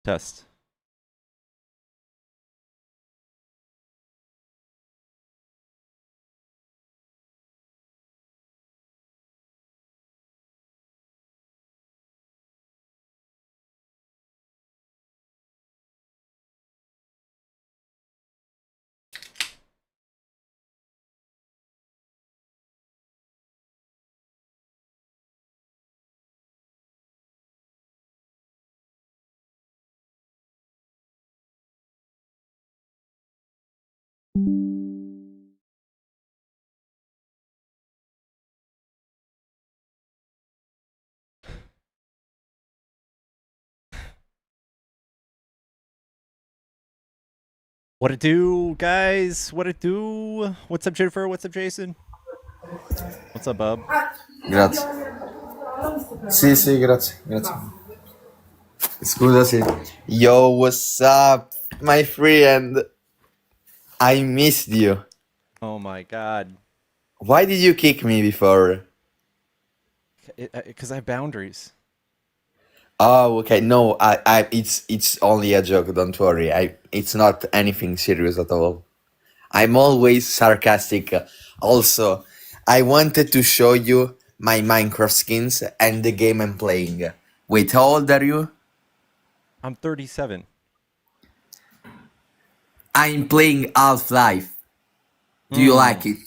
Test. What it do, guys? What it do? What's up, Jennifer? What's up, Jason? What's up, Bub? Grazie. Sì, sì, grazie, grazie. Scusa, sì. Yo, what's up, my friend? I missed you. Oh my God. Why did you kick me before? Because I have boundaries. Oh, okay. No, it's only a joke. Don't worry. It's not anything serious at all. I'm always sarcastic. Also, I wanted to show you my Minecraft skins and the game I'm playing. Wait, how old are you? I'm 37. I'm playing Half-Life. Do you Hmm. like it?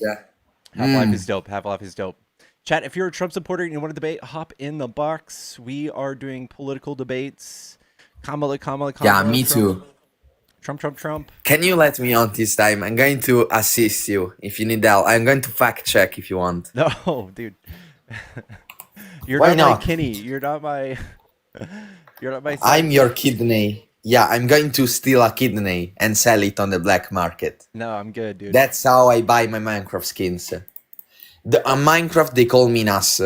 Half-Life is dope. Half-Life is dope. Chat, if you're a Trump supporter and you want to debate, hop in the box. We are doing political debates. Kamala, Kamala, Yeah, Kamala, me Trump. too. Trump, Trump, Trump. Can you let me on this time? I'm going to assist you if you need help. I'm going to fact check if you want. No, dude. You're Why not my not? Kenny. You're not my you're not my I'm your sidekick. kidney. Yeah, I'm going to steal a kidney and sell it on the black market. No, I'm good, dude. That's how I buy my Minecraft skins. On Minecraft, they call me Nas.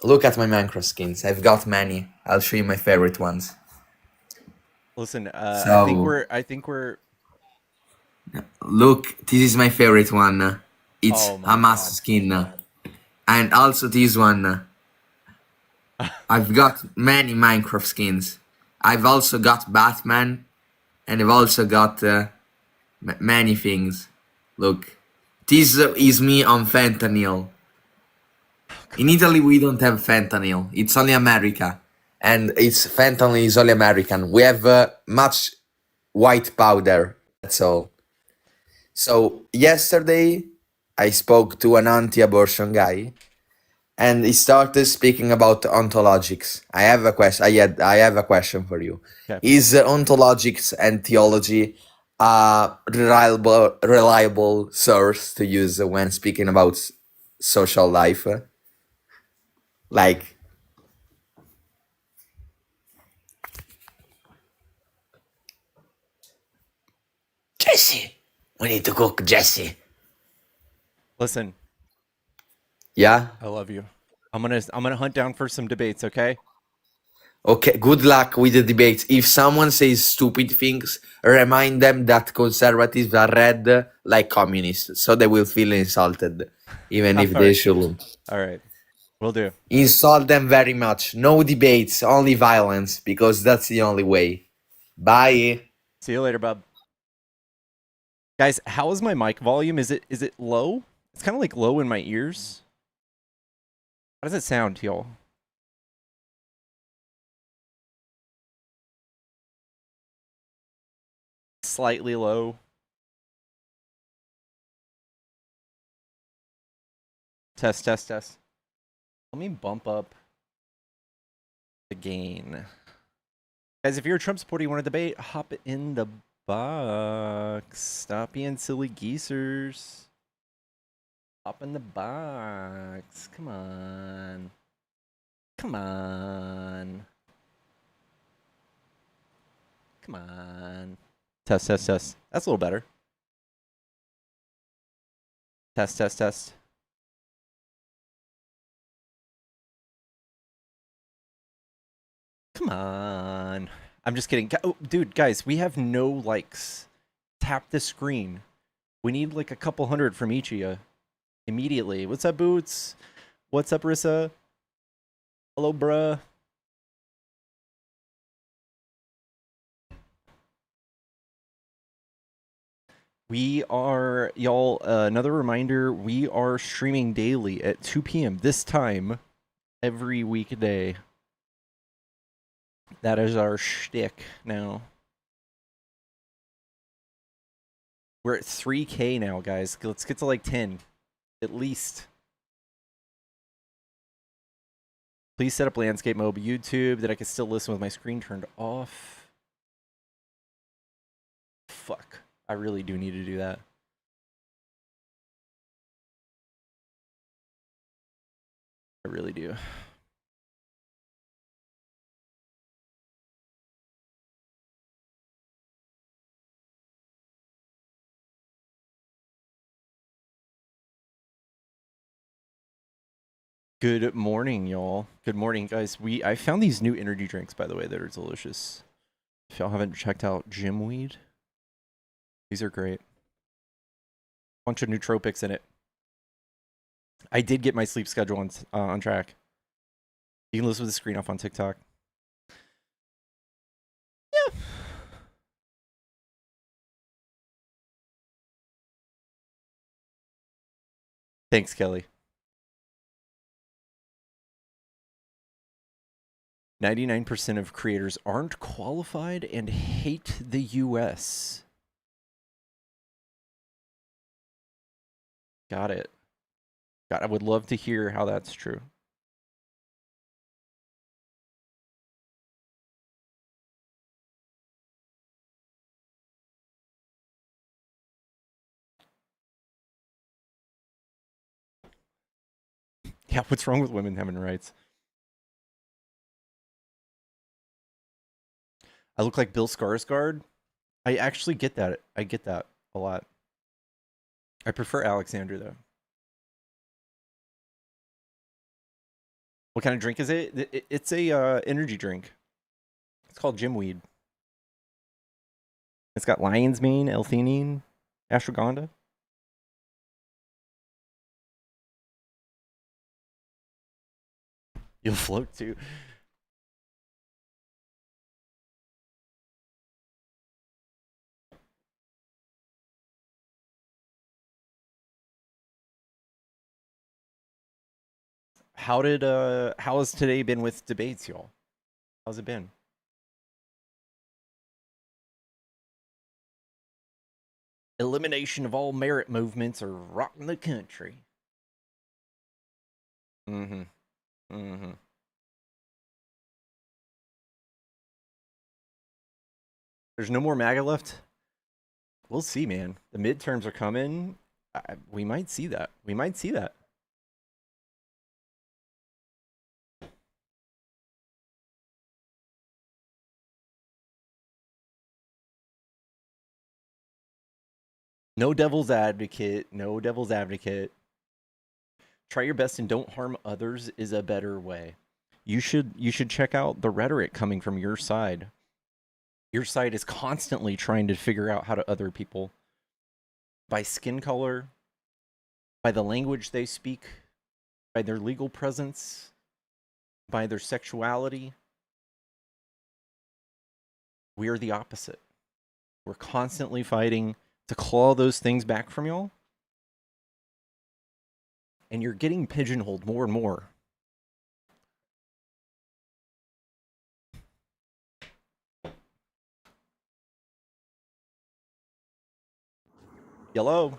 Look at my Minecraft skins. I've got many. I'll show you my favorite ones. Listen, So, I think we're look, this is my favorite one. It's oh a my mask God. skin. And also this one. I've got many Minecraft skins. I've also got Batman, and I've also got many things. Look, this is me on fentanyl. In Italy, we don't have fentanyl. It's only America, and it's fentanyl is only American. We have much white powder. That's all. So yesterday, I spoke to an anti-abortion guy, and he started speaking about ontologics. I have a question. I have a question for you. Okay. Is ontologics and theology a reliable source to use when speaking about social life? Like, Jesse, we need to cook, Jesse. Listen, Yeah. I love you. I'm gonna hunt down for some debates, okay? Okay, good luck with the debates. If someone says stupid things, remind them that conservatives are red like communists, so they will feel insulted, even All if they right. shouldn't. All right. We'll do. Insult them very much. No debates, only violence, because that's the only way. Bye. See you later, bub. Guys, how is my mic volume? Is it low? It's kind of like low in my ears. How does it sound, y'all? Slightly low. Test, test, test. Let me bump up the gain. Guys, if you're a Trump supporter, you want to debate, hop in the box. Stop being silly geezers. Hop in the box. Come on. Come on. Come on. Test, test, test. That's a little better. Test, test, test. Come on. I'm just kidding. Oh, dude, guys, we have no likes. Tap the screen. We need like a couple hundred from each of you immediately. What's up, Boots? What's up, Rissa? Hello, bruh. We are, y'all, another reminder, we are streaming daily at 2 p.m. this time every weekday. That is our shtick now. We're at 3K now, guys. Let's get to like 10, at least. Please set up landscape mode YouTube that I can still listen with my screen turned off. Fuck. I really do need to do that. I really do. Good morning, y'all. Good morning, guys. I found these new energy drinks, by the way, that are delicious. If y'all haven't checked out Gymweed, these are great. Bunch of nootropics in it. I did get my sleep schedule on track. You can listen with the screen off on TikTok. Yeah. Thanks, Kelly. 99% of creators aren't qualified and hate the US. Got it. God, I would love to hear how that's true. Yeah, what's wrong with women having rights? I look like Bill Skarsgård. I actually get that. I get that a lot. I prefer Alexander, though. What kind of drink is it? It's a energy drink. It's called Gymweed. It's got lion's mane, L-theanine, ashwagandha. You'll float too. How has today been with debates, y'all? How's it been? Elimination of all merit movements are rocking the country. Mm-hmm. Mm-hmm. There's no more MAGA left? We'll see, man. The midterms are coming. We might see that. We might see that. No devil's advocate. No devil's advocate. Try your best and don't harm others is a better way. You should check out the rhetoric coming from your side. Your side is constantly trying to figure out how to other people by skin color, by the language they speak, by their legal presence, by their sexuality. We are the opposite. We're constantly fighting to claw those things back from y'all. And you're getting pigeonholed more and more. Yellow.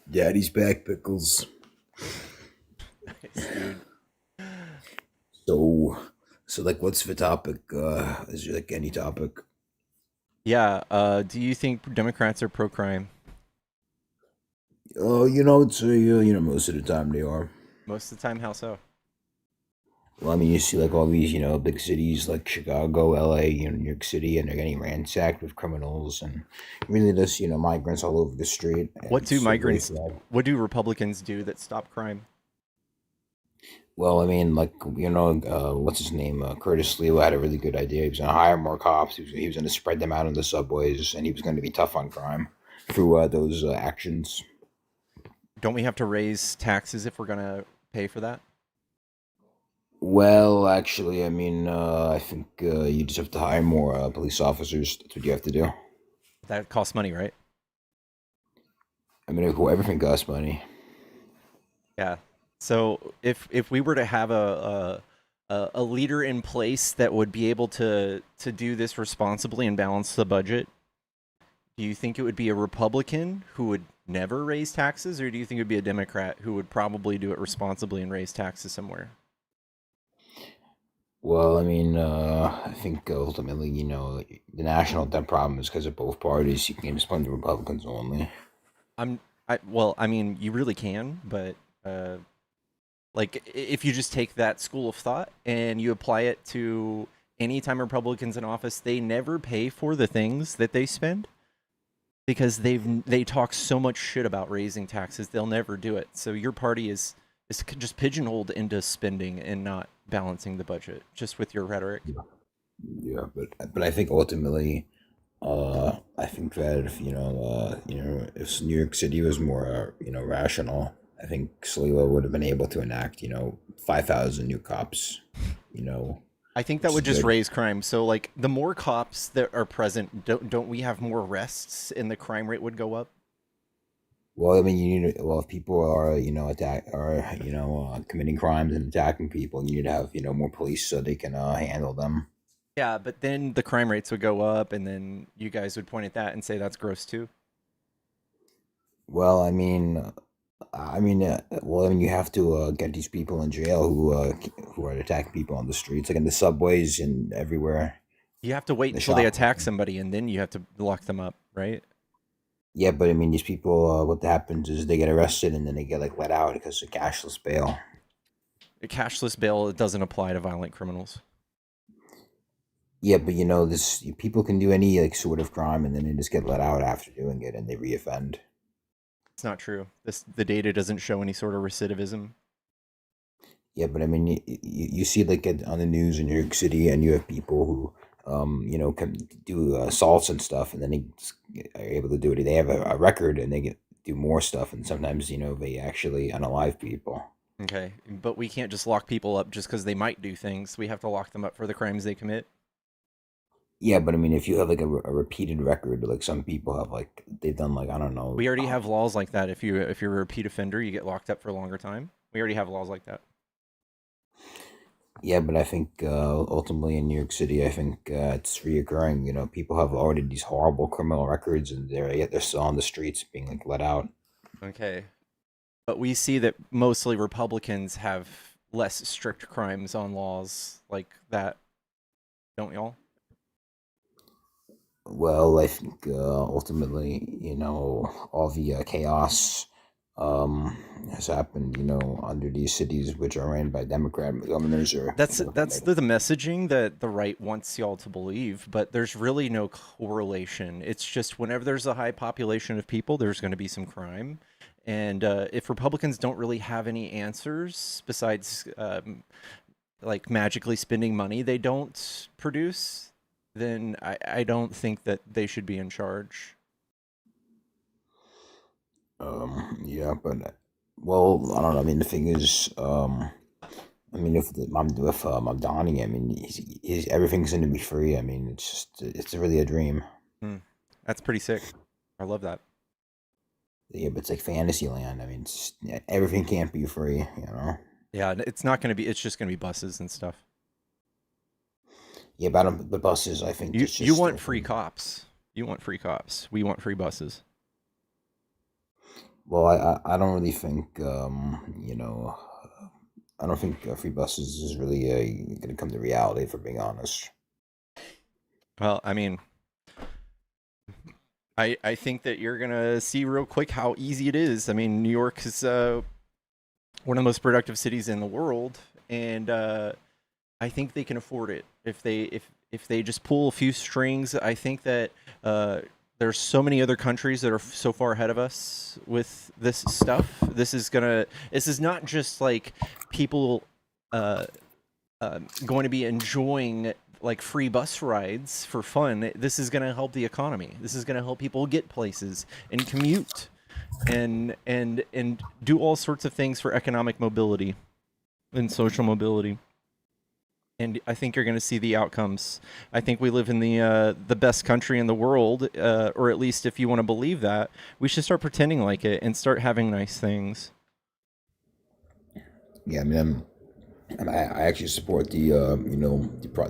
Daddy's back, Pickles. Nice, dude. So like, what's the topic? Is there like any topic? Yeah. Do you think Democrats are pro-crime? It's most of the time they are. Most of the time, how so? Well, I mean, you see like all these, big cities like Chicago, LA, New York City, and they're getting ransacked with criminals and really just, migrants all over the street. And What do it's so very migrants? sad. What do Republicans do that stop crime? Well, I mean, like, what's his name? Curtis Leo had a really good idea. He was going to hire more cops. He was going to spread them out on the subways, and he was going to be tough on crime through those actions. Don't we have to raise taxes if we're gonna pay for that? Well, actually, I mean, I think you just have to hire more police officers. That's what you have to do. That costs money, right? I mean, everything costs money. Yeah. So if we were to have a leader in place that would be able to do this responsibly and balance the budget, do you think it would be a Republican who would never raise taxes, or do you think it would be a Democrat who would probably do it responsibly and raise taxes somewhere? Well, I mean, I think ultimately, the national debt problem is because of both parties. You can't just blame the Republicans only. I mean, you really can, but uh, like if you just take that school of thought and you apply it to anytime Republicans in office, they never pay for the things that they spend because they talk so much shit about raising taxes, they'll never do it. So your party is just pigeonholed into spending and not balancing the budget just with your rhetoric. Yeah, but I think ultimately, I think that if if New York City was more rational, I think Salila would have been able to enact 5,000 new cops, you know, I think that which would is just good. raise crime. So like the more cops that are present, don't we have more arrests and the crime rate would go up? Well, I mean, if people are committing crimes and attacking people, you need to have more police so they can handle them. Yeah, but then the crime rates would go up and then you guys would point at that and say that's gross too. Well, you have to get these people in jail who are attacking people on the streets, like in the subways and everywhere, You have to wait the until they shop. attack somebody and then you have to lock them up, right? Yeah, but I mean, these people, what happens is they get arrested and then they get like let out because of cashless bail. A cashless bail it doesn't apply to violent criminals. Yeah, but this people can do any like sort of crime and then they just get let out after doing it and they reoffend. It's not true. The data doesn't show any sort of recidivism. Yeah, but I mean, you see like on the news in New York City, and you have people who, can do assaults and stuff, and then they just are able to do it. They have a record, and they get do more stuff, and sometimes they actually unalive people. Okay, but we can't just lock people up just because they might do things. We have to lock them up for the crimes they commit. Yeah, but I mean, if you have like a repeated record, like some people have like they've done like I don't know. We already have laws like that. If you're a repeat offender, you get locked up for a longer time. We already have laws like that. Yeah, but I think ultimately in New York City, I think it's reoccurring. People have already these horrible criminal records, and they're still on the streets being like let out. Okay, but we see that mostly Republicans have less strict crimes on laws like that, don't y'all? Well, I think ultimately, all the chaos um, has happened, under these cities which are ran by Democrat governors or That's the messaging that the right wants y'all to believe, but there's really no correlation. It's just whenever there's a high population of people, there's going to be some crime, and if Republicans don't really have any answers besides like magically spending money they don't produce, then I don't think that they should be in charge. yeah, but well, I don't know. I mean, the thing is, I mean, if Mamdani, I mean, everything's going to be free. I mean, it's really a dream. Hmm. That's pretty sick. I love that. Yeah, but it's like fantasy land. I mean, everything can't be free. Yeah, it's not going to be. It's just going to be buses and stuff. Yeah, but the buses, I think, it's You just want free cops. You want free cops. We want free buses. well, I don't really think I don't think free buses is really going to come to reality. For being honest, Well, I mean, I think that you're gonna see real quick how easy it is. I mean, New York is one of the most productive cities in the world, and I think they can afford it if they just pull a few strings. I think that there's so many other countries that are so far ahead of us with this stuff. This is not just like people uh, going to be enjoying like free bus rides for fun. This is going to help the economy. This is going to help people get places and commute and do all sorts of things for economic mobility and social mobility. and I think you're going to see the outcomes. I think we live in the best country in the world, or at least if you want to believe that, we should start pretending like it and start having nice things. Yeah, I mean, I actually support the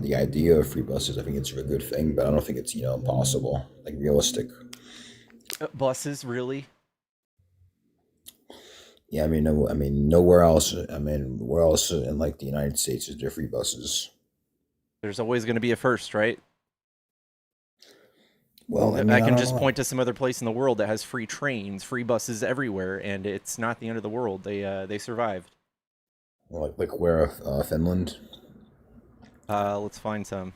the idea of free buses. I think it's a good thing, but I don't think it's impossible, like realistic. Buses, really? Yeah, I mean, no, I mean, nowhere else. I mean, where else in like the United States is there free buses? There's always going to be a first, right? Well, I mean, I I can don't just know. point to some other place in the world that has free trains, free buses everywhere, and it's not the end of the world. They survived. Well, like where Finland? Let's find some.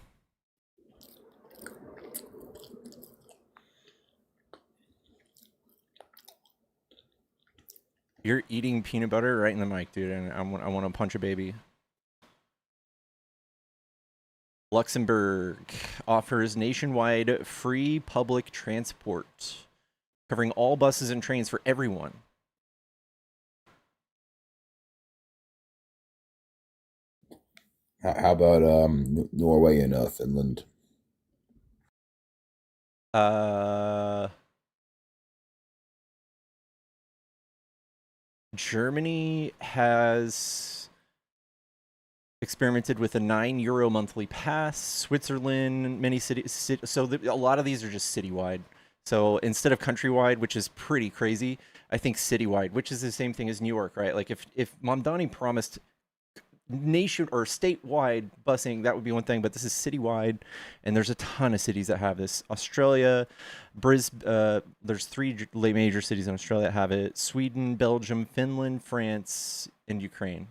You're eating peanut butter right in the mic, dude, and I want to punch a baby. Luxembourg offers nationwide free public transport, covering all buses and trains for everyone. How about Norway and Finland? Uh, Germany has experimented with a €9 monthly pass. Switzerland, many cities. So a lot of these are just citywide. So instead of countrywide, which is pretty crazy, I think citywide, which is the same thing as New York, right? Like if Mamdani promised nation or statewide busing, that would be one thing, but this is citywide, and there's a ton of cities that have this. Australia, Brisbane, there's three major cities in Australia that have it: Sweden, Belgium, Finland, France, and Ukraine.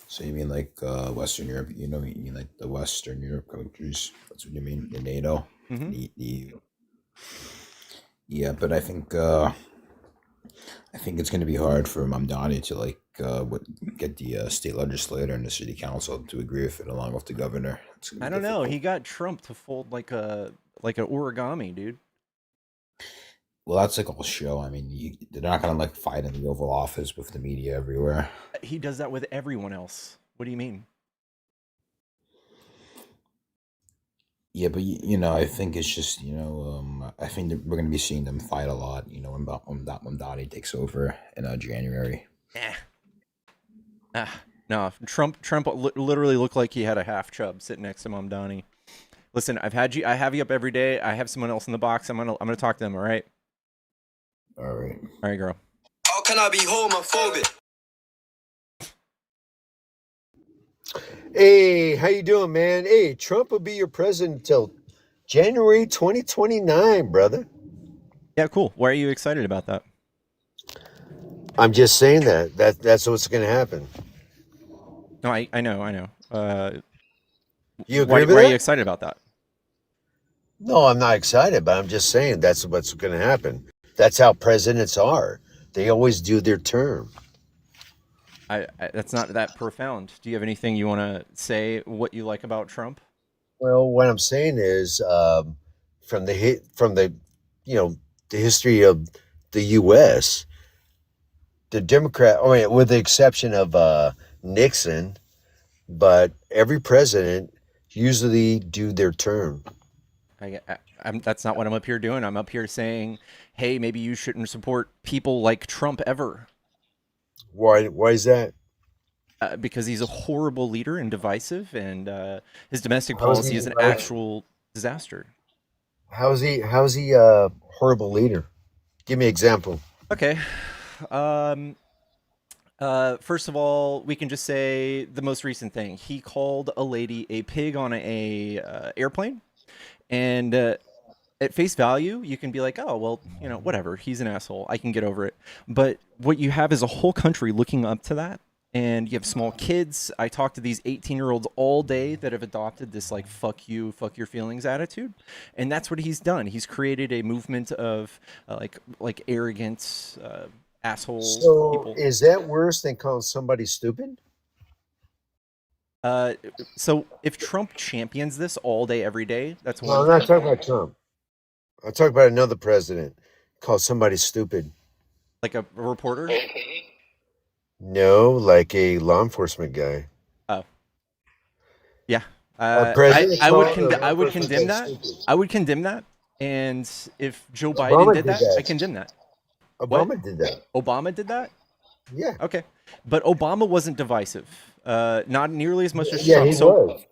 So you mean like Western Europe? You mean like the Western Europe countries? That's what you mean, the NATO, Mm-hmm. the EU. Yeah, but I think it's going to be hard for Mamdani to like get the state legislator and the city council to agree with it, along with the governor. It's going I to be don't know. He difficult. got Trump to fold like an origami, dude. Well, that's like a whole show. I mean, they're not going to like fight in the Oval Office with the media everywhere. He does that with everyone else. What do you mean? Yeah, but I think it's just I think that we're going to be seeing them fight a lot. When Mamdani takes over in January. Eh. No. Trump literally looked like he had a half chub sitting next to Mamdani. Listen, I have you up every day. I have someone else in the box. I'm gonna talk to them. All right. All right. All right, girl. How can I be homophobic? Hey, how you doing, man? Hey, Trump will be your president until January 2029, brother. Yeah, cool. Why are you excited about that? I'm just saying that's what's going to happen. No, I know. You Why agree with are you that? excited about that? No, I'm not excited, but I'm just saying that's what's going to happen. That's how presidents are. They always do their term. That's not that profound. Do you have anything you want to say? What you like about Trump? Well, what I'm saying is, from the you know the history of the U.S., the Democrat, I mean, with the exception of Nixon, but every president usually do their term. That's not what I'm up here doing. I'm up here saying, hey, maybe you shouldn't support people like Trump ever. Why is that? Because he's a horrible leader and divisive, and his domestic How is policy he is an right? actual disaster. How is he a horrible leader? Give me an example. Okay. Um, First of all, we can just say the most recent thing. He called a lady a pig on a airplane, and at face value, you can be like, oh, well, whatever. He's an asshole. I can get over it. But what you have is a whole country looking up to that. And you have small kids. I talk to these 18-year-olds all day that have adopted this, like, fuck you, fuck your feelings attitude. And that's what he's done. He's created a movement of, like arrogant, asshole So people. is that worse than calling somebody stupid? Uh, so if Trump champions this all day, every day, that's No, one I'm not thing. talking about Trump. I'm talking about another president. Call somebody stupid. Like a reporter. No, like a law enforcement guy. Oh, yeah. President I would called a law I would enforcement condemn guy that. stupid. I would condemn that. And if Joe Biden Obama did did that, I that. condemn that. What? Obama did that. Obama did that? Yeah. Okay. But Obama wasn't divisive. Not nearly as much as Yeah, Trump. he So was.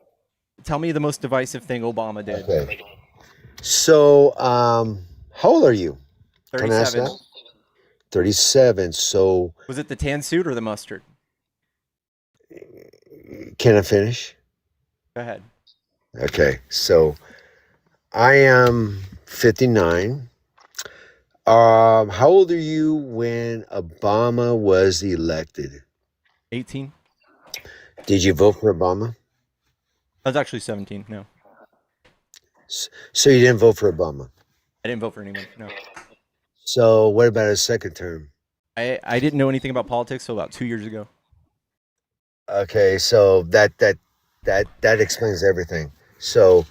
tell me the most divisive thing Obama did. Okay. So, how old are you? Can I ask 37. that? 37. So, Was it the tan suit or the mustard? can I finish? Go ahead. Okay. So, I am 59. How old are you when Obama was elected? 18. Did you vote for Obama? I was actually 17. No, So you didn't vote for Obama. I didn't vote for anyone. No. So what about his second term? I didn't know anything about politics till about 2 years ago. Okay, so that explains everything. So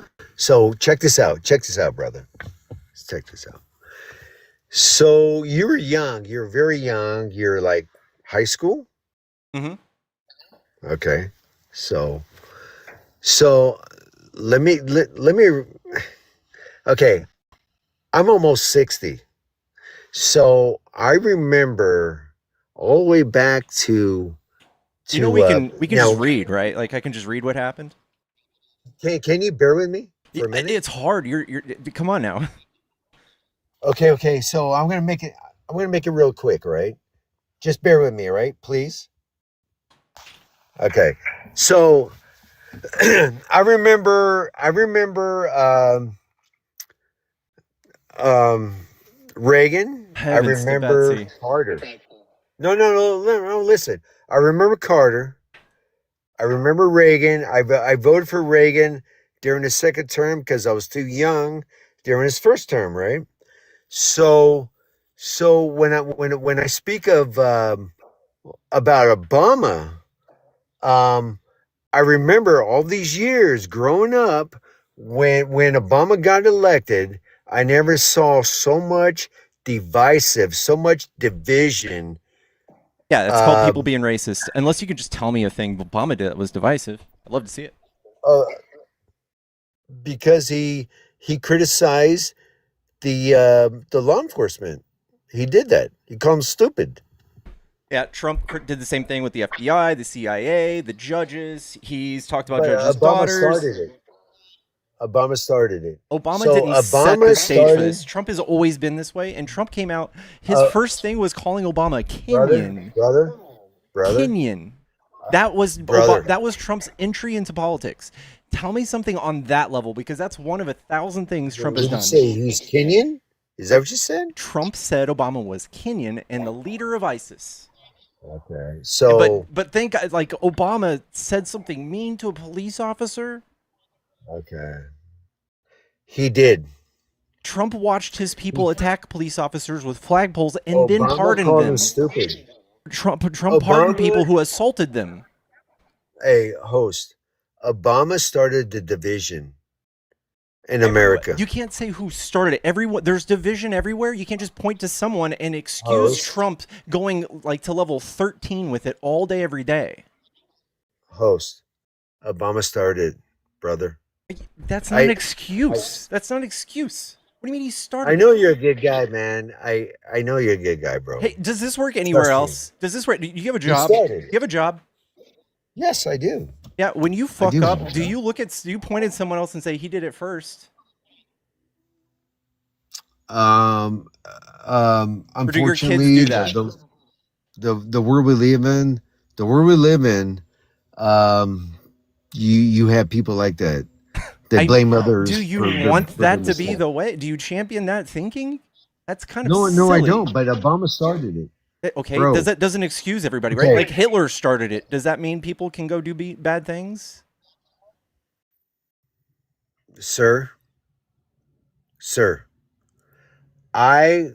check this out. Check this out, brother. Let's check this out. So you were young. You're very young. You're like high school. Mhm. Okay. So let me. Okay, I'm almost 60. So I remember all the way back to You know, we can now. just read, right? Like I can just read what happened. Can you bear with me for a minute? It's hard. You're come on now. Okay. So I'm gonna make it real quick, right? Just bear with me, right? Please. Okay. So I remember Reagan. I Heavens to remember Betsy. Carter. No. Listen, I remember Carter. I remember Reagan. I voted for Reagan during his second term because I was too young during his first term, right? So when I speak of about Obama, I remember all these years growing up when Obama got elected. I never saw so much so much division. Yeah, it's called people Um, being racist. Unless you could just tell me a thing Obama did that was divisive. I'd love to see it. uh, because he criticized the law enforcement. He did that. He called them stupid. Yeah, Trump did the same thing with the FBI, the CIA, the judges. He's talked about But judges' Obama daughters. started it. Obama started it. Obama So didn't set the Obama stage for started. this. Trump has always been this way, and Trump came out. His Uh, first thing was calling Obama brother, Kenyan. brother, Kenyan. That was brother. that was Trump's entry into politics. Tell me something on that level, because that's one of 1,000 things Trump has Did you done. say he's Kenyan? Is that what you said? Trump said Obama was Kenyan and the leader of ISIS. Okay. So But think like Obama said something mean to a police officer. okay, he did. Trump watched his people attack police officers with flagpoles and then Obama pardoned called them. him stupid. Trump pardoned Obama- people who assaulted them. Hey, host. Obama started the division in America. You can't say who started it. Everyone, there's division everywhere. You can't just point to someone and excuse Host. Trump going like to level 13 with it all day, every day. Host. Obama started, brother. That's not an excuse. That's not an excuse. What do you mean he started? I know you're a good guy, man. I know you're a good guy, bro. Hey, does this work anywhere Trust me. else? Does this work? Do you have a job? started You have a job? Yes, I do. Yeah. When you fuck do up, have a do job. you look at you point at someone else and say he did it first? Or do your kids Unfortunately, do that? the world we live in, you have people like that blame others. Do you for their- want for that their to be mistake. the way? Do you champion that thinking? That's kind of No, silly. I don't. But Obama started it. Okay, Bro. that doesn't excuse everybody, right? Okay. Like Hitler started it. Does that mean people can go do bad things? Sir, I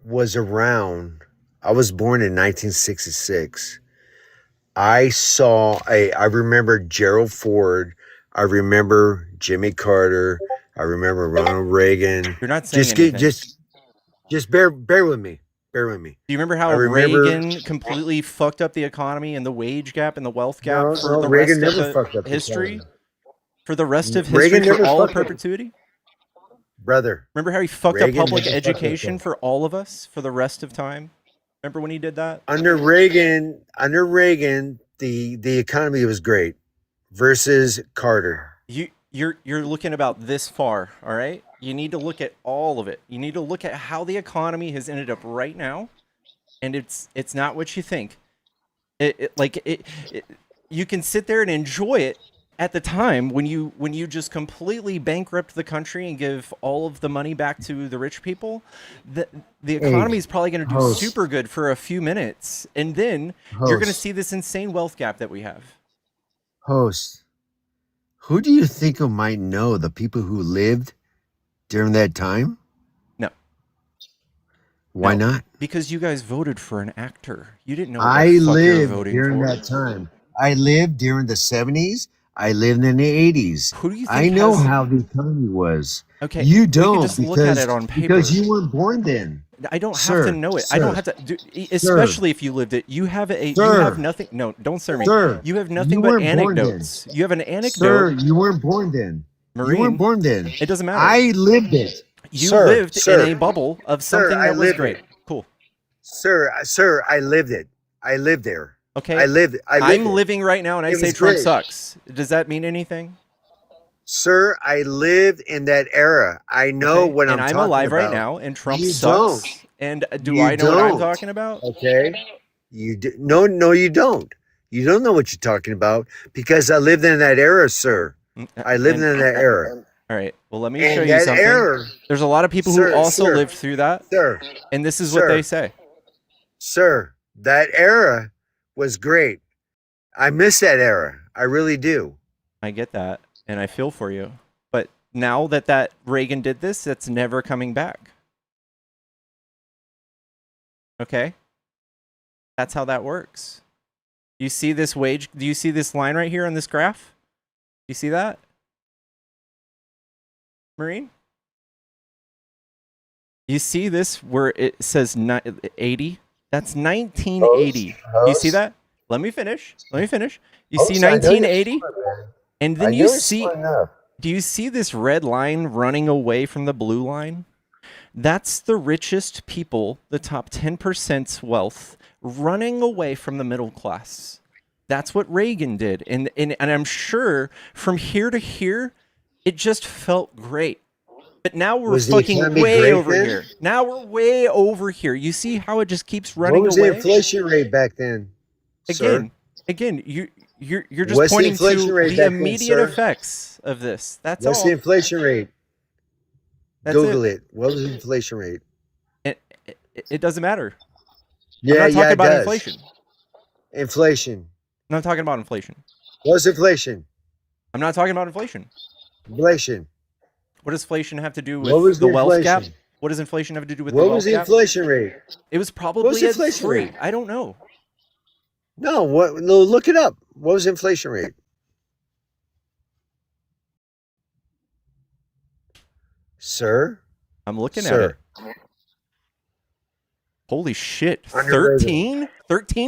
was around. I was born in 1966. I remember Gerald Ford. I remember Jimmy Carter. I remember Ronald Reagan. You're not saying anything. Just bear with me. Bear with me. Do you remember how I remember- Reagan completely fucked up the economy and the wage gap and the wealth gap No, for no, the Reagan rest of never fucked up the the history? economy. For the rest of Reagan history, for never all of fucked up- perpetuity? Brother, Remember how he fucked Reagan up public never fucked up education that. for all of us for the rest of time? Remember when he did that? under Reagan, the economy was great versus Carter. You're looking about this far, all right? You need to look at all of it. You need to look at how the economy has ended up right now, and it's not what you think. You can sit there and enjoy it at the time when you just completely bankrupt the country and give all of the money back to the rich people. The economy is probably going to do host. super good for a few minutes, and then you're going to see this insane wealth gap that we have. Host, who do you think might know the people who lived during that time? No. Why No, not? Because you guys voted for an actor. You didn't know what the I fuck you were lived voting during for. that time. I lived during the 70s. I lived in the 80s. Who do you I think know has- how the economy was. Okay, You we can don't just because, look at it on because paper. you weren't born then. I don't Sir, have to know it. I don't sir, have to do, especially if you lived it. You have you Sir. have nothing. No, don't sir me. Sir, You have nothing you but weren't born then. anecdotes. You have an anecdote. Sir, you weren't born then. Marine, You weren't born then. it doesn't matter. I lived it. You Sir, lived sir, in a bubble of Sir, something I that was lived great. it. Cool. Sir, I lived it. I lived there. Okay. I lived it. I'm living right now and I It say was Trump great. sucks. Does that mean anything? Sir, I lived in that era. I know Okay, what and I'm I'm talking alive right about. now, and Trump You sucks. don't. And do You I know what I'm don't. talking about? Okay? You do. No, you don't. You don't know what you're talking about because I lived in that era, sir. I lived in that era. All right. Well, let me And show you that something. era, There's a lot of people Sir, who also sir, lived through that, sir, and this is what sir. they say. sir, that era was great. I miss that era. I really do. I get that, and I feel for you. But now that Reagan did this, that's never coming back. Okay? That's how that works. You see this wage? Do you see this line right here on this graph? You see that? Marine? You see this where it says 80? That's 1980. You see that? Let me finish. You see 1980? And then you see, do you see this red line running away from the blue line? That's the richest people, the top 10% wealth, running away from the middle class. That's what Reagan did. And I'm sure from here to here, it just felt great. But now we're Was the fucking economy way great over then? here. Now we're way over here. You see how it just keeps running What was away? the inflation rate back then? sir? Again, you're just What's the pointing inflation to rate the back then, immediate sir? effects of this. That's What's all. the inflation rate? That's Google it. What was the inflation rate? It doesn't matter. Yeah, I'm not talking it about does. inflation. Inflation. I'm not talking about inflation. What's inflation? I'm not talking about inflation. Inflation. What does inflation have to do What was with the the wealth gap? inflation? What does inflation have to do with the What wealth was the gap? inflation rate? It was What was probably the at inflation 3. rate? I don't know. No, what? No, look it up. What was the inflation rate? Sir? I'm looking at Sir. it. Holy shit. Underrated. 13?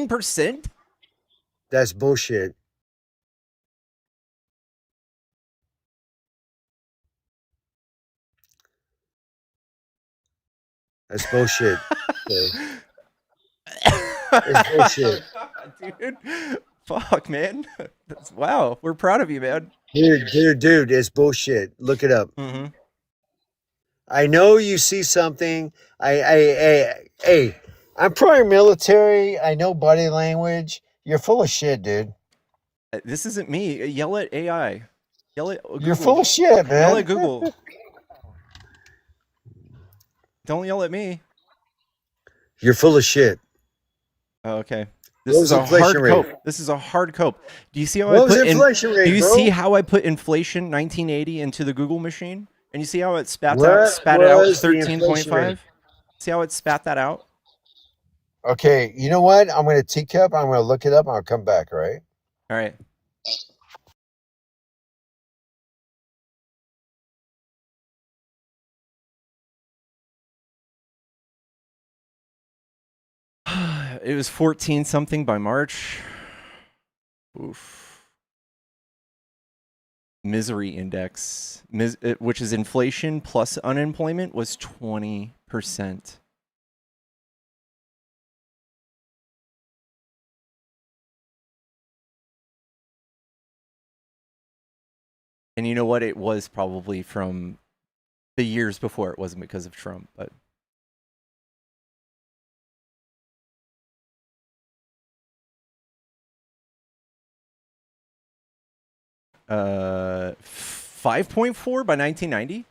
13%? That's bullshit. That's bullshit. It's bullshit. Dude. Fuck, man. Wow. We're proud of you, man. Dude, it's bullshit. Look it up. Mm-hmm. I know you see something. Hey, I'm prior military. I know body language. You're full of shit, dude. This isn't me. Yell at AI. Yell at Google. You're full of shit, man. Yell at Google. Don't yell at me. You're full of shit. Oh, okay. What This was is a inflation hard rate? cope. This is a hard cope. Do you see how What I was put inflation rate, Do you bro? see how I put inflation 1980 into the Google machine? And you see how it spat What it out was the 13.5? inflation rate? See how it spat that out? Okay, you know what? I'm gonna teacup. I'm gonna look it up. And I'll come back. All right. All right. It was 14 something by March. Oof. Misery index, which is inflation plus unemployment, was 20%. And you know what? It was probably from the years before. It wasn't because of Trump, but 5.4 by 1990.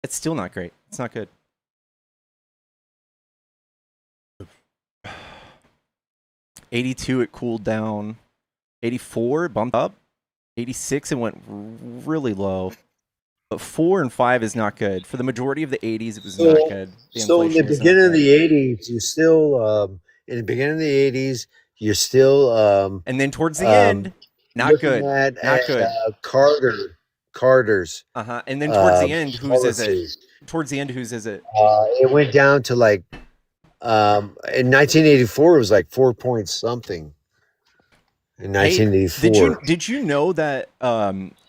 It's still not great. It's not good. '82 it cooled down. '84 it bumped up. '86 it went really low. But 4 and 5 is not good. For the majority of the '80s, it was not good. So in the beginning of the '80s, you're still in the beginning of the '80s, you're still and then towards the end, not good. Not good. Carter's. And then towards the end, whose is it? Towards the end, whose is it? It went down to like in 1984 it was like 4 point something. In 1984. Did you know that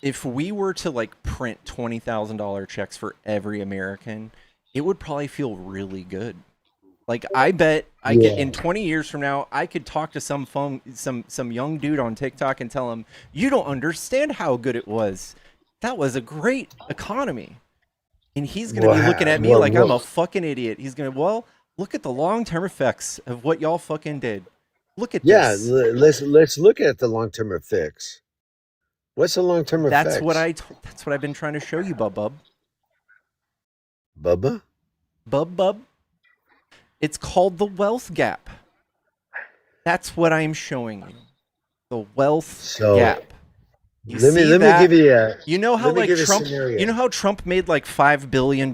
if we were to like print $20,000 checks for every American, it would probably feel really good. Like I bet I get in 20 years from now, I could talk to some young dude on TikTok and tell him, "You don't understand how good it was. That was a great economy." And he's going to be looking at me like I'm a fucking idiot. He's going to, look at the long-term effects of what y'all fucking did. Look at this. Yeah, let's look at the long-term effects. What's the long-term effects? That's what I've been trying to show you, Bub. Bubba? Bub. It's called the wealth gap. That's what I'm showing you. The wealth gap. Let me give you a. You know how like Trump? You know how Trump made like $5 billion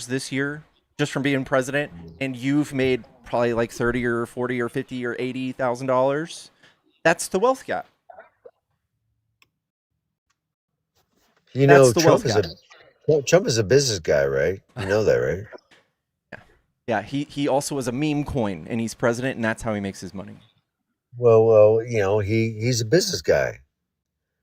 this year just from being president, and you've made probably like 30 or 40 or 50 or $80,000. That's the wealth gap. You know, Trump is a business guy, right? You know that, right? Yeah. He also is a meme coin, and he's president, and that's how he makes his money. Well, you know, he's a business guy.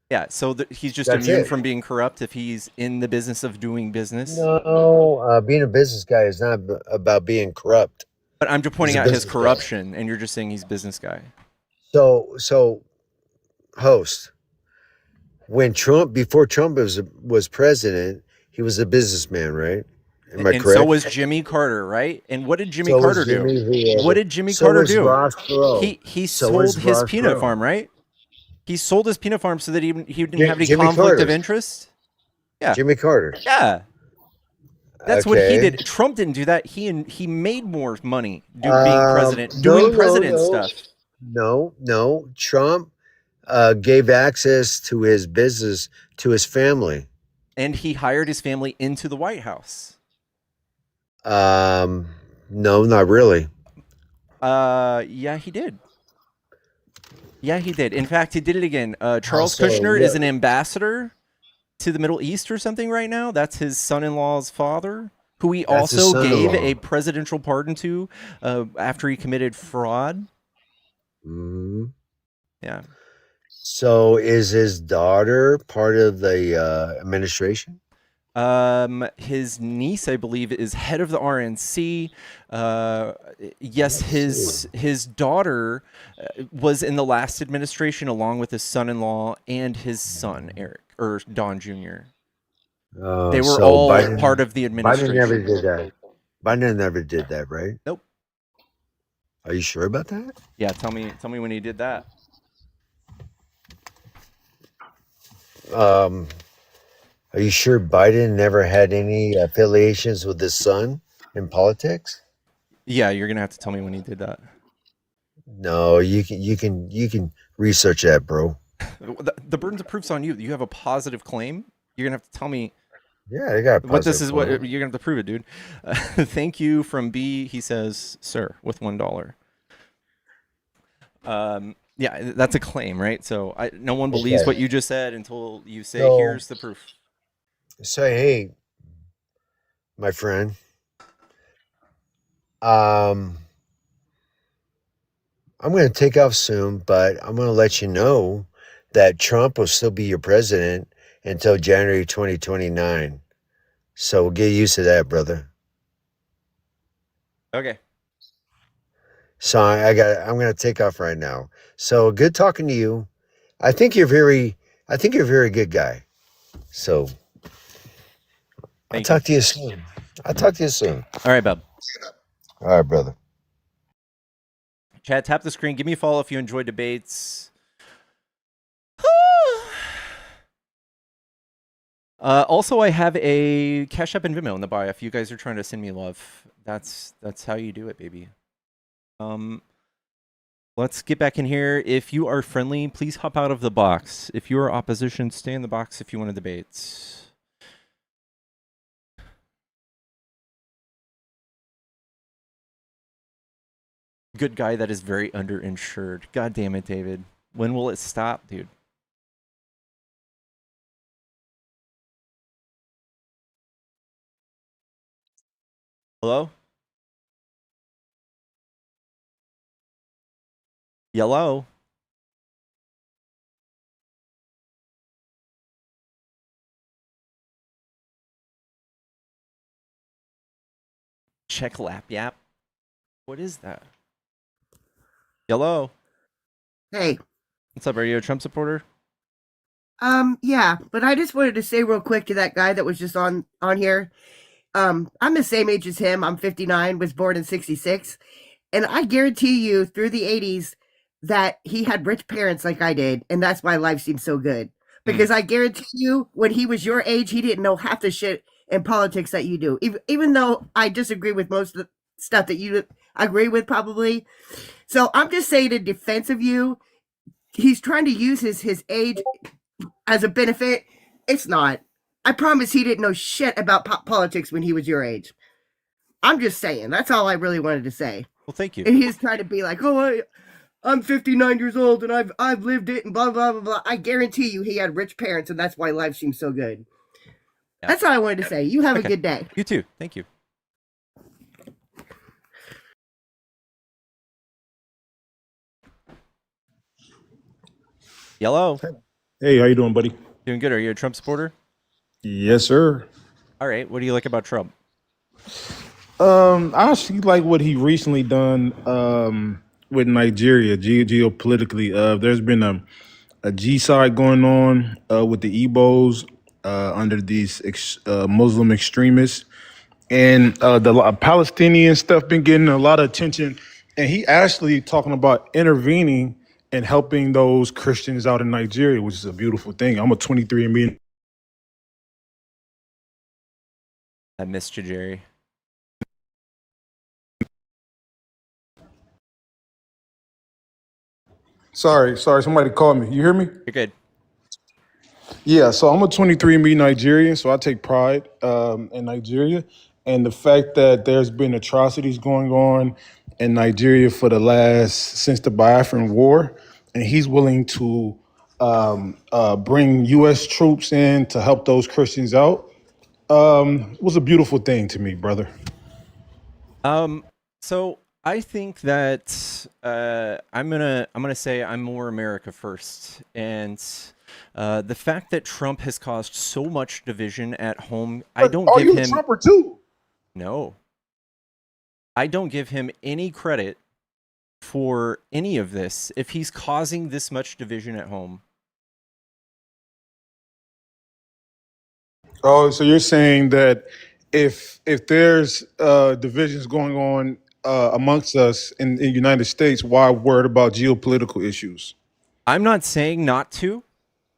Yeah, so he's just immune from being corrupt if he's in the business of doing business. No, being a business guy is not about being corrupt. But I'm just pointing out his corruption, and you're just saying he's a business guy. So, host, before Trump was president, he was a businessman, right? Am I correct? So was Jimmy Carter, right? And what did Jimmy Carter do? What did Jimmy Carter do? He sold his peanut farm, right? He sold his peanut farm so that he didn't have any conflict of interest. Yeah, Jimmy Carter. Yeah, that's what he did. Trump didn't do that. He made more money being president, doing president stuff. No. Trump gave access to his business to his family, and he hired his family into the White House. No, not really. Yeah, he did. Yeah, he did. In fact, he did it again. Charles Kushner is an ambassador to the Middle East or something right now. That's his son-in-law's father, who he also gave a presidential pardon to after he committed fraud. Mm-hmm. Yeah. So is his daughter part of the administration? His niece, I believe, is head of the RNC. Yes, his daughter was in the last administration along with his son-in-law and his son, Eric, or Don Jr. They were all part of the administration. Biden never did that. Biden never did that, right? Nope. Are you sure about that? Yeah, tell me when he did that. Are you sure Biden never had any affiliations with his son in politics? Yeah, you're gonna have to tell me when he did that. No, you can research that, bro. The burden of proof's on you. You have a positive claim. You're gonna have to tell me. Yeah, I got what this is. What you're gonna have to prove it, dude. Thank you from B. He says, "Sir," with $1. Yeah, that's a claim, right? So no one believes what you just said until you say, "Here's the proof." Say, hey, my friend. I'm going to take off soon, but I'm going to let you know that Trump will still be your president until January 2029. So get used to that, brother. Okay. So I'm going to take off right now. So good talking to you. I think you're a very good guy. So I'll Thank you. talk to you soon. I'll talk to you soon. All right, bub. All right, brother. Chat, tap the screen. Give me a follow if you enjoy debates. Also, I have a Cash App and Vimeo in the bio. If you guys are trying to send me love, that's how you do it, baby. Let's get back in here. If you are friendly, please hop out of the box. If you are opposition, stay in the box if you want to debate. Good guy that is very underinsured. God damn it, David. When will it stop, dude? Hello? Yellow? Check lap yap? What is that? Yellow? Hey, What's up? Are you a Trump supporter? yeah, but I just wanted to say real quick to that guy that was just on here. I'm the same age as him. I'm 59, was born in 66, and I guarantee you through the 80s that he had rich parents like I did, and that's why life seems so good. Because I guarantee you when he was your age, he didn't know half the shit in politics that you do. Even though I disagree with most of the stuff that you agree with probably. So I'm just saying in defense of you, he's trying to use his age as a benefit. It's not. I promise he didn't know shit about politics when he was your age. I'm just saying. That's all I really wanted to say. Well, thank you. And he's trying to be like, oh, I'm 59 years old and I've lived it and blah, blah, blah, blah. I guarantee you he had rich parents and that's why life seems so good. Yeah. That's all I wanted to say. You have a good day. You too. Thank you. Yellow. Hey, how you doing, buddy? Doing good. Are you a Trump supporter? Yes, sir. All right. What do you like about Trump? I actually like what he recently done with Nigeria geopolitically. There's been a G-side going on with the Igbos under these Muslim extremists, and the Palestinian stuff been getting a lot of attention. And he actually talking about intervening and helping those Christians out in Nigeria, which is a beautiful thing. I'm a 23andMe. I missed you, Jerry. Sorry, somebody called me. You hear me? You're good. Yeah, so I'm a 23andMe Nigerian, so I take pride in Nigeria. And the fact that there's been atrocities going on in Nigeria since the Biafran War, and he's willing to bring U.S. troops in to help those Christians out, was a beautiful thing to me, brother. So I think that I'm gonna say I'm more America first, and the fact that Trump has caused so much division at home, I don't give him. Are you a Trumper too? No, I don't give him any credit for any of this if he's causing this much division at home. Oh, so you're saying that if there's divisions going on amongst us in the United States, why worried about geopolitical issues? I'm not saying not to.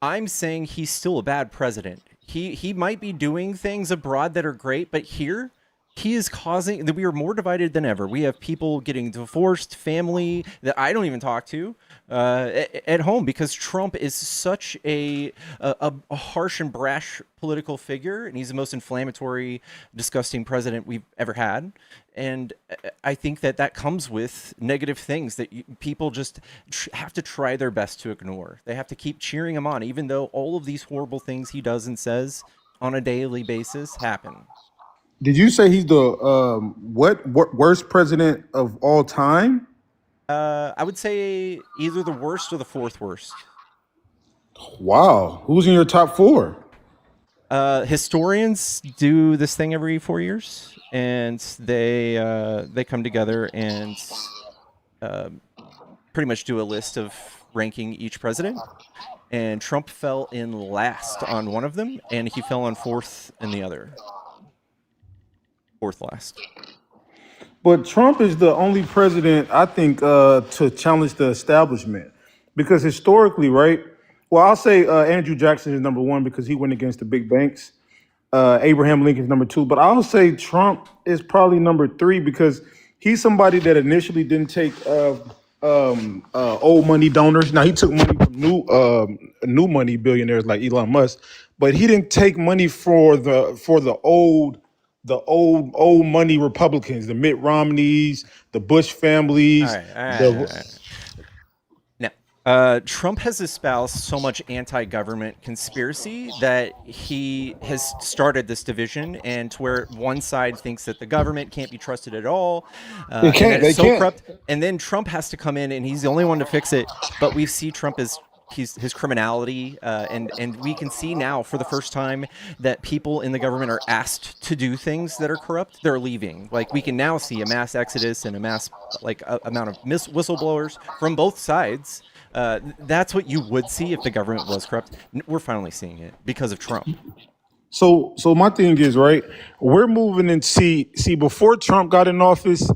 I'm saying he's still a bad president. He might be doing things abroad that are great, but here he is causing that we are more divided than ever. We have people getting divorced, family that I don't even talk to at home because Trump is such a harsh and brash political figure, and he's the most inflammatory, disgusting president we've ever had. And I think that comes with negative things that people just have to try their best to ignore. They have to keep cheering him on, even though all of these horrible things he does and says on a daily basis happen. Did you say he's the worst president of all time? I would say either the worst or the fourth worst. Wow. Who's in your top 4? Historians do this thing every 4 years, and they come together and pretty much do a list of ranking each president. And Trump fell in last on one of them, and he fell on fourth in the other. Fourth last. But Trump is the only president, I think, to challenge the establishment. Because historically, right? Well, I'll say Andrew Jackson is number 1 because he went against the big banks. Abraham Lincoln's number 2. But I'll say Trump is probably number 3 because he's somebody that initially didn't take old money donors. Now he took money from new money billionaires like Elon Musk, but he didn't take money for the old money Republicans, the Mitt Romneys, the Bush families. All right. Now, Trump has espoused so much anti-government conspiracy that he has started this division, and to where one side thinks that the government can't be trusted at all, They can't. and that it's so corrupt. And then Trump has to come in, and he's the only one to fix it. But we see Trump as his criminality, and we can see now for the first time that people in the government are asked to do things that are corrupt. They're leaving. Like, we can now see a mass exodus and a mass amount of whistleblowers from both sides. That's what you would see if the government was corrupt. We're finally seeing it because of Trump. So my thing is, right, we're moving and see before Trump got in office,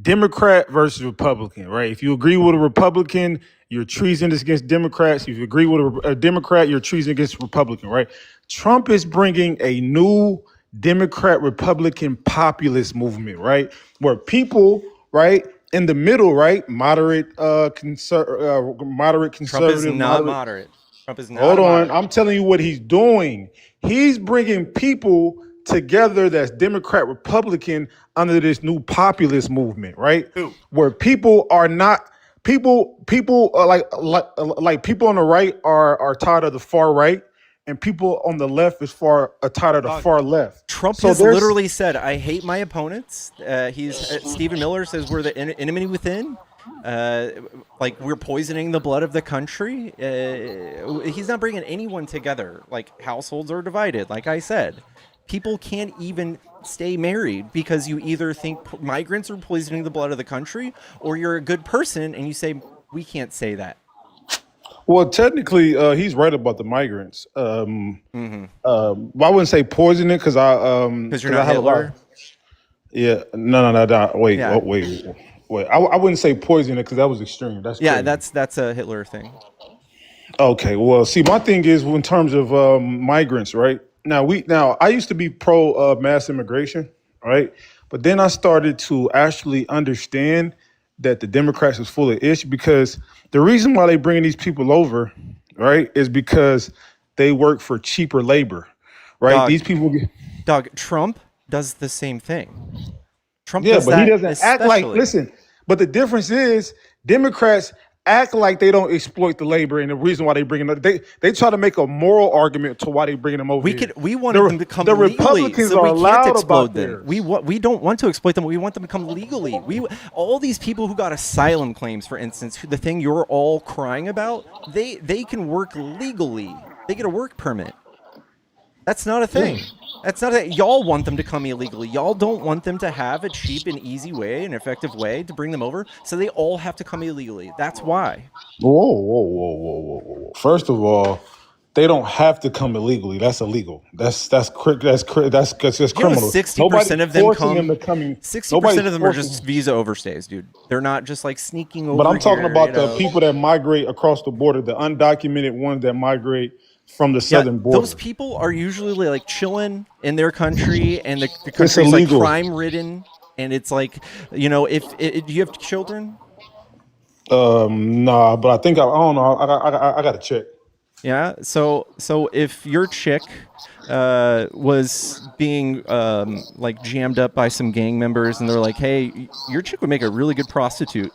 Democrat versus Republican, right? If you agree with a Republican, you're treasonous against Democrats. If you agree with a Democrat, you're treason against Republican, right? Trump is bringing a new Democrat-Republican populist movement, right? Where people, right, in the middle, right, moderate conservative. Trump is not moderate. Trump is not. Hold on, moderate. I'm telling you what he's doing. He's bringing people together that's Democrat, Republican under this new populist movement, right? Who? Where people are not people are like people on the right are tired of the far right, and people on the left is tired of the far left. Trump has literally said, "I hate my opponents." Stephen Miller says we're the enemy within. Like, we're poisoning the blood of the country. He's not bringing anyone together. Like, households are divided. Like I said, people can't even stay married because you either think migrants are poisoning the blood of the country, or you're a good person and you say we can't say that. Well, technically, he's right about the migrants. I wouldn't say poisoning because you're not Hitler. Yeah, no. Wait, yeah. Wait. I wouldn't say poisoning because that was extreme. That's crazy. That's a Hitler thing. Okay, well, see, my thing is in terms of migrants, right? Now I used to be pro mass immigration, right? But then I started to actually understand that the Democrats is full of ish, because the reason why they bringing these people over, right, is because they work for cheaper labor, right? These people Trump does the same thing. Trump he doesn't especially act like, listen, but the difference is Democrats act like they don't exploit the labor, and the reason why they bring them, they try to make a moral argument to why they bring them over. We want them to come legally. Republicans so are we allowed can't exploit about them. We don't want to exploit them. We want them to come legally. All these people who got asylum claims, for instance, the thing you're all crying about, they can work legally. They get a work permit. That's not a thing. That's not y'all want them to come illegally. Y'all don't want them to have a cheap and easy way, an effective way to bring them over. So they all have to come illegally. That's why. Whoa. First of all, they don't have to come illegally. That's illegal. That's criminal. 60% of them come. 60% of them are just them. visa overstays, dude. They're not just like sneaking over. But I'm talking about the know? people that migrate across the border, the undocumented ones that migrate from the southern border. Those people are usually like chilling in their country, and the country is like crime ridden, and it's like, do you have children? Nah, but I think I don't know. I got to check. Yeah. So if your chick was being like jammed up by some gang members, and they're like, "Hey, your chick would make a really good prostitute,"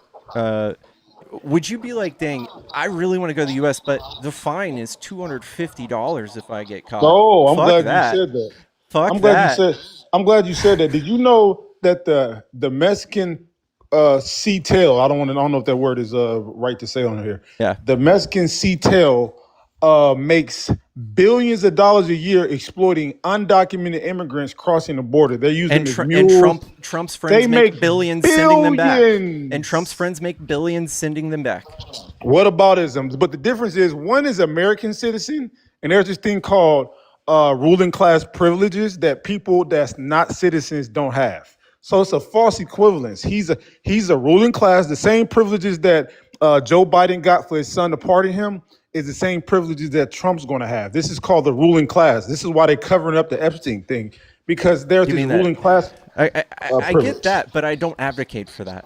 would you be like, "Dang, I really want to go to the U.S., but the fine is $250 if I get caught"? Oh, I'm glad you said that. I'm glad you said that. Did you know that the Mexican CTEL. I don't know if that word is right to say on here. Yeah. The Mexican CTEL makes billions of dollars a year exploiting undocumented immigrants crossing the border. They use them as And mules. Trump's They friends make make billions sending them back. And billions. Trump's friends make billions sending them back. What aboutism? But the difference is one is American citizen, and there's this thing called ruling class privileges that people that's not citizens don't have. So it's a false equivalence. He's a ruling class. The same privileges that Joe Biden got for his son to pardon him is the same privileges that Trump's going to have. This is called the ruling class. This is why they're covering up the Epstein thing, because there's You this mean that? ruling class. I privilege. get that, but I don't advocate for that.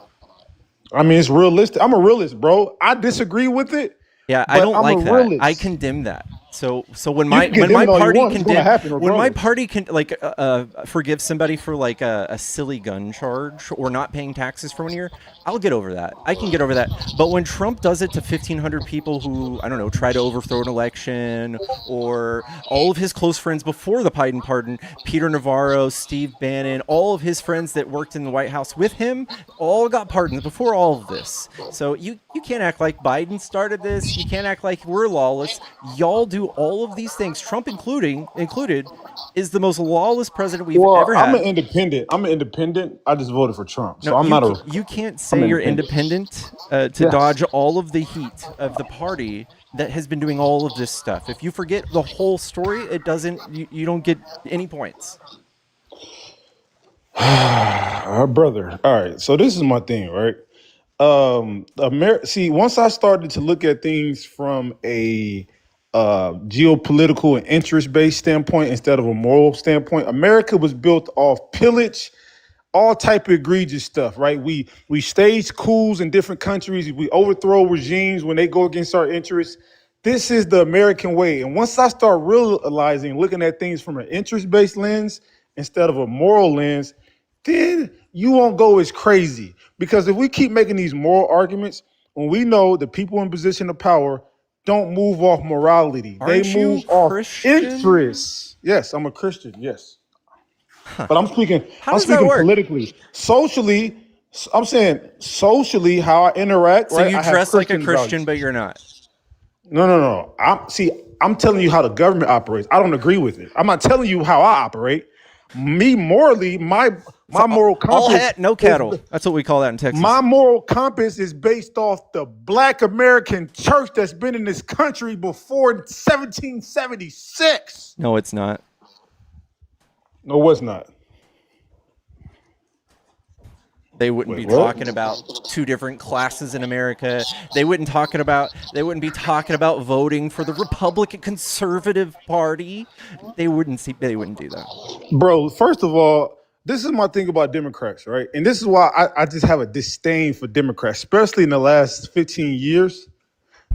I mean, it's realistic. I'm a realist, bro. I disagree with it. Yeah, I but don't I'm like a that. realist. I condemn that. So when You my can when condemn my it all you party want. It's gonna happen when my regardless. party can forgive somebody for like a silly gun charge or not paying taxes for 1 year, I'll get over that. I can get over that. But when Trump does it to 1,500 people who, I don't know, try to overthrow an election, or all of his close friends before the Biden pardon, Peter Navarro, Steve Bannon, all of his friends that worked in the White House with him, all got pardoned before all of this. So you can't act like Biden started this. You can't act like we're lawless. Y'all do all of these things, Trump included, is the most lawless president we've ever had. I'm an independent. I just voted for Trump, so No, I'm not a. You can't say you're independent to Yes. dodge all of the heat of the party that has been doing all of this stuff. If you forget the whole story, it doesn't. You don't get any points. Brother. All right, so this is my thing, right? See, once I started to look at things from a geopolitical and interest-based standpoint instead of a moral standpoint, America was built off pillage, all type of egregious stuff, right? We stage coups in different countries. We overthrow regimes when they go against our interests. This is the American way. And once I start realizing, looking at things from an interest-based lens instead of a moral lens, then you won't go as crazy. Because if we keep making these moral arguments, when we know the people in position of power don't move off morality, Aren't they you move off Christian? interests. Yes, I'm a Christian. Yes. But I'm speaking. How I'm does that speaking work? politically, socially. I'm saying socially how I interact. So right? you I have dress like a Christian Christian, values. but you're not. No. I'm telling you how the government operates. I don't agree with it. I'm not telling you how I operate. Me morally, my moral compass. All hat, no cattle. is- That's what we call that in Texas. My moral compass is based off the Black American church that's been in this country before 1776. No, it's not. No, it's not. They wouldn't Wait, be what? talking about two different classes in America. They wouldn't be talking about voting for the Republican Conservative Party. They wouldn't do that. Bro, first of all, this is my thing about Democrats, right? And this is why I just have a disdain for Democrats, especially in the last 15 years.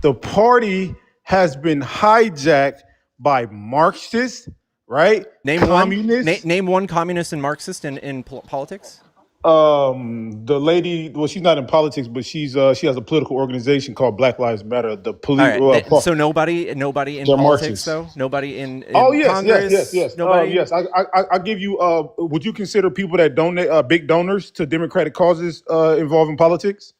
The party has been hijacked by Marxists, right? Name one communist and Marxist in politics. The lady, well, she's not in politics, but she has a political organization called Black Lives Matter. The police. All right. So nobody in They're politics Marxists. though. Nobody in Congress. Yes. Nobody. Yes. I give you. Would you consider people that donate big donors to Democratic causes involving politics?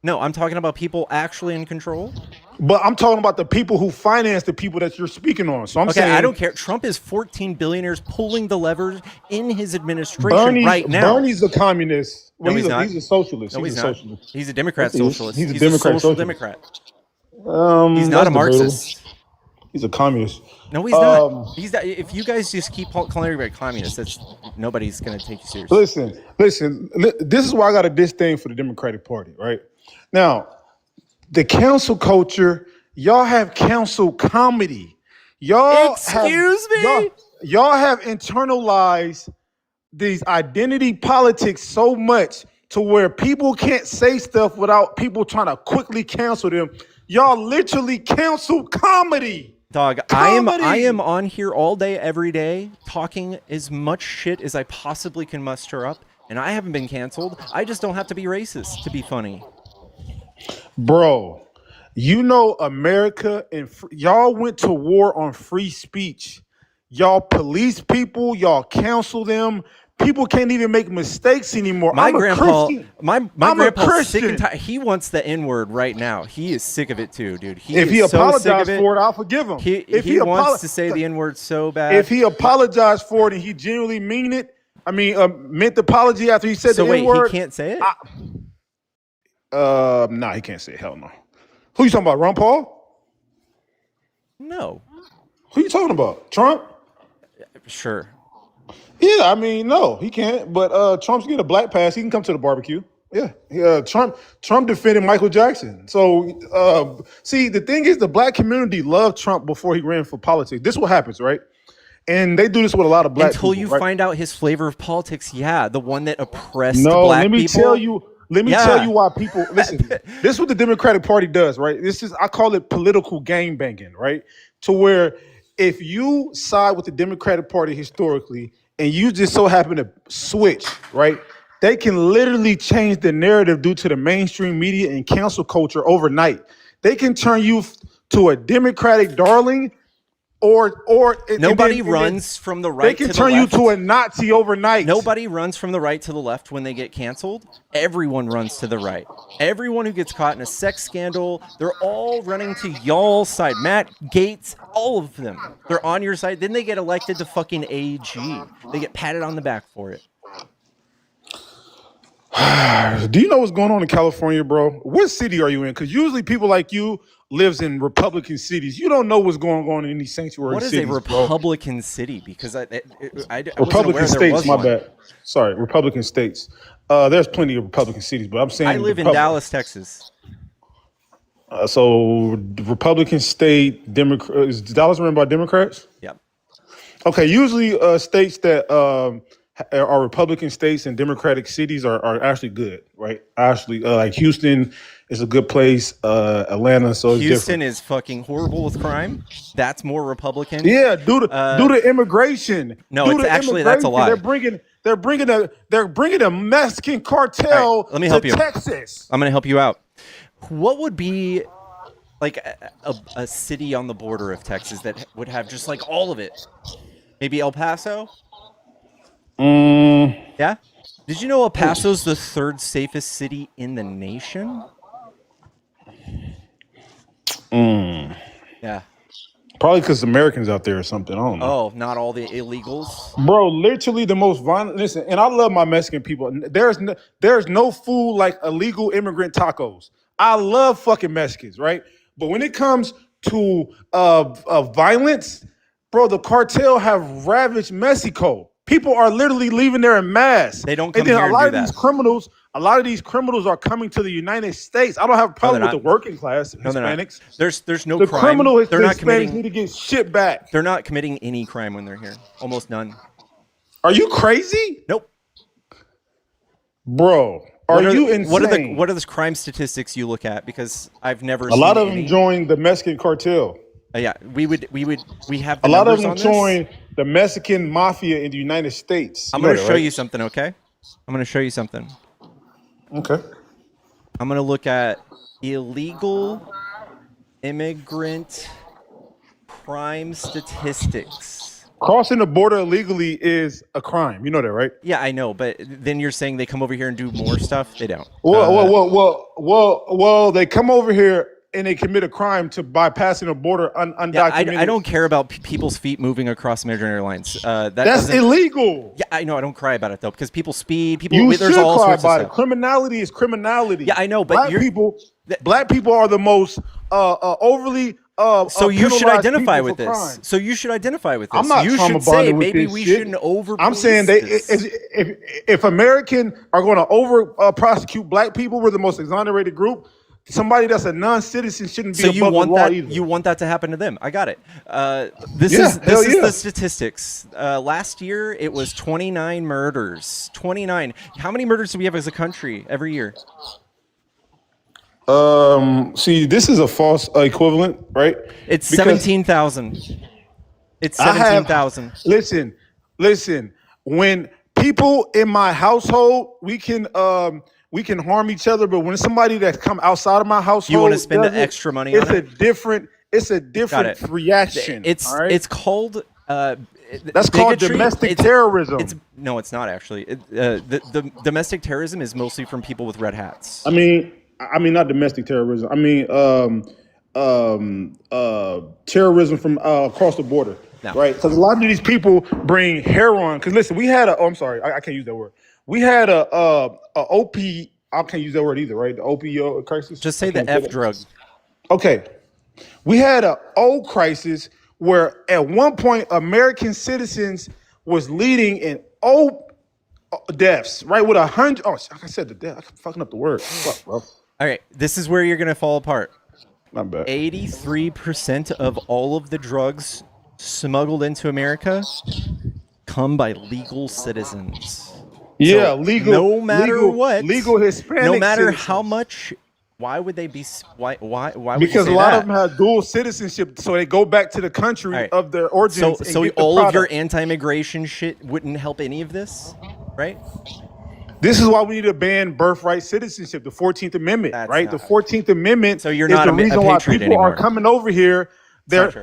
No, I'm talking about people actually in control. But I'm talking about the people who finance the people that you're speaking on. So I'm saying I don't care. Trump is 14 billionaires pulling the levers in his administration right now. Bernie's a communist. Well, No, he's not. He's a socialist. No, he's he's a not. socialist. He's a Democrat Yes, he is. socialist. He's a He's Democrat a social socialist. Democrat. He's That's not a debatable. Marxist. He's a communist. No, he's not. He's not. If you guys just keep calling everybody communist, nobody's going to take you seriously. Listen. This is why I got a disdain for the Democratic Party, right? Now, the council culture, y'all have council comedy. Y'all have internalized these identity politics so much to where people can't say stuff without people trying to quickly cancel them. Y'all literally cancel comedy. Dog, Comedy. I am on here all day, every day, talking as much shit as I possibly can muster up, and I haven't been canceled. I just don't have to be racist to be funny. Bro, you know America and y'all went to war on free speech. Y'all police people, y'all counsel them. People can't even make mistakes anymore. My I'm a grandpa, Christian. my I'm a grandpa's sick and Christian. tired. He wants the N-word right now. He is sick of it too, dude. If he is so sick apologized of for it, I'll forgive him. He wants to say the N-word so bad. If he apologized for it and he genuinely meant the apology after he said so the wait, N-word. he can't say it? Nah, he can't say it. Hell no. Who you talking about, Ron Paul? No. Who you talking about? Trump? Sure. Yeah, I mean, no, he can't. But Trump's getting a black pass. He can come to the barbecue. Yeah. Trump defended Michael Jackson. So, see, the thing is, the black community loved Trump before he ran for politics. This is what happens, right? And they do this with a lot of black people. Until you right? find out his flavor of politics, yeah, the one that oppressed No, black let me people. tell you. Let me tell you why people listen. This is what the Democratic Party does, right? I call it political game banging, right? To where if you side with the Democratic Party historically and you just so happen to switch, right? They can literally change the narrative due to the mainstream media and cancel culture overnight. They can turn you to a Democratic darling or Nobody runs from the right they can to the turn you left. to a Nazi overnight. Nobody runs from the right to the left when they get canceled. Everyone runs to the right. Everyone who gets caught in a sex scandal, they're all running to y'all's side. Matt Gaetz, all of them. They're on your side. Then they get elected to fucking AG. They get patted on the back for it. Do you know what's going on in California, bro? What city are you in? Because usually people like you lives in Republican cities. You don't know what's going on in these sanctuary What is cities, a Republican city? Because I wasn't Republican aware there states, was my one. bad. Sorry, Republican states. There's plenty of Republican cities, but I'm saying I live in Dallas, Texas. So Republican state, Democrat. Is Dallas run by Democrats? Yep. Okay, usually states that are Republican states and Democratic cities are actually good, right? Actually, like Houston is a good place. Atlanta, so it's Houston different. is fucking horrible with crime. That's more Republican. Yeah, due to immigration. No, Due it's to actually that's a lie. They're bringing a Mexican cartel All right, let me help to you. Texas. I'm gonna help you out. What would be like a city on the border of Texas that would have just like all of it? Maybe El Paso? Yeah? Did you know El Paso's the third safest city in the nation? Yeah. Probably because Americans out there or something. I don't know. Oh, not all the illegals? Bro, literally the most violent. Listen, and I love my Mexican people. There's no food like illegal immigrant tacos. I love fucking Mexicans, right? But when it comes to violence, bro, the cartel have ravaged Mexico. People are literally leaving there in mass. They don't come and then here a and lot do of that. a lot of these criminals are coming to the United States. I don't have a problem they're with the not. working class No, they're not. Hispanics. There's no The crime. criminal They're not Hispanics committing. need to get shit back. They're not committing any crime when they're here. Almost none. Are you crazy? Nope. Bro, are you insane? What are the crime statistics you look at? Because I've never A seen lot of any. them joined the Mexican cartel. Yeah, we have the A lot of numbers them on this. joined the Mexican mafia in the United States. I'm going to show you something, okay? I'm going to show you something. Okay. I'm going to look at illegal immigrant crime statistics. Crossing the border illegally is a crime. You know that, right? Yeah, I know, but then you're saying they come over here and do more stuff? They don't. Well, they come over here and they commit a crime to bypassing a border undocumented. Yeah, I don't care about people's feet moving across Mediterranean airlines. That's illegal. Yeah, I know. I don't cry about it though, because people speed. You There's should all cry sorts of about it. stuff. Criminality is criminality. Yeah, I know, but black people are the most overly. So you should penalized identify people with for this. crime. So you should identify with this. I'm not You should trauma say bonded with maybe this we shit. shouldn't over. I'm saying if American are going to over prosecute black people, we're the most exonerated group. Somebody that's a non-citizen shouldn't be above the law either. You want that to happen to them? I got it. This is the statistics. Last year it was 29 murders. 29. How many murders do we have as a country every year? See, this is a false equivalent, right? It's Because 17,000. It's 17,000. Listen. When people in my household, we can harm each other, but when somebody that's come outside of my household, You want to spend does it, extra money it's on a it? different. It's a different reaction. It's all right? it's called That's called bigotry. domestic terrorism. It's No, it's not actually. The domestic terrorism is mostly from people with red hats. I mean not domestic terrorism. I mean terrorism from across the border, No. right? Because a lot of these people bring heroin. Because listen, we had a. Oh, I'm sorry, I can't use that word. We had a op. I can't use that word either, right? The opioid crisis. Just say the F drug. Okay, we had a O crisis where at one point American citizens was leading in O deaths, right? With 100. Oh, like I said, the death. I'm fucking up the word. Fuck, bro. All right, this is where you're gonna fall apart. Not bad. 83% of all of the drugs smuggled into America come by legal citizens. Yeah, So, legal. No matter legal, what, legal Hispanic. no matter citizens. how much. Why would they be? Why? Would Because you say a lot that? of them have dual citizenship, so they go back to the country Right. of their origins. So and get all the of your product. anti-immigration shit wouldn't help any of this, right? This is why we need to ban birthright citizenship, the 14th Amendment, That's right? not- The 14th Amendment So you're is not the a reason why patriot people anymore. are coming over here. not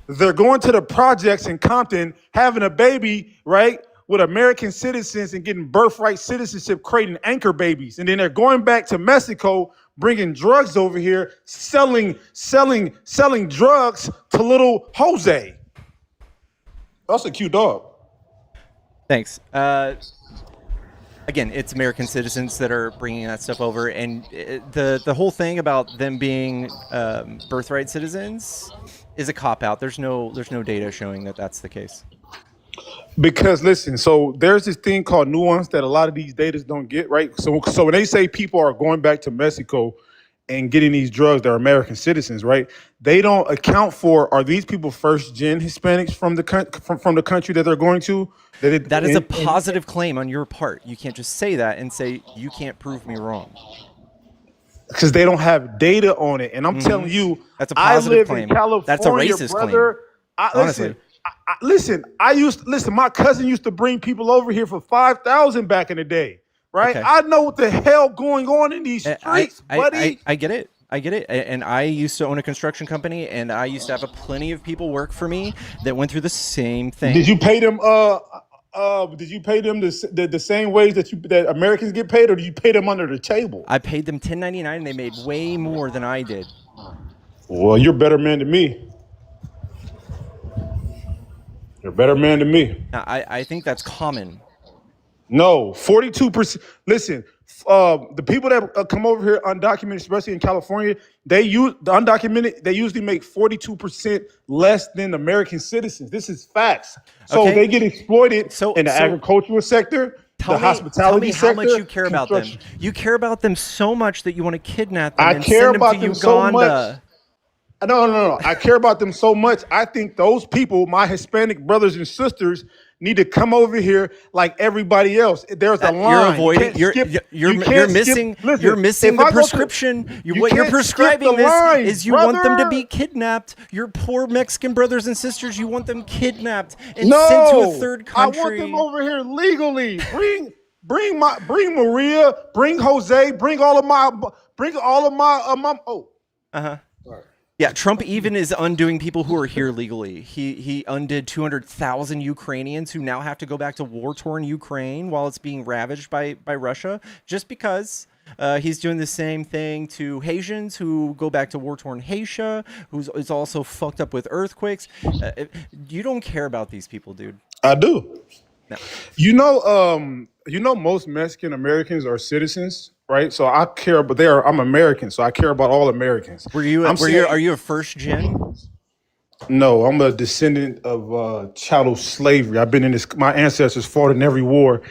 They're going to the projects in Compton, having a baby, right, with American citizens and getting birthright citizenship, creating anchor babies. And then they're going back to Mexico, bringing drugs over here, selling drugs to little Jose. That's a cute dog. Thanks. Again, it's American citizens that are bringing that stuff over, and the whole thing about them being birthright citizens is a cop out. There's no data showing that that's the case. Because listen, so there's this thing called nuance that a lot of these data don't get, right? So when they say people are going back to Mexico and getting these drugs, they're American citizens, right? They don't account for, are these people first gen Hispanics from the country that they're going to? That is a positive claim on your part. You can't just say that and say you can't prove me wrong. Because they don't have data on it. And I'm telling you, That's a positive I live claim. in California, That's a racist brother. claim. Honestly. Listen, my cousin used to bring people over here for 5,000 back in the day, right? Okay. I know what the hell going on in these streets, buddy. I get it. I get it. And I used to own a construction company, and I used to have plenty of people work for me that went through the same thing. Did you pay them? Did you pay them the same ways that Americans get paid, or did you pay them under the table? I paid them $10.99, and they made way more than I did. Well, you're a better man than me. You're a better man than me. Now, I think that's common. No, 42%. Listen, the people that come over here undocumented, especially in California, they use the undocumented. They usually make 42% less than American citizens. This is facts. So Okay. they get exploited in the So agricultural sector, the hospitality tell me sector. how much you care about them. construction. You care about them so much that you want to kidnap them I and care send them about to them so Uganda. much. No. I care about them so much. I think those people, my Hispanic brothers and sisters, need to come over here like everybody else. There's a line. You're avoiding. You You're missing. Listen, you're missing if the I go to- prescription. you What you're can't skip prescribing the line, is you want them to brother. be kidnapped. Your poor Mexican brothers and sisters. You want them kidnapped and No, sent to a third country. I want them over here legally. Bring Maria, bring Jose, bring all of my oh. Uh-huh. Yeah, Trump even is undoing people who are here legally. He undid 200,000 Ukrainians who now have to go back to war-torn Ukraine while it's being ravaged by Russia, just because he's doing the same thing to Haitians who go back to war-torn Haiti, who's also fucked up with earthquakes. You don't care about these people, dude. I do. No. You know, most Mexican Americans are citizens, right? So I care, but I'm American, so I care about all Americans. Are you a first gen? No, I'm a descendant of chattel slavery. I've been in this. My ancestors fought in every war,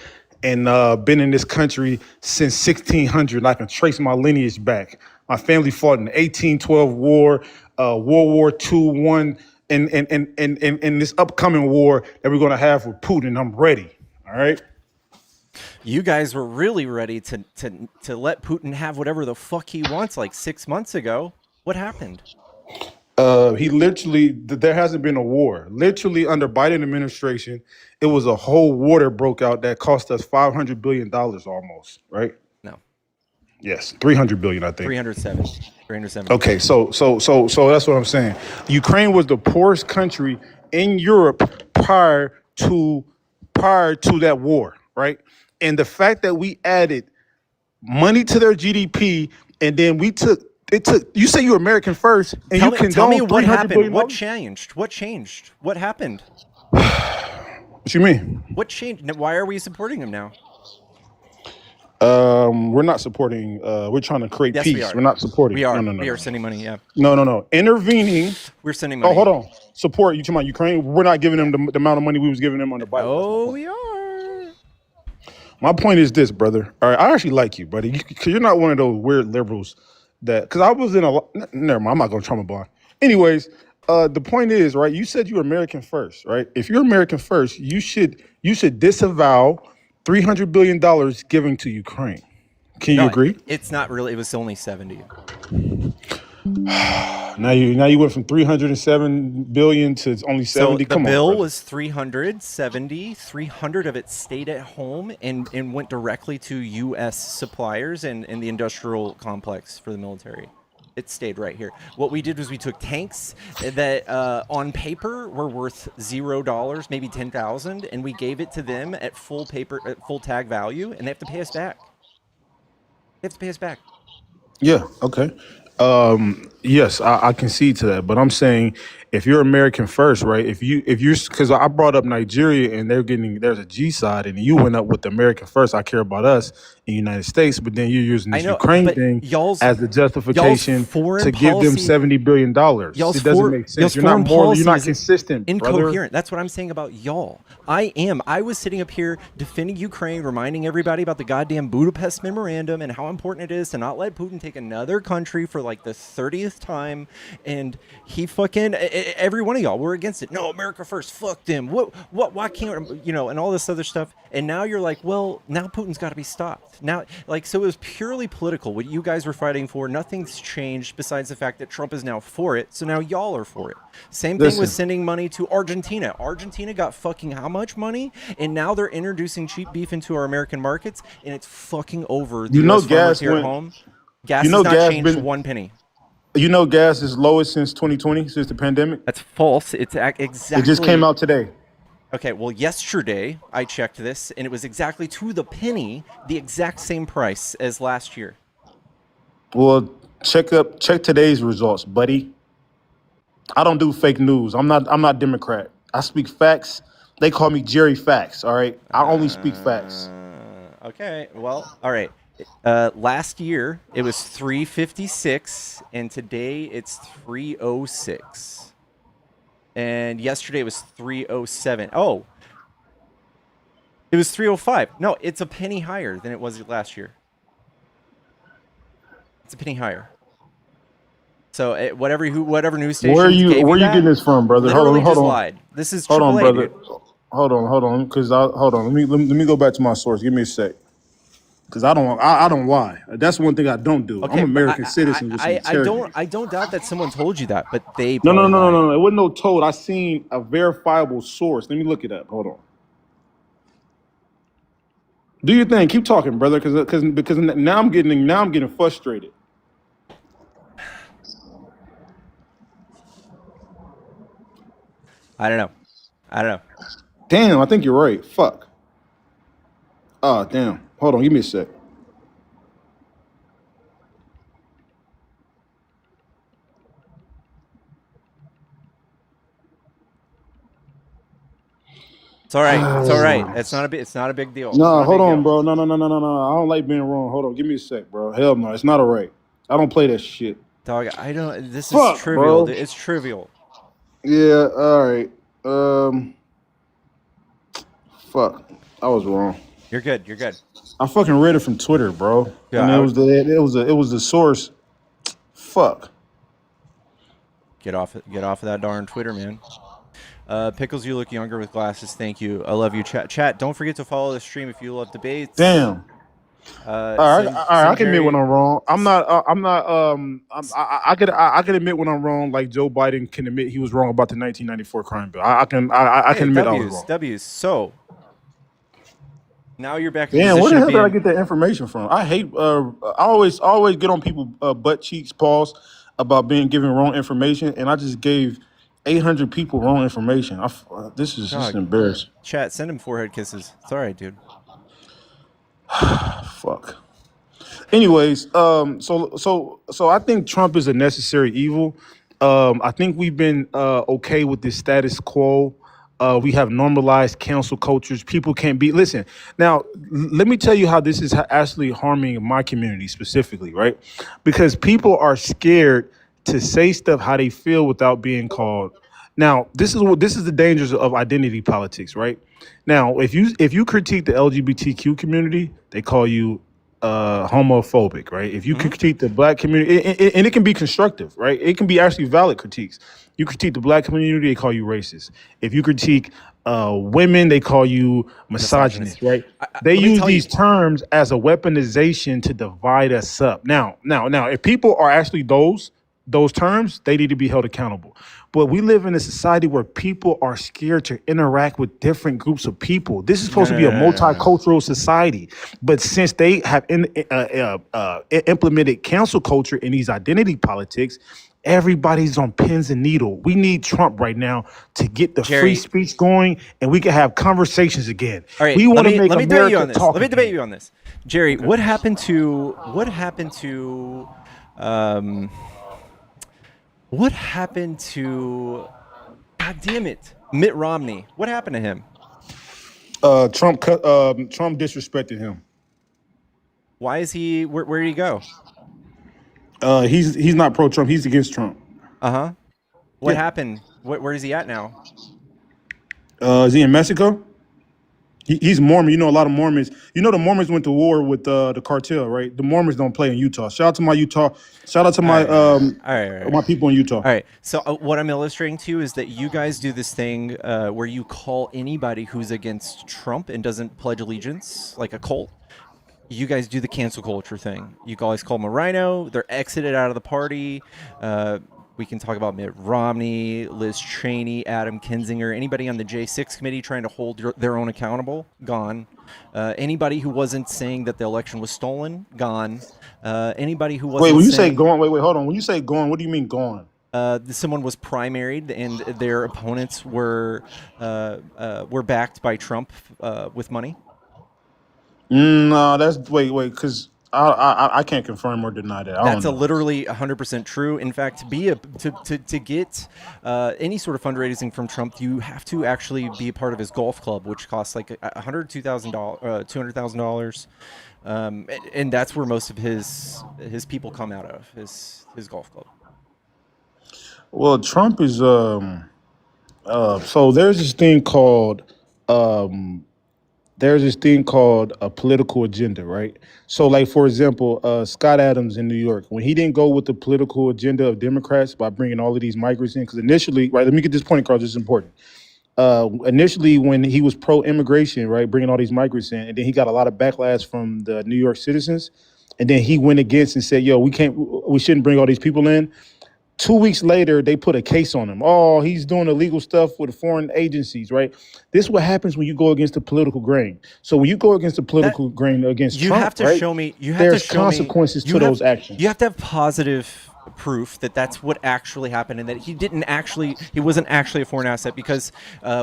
and been in this country since 1600. I can trace my lineage back. My family fought in the 1812 war, World War II, one, and this upcoming war that we're gonna have with Putin. I'm ready. All right. You guys were really ready to let Putin have whatever the fuck he wants like 6 months ago. What happened? There hasn't been a war. Literally under Biden administration, it was a whole war that broke out that cost us $500 billion almost, right? No. Yes, 300 billion, I think. 370. Okay, so that's what I'm saying. Ukraine was the poorest country in Europe prior to prior to that war, right? And the fact that we added money to their GDP, and then it took. You say you're American first, and Tell me condone what $300 happened. billion. What changed? What changed? What happened? What you mean? What changed? Why are we supporting him now? We're not supporting. We're trying to create Yes, peace. we are. We're not supporting. We are. No. We are sending money. Yeah, No. Intervening. we're sending Oh, money. hold on. Support. You talking about Ukraine? We're not giving them the amount of money we was giving them on the Bible. Oh, we are. My point is this, brother. All right, I actually like you, buddy, because you're not one of those weird liberals that. Because I was in a. Never mind. I'm not gonna trauma blind. Anyways, the point is, right? You said you're American first, right? If you're American first, you should disavow $300 billion given to Ukraine. Can you agree? It's not really. It was only 70. Now you went from 307 billion to only 70. So the Come bill on, was 370. 300 of it stayed at home and went directly to U.S. suppliers and the industrial complex for the military. It stayed right here. What we did was we took tanks that on paper were worth $0, maybe 10,000, and we gave it to them at full tag value, and they have to pay us back. They have to pay us back. Yeah. Okay. Yes, I concede to that, but I'm saying if you're American first, right? If you're because I brought up Nigeria and there's a G side, and you went up with the American first. I care about us in the United States, but then you're using this Ukraine thing as the justification to give them $70 billion. It doesn't make sense. You're not consistent, incoherent. brother. That's what I'm saying about y'all. I was sitting up here defending Ukraine, reminding everybody about the goddamn Budapest Memorandum and how important it is to not let Putin take another country for like the 30th time, and he fucking every one of y'all were against it. No, America first. Fuck them. Why can't and all this other stuff. And now you're like, well, now Putin's got to be stopped. Now, so it was purely political. What you guys were fighting for, nothing's changed besides the fact that Trump is now for it. So now y'all are for it. Same thing with sending money to Argentina. Argentina got fucking how much money? And now they're introducing cheap beef into our American markets, and it's fucking over. The US farmers here at home. Gas has not changed 1 penny. You know, gas is lowest since 2020, since the pandemic. That's false. It's exactly. It just came out today. Okay, well, yesterday I checked this, and it was exactly to the penny, the exact same price as last year. Well, check today's results, buddy. I don't do fake news. I'm not Democrat. I speak facts. They call me Jerry Facts. All right, I only speak facts. Okay, well, all right. Last year it was 356, and today it's 306. And yesterday it was 307. Oh, it was 305. No, it's a penny higher than it was last year. It's a penny higher. So whatever news station. Where are you getting this from, brother? Hold on. Lied. This is hold AAA, on, brother. Dude. Hold on, because hold on. Let me go back to my source. Give me a sec. Because I don't lie. That's one thing I don't do. Okay, I'm an American citizen with some integrity. I don't doubt that someone told you that, but they No. It wasn't no told. I seen a verifiable source. Let me look it up. Hold on. Do your thing. Keep talking, brother. Because now I'm getting frustrated. I don't know. Damn, I think you're right. Fuck. Oh, damn. Hold on, give me a sec. It's all right. It's all right. It's not a big deal. No, hold on, bro. No. I don't like being wrong. Hold on, give me a sec, bro. Hell no, it's not all right. I don't play that shit. Dog, I don't. This Fuck, is trivial. bro. It's trivial. Yeah. All right. Fuck. I was wrong. You're good. I fucking read it from Twitter, bro. Yeah, and it was the source. Fuck. Get off of that darn Twitter, man. Pickles, you look younger with glasses. Thank you. I love you, chat. Chat. Don't forget to follow the stream if you love debates. Damn. All right. I can admit when I'm wrong. I can admit when I'm wrong. Like Joe Biden can admit he was wrong about the 1994 crime bill. I can admit I was wrong. W's. So now you're back. Damn, where the hell did I get that information from? I hate. I always get on people butt cheeks, pause about being given wrong information, and I just gave 800 people wrong information. This is Dog. embarrassing. Chat, send him forehead kisses. It's all right, dude. Fuck. Anyways, so I think Trump is a necessary evil. I think we've been okay with this status quo. We have normalized cancel cultures. People can't be. Listen, now let me tell you how this is actually harming my community specifically, right? Because people are scared to say stuff how they feel without being called. Now, this is the dangers of identity politics, right? Now, if you critique the LGBTQ community, they call you homophobic, right? If you critique the black community, and it can be constructive, right? It can be actually valid critiques. You critique the black community, they call you racist. If you critique women, they call you misogynist, right? They let me use tell you- these terms as a weaponization to divide us up. Now, if people are actually those terms, they need to be held accountable. But we live in a society where people are scared to interact with different groups of people. This is supposed to be a multicultural society. But since they have implemented cancel culture in these identity politics, everybody's on pins and needle. We need Trump right now to get the Jerry. free speech going, and we can have conversations again. All right, We want to make let me debate you America on this. talk Let me debate again. you on this, Jerry. What happened to what happened to God damn it, Mitt Romney? What happened to him? Trump disrespected him. Why is he? Where did he go? He's not pro-Trump. He's against Trump. What happened? Where is he at now? Is he in Mexico? He's Mormon. You know, a lot of Mormons. You know, the Mormons went to war with the cartel, right? The Mormons don't play in Utah. Shout out to my Utah. Shout out to my my people in Utah. All right. So what I'm illustrating to you is that you guys do this thing where you call anybody who's against Trump and doesn't pledge allegiance like a cult. You guys do the cancel culture thing. You guys call them a rhino. They're exited out of the party. We can talk about Mitt Romney, Liz Cheney, Adam Kinzinger, anybody on the J6 committee trying to hold their own accountable, gone. Anybody who wasn't saying that the election was stolen, gone. Anybody who wasn't Wait, when you say saying, gone, wait, hold on. When you say gone, what do you mean gone? someone was primaried and their opponents were backed by Trump with money. No, that's wait, because I can't confirm or deny that. I That's don't know. literally 100% true. In fact, to get any sort of fundraising from Trump, you have to actually be a part of his golf club, which costs like $200,000, and that's where most of his people come out of his golf club. Well, Trump is so there's this thing called a political agenda, right? So, like, for example, Scott Adams in New York, when he didn't go with the political agenda of Democrats by bringing all of these migrants in, because initially, right, let me get this point across, this is important. Initially, when he was pro-immigration, right, bringing all these migrants in, and then he got a lot of backlash from the New York citizens, and then he went against and said, yo, we shouldn't bring all these people in. 2 weeks later, they put a case on him. Oh, he's doing illegal stuff with foreign agencies, right? This is what happens when you go against the political grain. So when you go against the political grain against You Trump, have to right, show me. there's consequences to those actions. You have to have positive proof that that's what actually happened and that he wasn't actually a foreign asset, because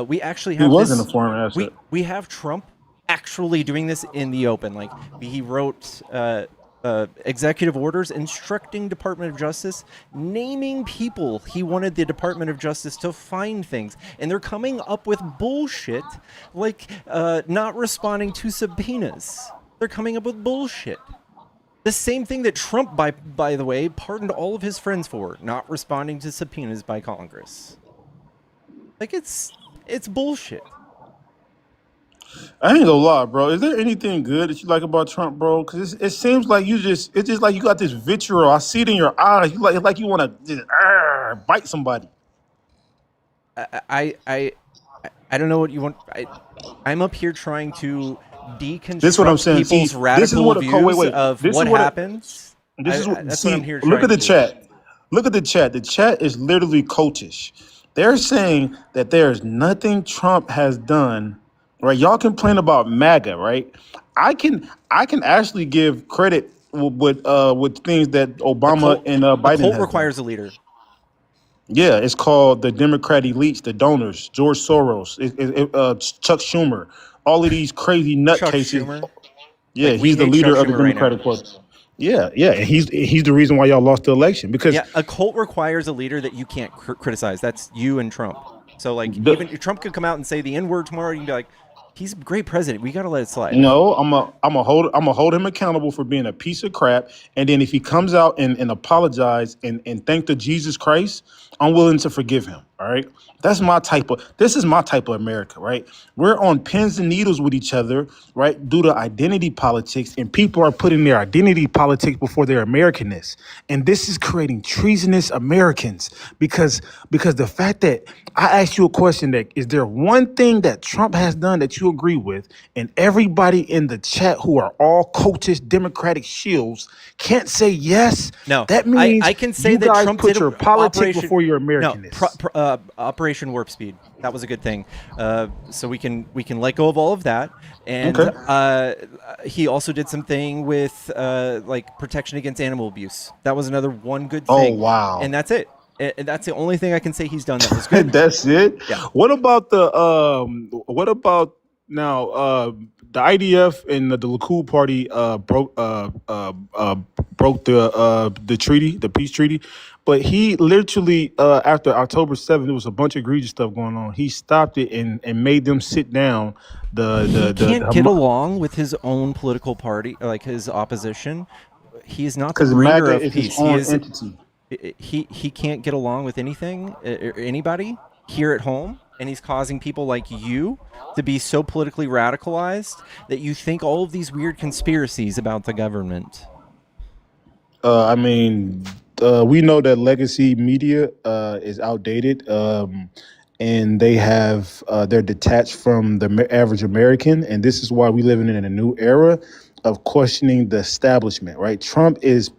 we actually have He wasn't a foreign asset. We have Trump actually doing this in the open. Like, he wrote executive orders instructing Department of Justice, naming people he wanted the Department of Justice to find things, and they're coming up with bullshit like not responding to subpoenas. They're coming up with bullshit. The same thing that Trump, by the way, pardoned all of his friends for, not responding to subpoenas by Congress. Like, it's bullshit. I ain't gonna lie, bro. Is there anything good that you like about Trump, bro? Because it seems like it's just like you got this vitriol. I see it in your eyes. You like you want to just bite somebody. I don't know what you want. I'm up here trying to deconstruct This is what I'm saying. people's See, radical views of This what is what happens. This is what. That's See, what I'm here. look at the trying to do. chat. Look at the chat. The chat is literally cultish. They're saying that there's nothing Trump has done. Right? Y'all complain about MAGA, right? I can actually give credit with things that Obama and The Biden cult has requires a leader. Yeah, it's called the Democrat elites, the donors, George Soros, Chuck Schumer, all of these crazy Chuck nutcases. Schumer. Yeah, Like, we he's the hate Chuck leader of the Schumer right now. Democratic Party. Yeah, yeah, and he's the reason why y'all lost the election because Yeah, a cult requires a leader that you can't criticize. That's you and Trump. So, like, the, even Trump could come out and say the N word tomorrow. You can be like, he's a great president. We got to let it slide. no, I'm a hold him accountable for being a piece of crap. And then if he comes out and apologize and thank the Jesus Christ, I'm willing to forgive him. All right. This is my type of America, right? We're on pins and needles with each other, right? Due to identity politics, and people are putting their identity politics before their Americanness. And this is creating treasonous Americans because the fact that I asked you a question, that is there one thing that Trump has done that you agree with, and everybody in the chat who are all cultist Democratic shills can't say yes? No, That means I can say you that guys Trump put did your a politics operation. before your No, Americanness. Operation Warp Speed. That was a good thing. So we can let go of all of that. And Okay. he also did something with like protection against animal abuse. That was another one good Oh thing. wow. And that's it. And that's the only thing I can say he's done that was good. That's it. Yeah. What about what about now the IDF and the Likud party broke the treaty, the peace treaty, but he literally after October 7th, there was a bunch of egregious stuff going on. He stopped it and made them sit down. He can't get along with his own political party, like his opposition. He is not the because bringer MAGA of is his peace. own entity. He can't get along with anything or anybody here at home, and he's causing people like you to be so politically radicalized that you think all of these weird conspiracies about the government. I mean, we know that legacy media is outdated, and they're detached from the average American, and this is why we living in a new era of questioning the establishment. Right? Trump is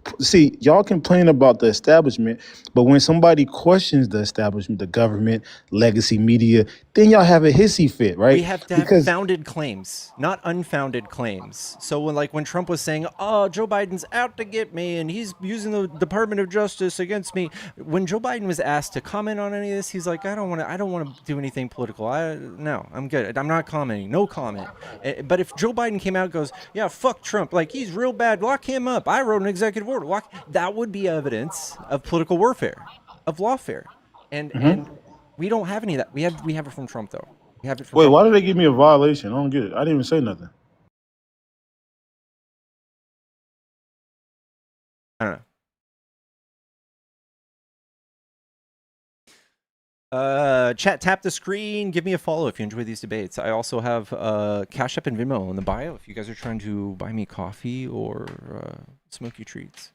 y'all complain about the establishment, but when somebody questions the establishment, the government, legacy media, then y'all have a hissy fit, right? We have to have Because founded claims, not unfounded claims. So when Trump was saying, "Oh, Joe Biden's out to get me and he's using the Department of Justice against me," when Joe Biden was asked to comment on any of this, he's like, "I don't want to do anything political. No, I'm good. I'm not commenting. No comment." But if Joe Biden came out and goes, "Yeah, fuck Trump. Like, he's real bad. Lock him up. I wrote an executive order." That would be evidence of political warfare, of lawfare. And we don't have any of that. We have it from Trump, though. We have it from wait, Trump. why did they give me a violation? I don't get it. I didn't even say nothing. I don't know. Chat, tap the screen. Give me a follow if you enjoy these debates. I also have Cash App and Venmo in the bio if you guys are trying to buy me coffee or smoky treats.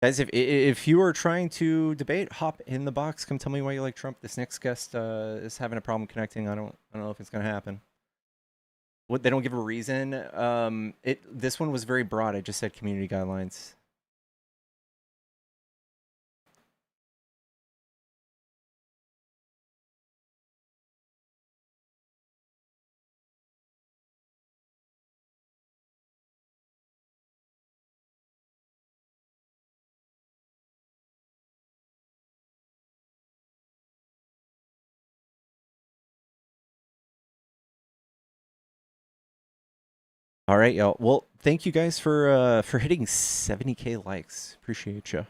Guys, if you are trying to debate, hop in the box. Come tell me why you like Trump. This next guest is having a problem connecting. I don't know if it's gonna happen. What, they don't give a reason. This one was very broad. I just said community guidelines. All right, y'all. Well, thank you guys for hitting 70K likes. Appreciate you.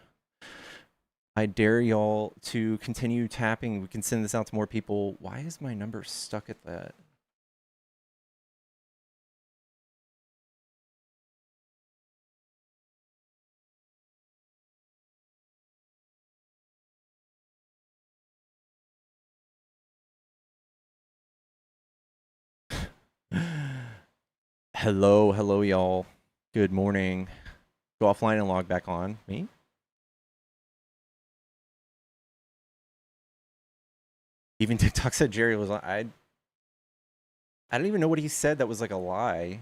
I dare y'all to continue tapping. We can send this out to more people. Why is my number stuck at that? Hello, y'all. Good morning. Go offline and log back on. Me? Even TikTok said Jerry was on. I don't even know what he said that was like a lie.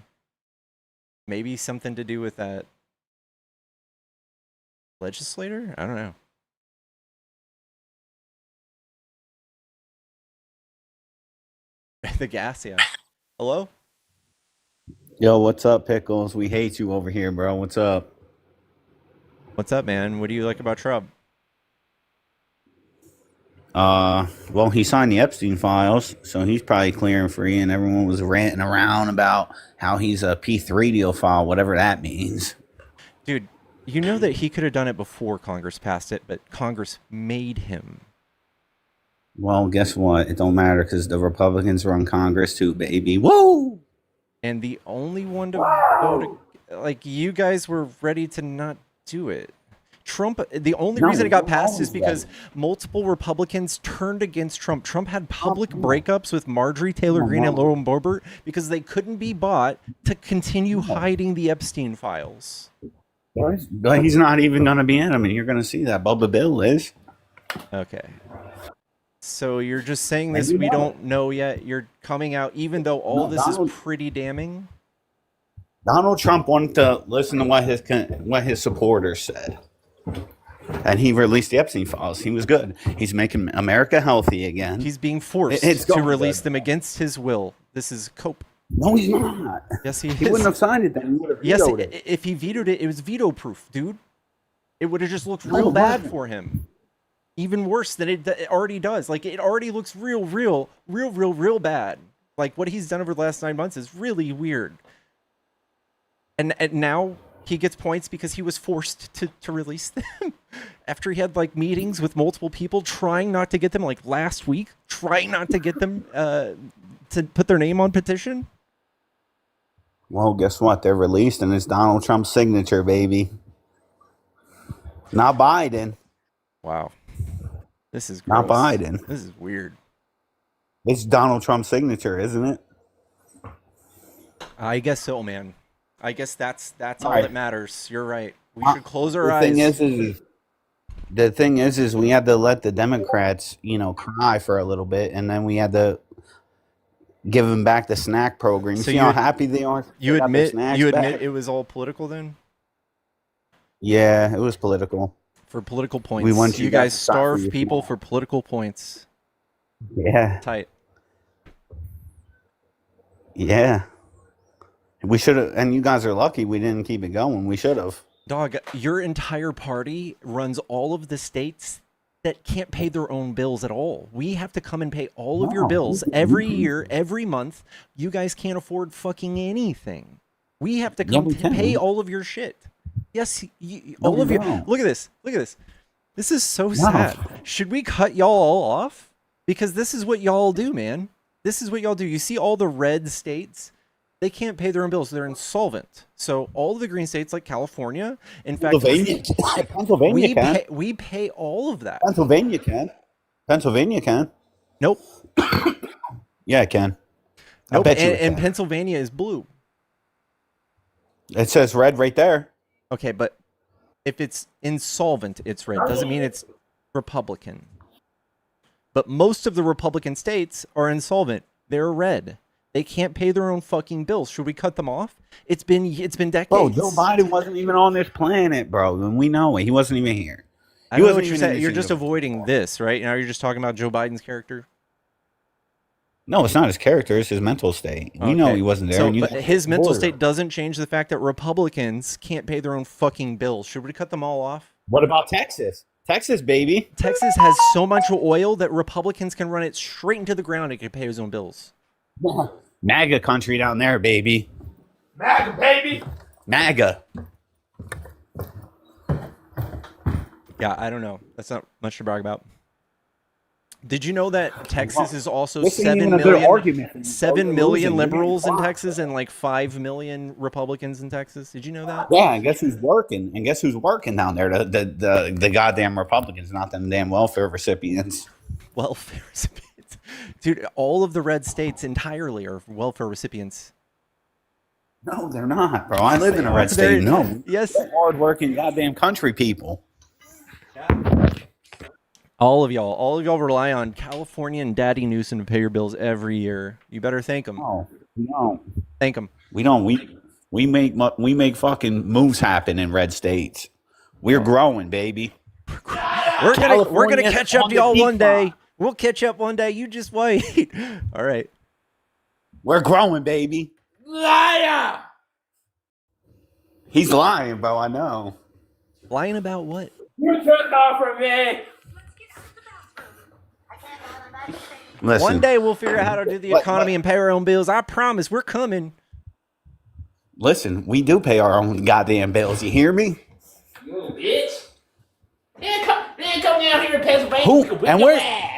Maybe something to do with that legislator? I don't know. The gas, yeah. Hello? Yo, what's up, Pickles? We hate you over here, bro. What's up? What's up, man? What do you like about Trump? Well, he signed the Epstein files, so he's probably clear and free, and everyone was ranting around about how he's a P3 deal file, whatever that means. Dude, you know that he could have done it before Congress passed it, but Congress made him. Well, guess what? It don't matter because the Republicans run Congress too, baby. Woo! And the only one to vote, like, you guys were ready to not do it. Trump, the only reason it got passed is because multiple Republicans turned against Trump. Trump had public breakups with Marjorie Taylor Greene and Lauren Boebert because they couldn't be bought to continue hiding the Epstein files. But he's not even going to be in them, and you're going to see that. Bubba Bill is. Okay. So you're just saying this, we don't know yet. You're coming out, even though all this is pretty damning. Donald Trump wanted to listen to what his supporters said. And he released the Epstein files. He was good. He's making America healthy again. He's being forced to release them against his will. This is cope. No, he's not. Yes, he is. He wouldn't have signed it then. He would have vetoed it. If he vetoed it, it was veto proof, dude. It would have just looked real bad for him. Even worse than it already does. Like, it already looks real bad. Like, what he's done over the last 9 months is really weird. And now he gets points because he was forced to release them after he had, like, meetings with multiple people trying not to get them, like, last week, trying not to get them to put their name on petition. Well, guess what? They're released, and it's Donald Trump's signature, baby. Not Biden. Wow. This is gross. Not Biden. This is weird. It's Donald Trump's signature, isn't it? I guess so, man. I guess that's all right. that matters. You're right. We should close our eyes. The thing is we had to let the Democrats, cry for a little bit, and then we had to give them back the snack program. So see how happy they are? You admit it was all political then? Yeah, it was political. For political points. We want you guys starve people for political points. Yeah. Tight. Yeah. We should have, and you guys are lucky we didn't keep it going. We should have. Dog, your entire party runs all of the states that can't pay their own bills at all. We have to come and pay all of your bills every year, every month. You guys can't afford fucking anything. We have to come pay all of your shit. Yes, all of you. Look at this. Look at this. This is so sad. Should we cut y'all all off? Because this is what y'all do, man. This is what y'all do. You see all the red states? They can't pay their own bills. They're insolvent. So all of the green states like California, in fact, Pennsylvania can. We pay all of that. Pennsylvania can. Pennsylvania can. Nope. Yeah, it can. Nope. And Pennsylvania is blue. It says red right there. Okay, but if it's insolvent, it's red. Doesn't mean it's Republican. But most of the Republican states are insolvent. They're red. They can't pay their own fucking bills. Should we cut them off? It's been decades. Bro, Joe Biden wasn't even on this planet, bro. And we know it. He wasn't even here. I know what you're saying. You're just avoiding this, right? Now you're just talking about Joe Biden's character. No, it's not his character. It's his mental state. We know he wasn't there. But his mental state doesn't change the fact that Republicans can't pay their own fucking bills. Should we cut them all off? What about Texas? Texas, baby. Texas has so much oil that Republicans can run it straight into the ground and can pay his own bills. MAGA country down there, baby. MAGA, baby. MAGA. Yeah, I don't know. That's not much to brag about. Did you know that Texas is also 7 million liberals in Texas and like 5 million Republicans in Texas? Did you know that? Yeah, and guess who's working? And guess who's working down there? The goddamn Republicans, not them damn welfare recipients. Welfare recipients. Dude, all of the red states entirely are welfare recipients. No, they're not, bro. I live in a red state. No. Yes. They're hardworking goddamn country people. All of y'all rely on California and Daddy Newsom to pay your bills every year. You better thank them. No, we don't. Thank them. We don't. We make fucking moves happen in red states. We're growing, baby. We're gonna California's catch up on to the y'all one decline. day. We'll catch up one day. You just wait. All right. We're growing, baby. Liar! He's lying, bro. I know. Lying about what? You took off from me! Listen. One day we'll figure out how to do the economy and pay our own bills. I promise. We're coming. Listen, we do pay our own goddamn bills. You hear me? You bitch! Man, come down here in Pennsylvania. Who and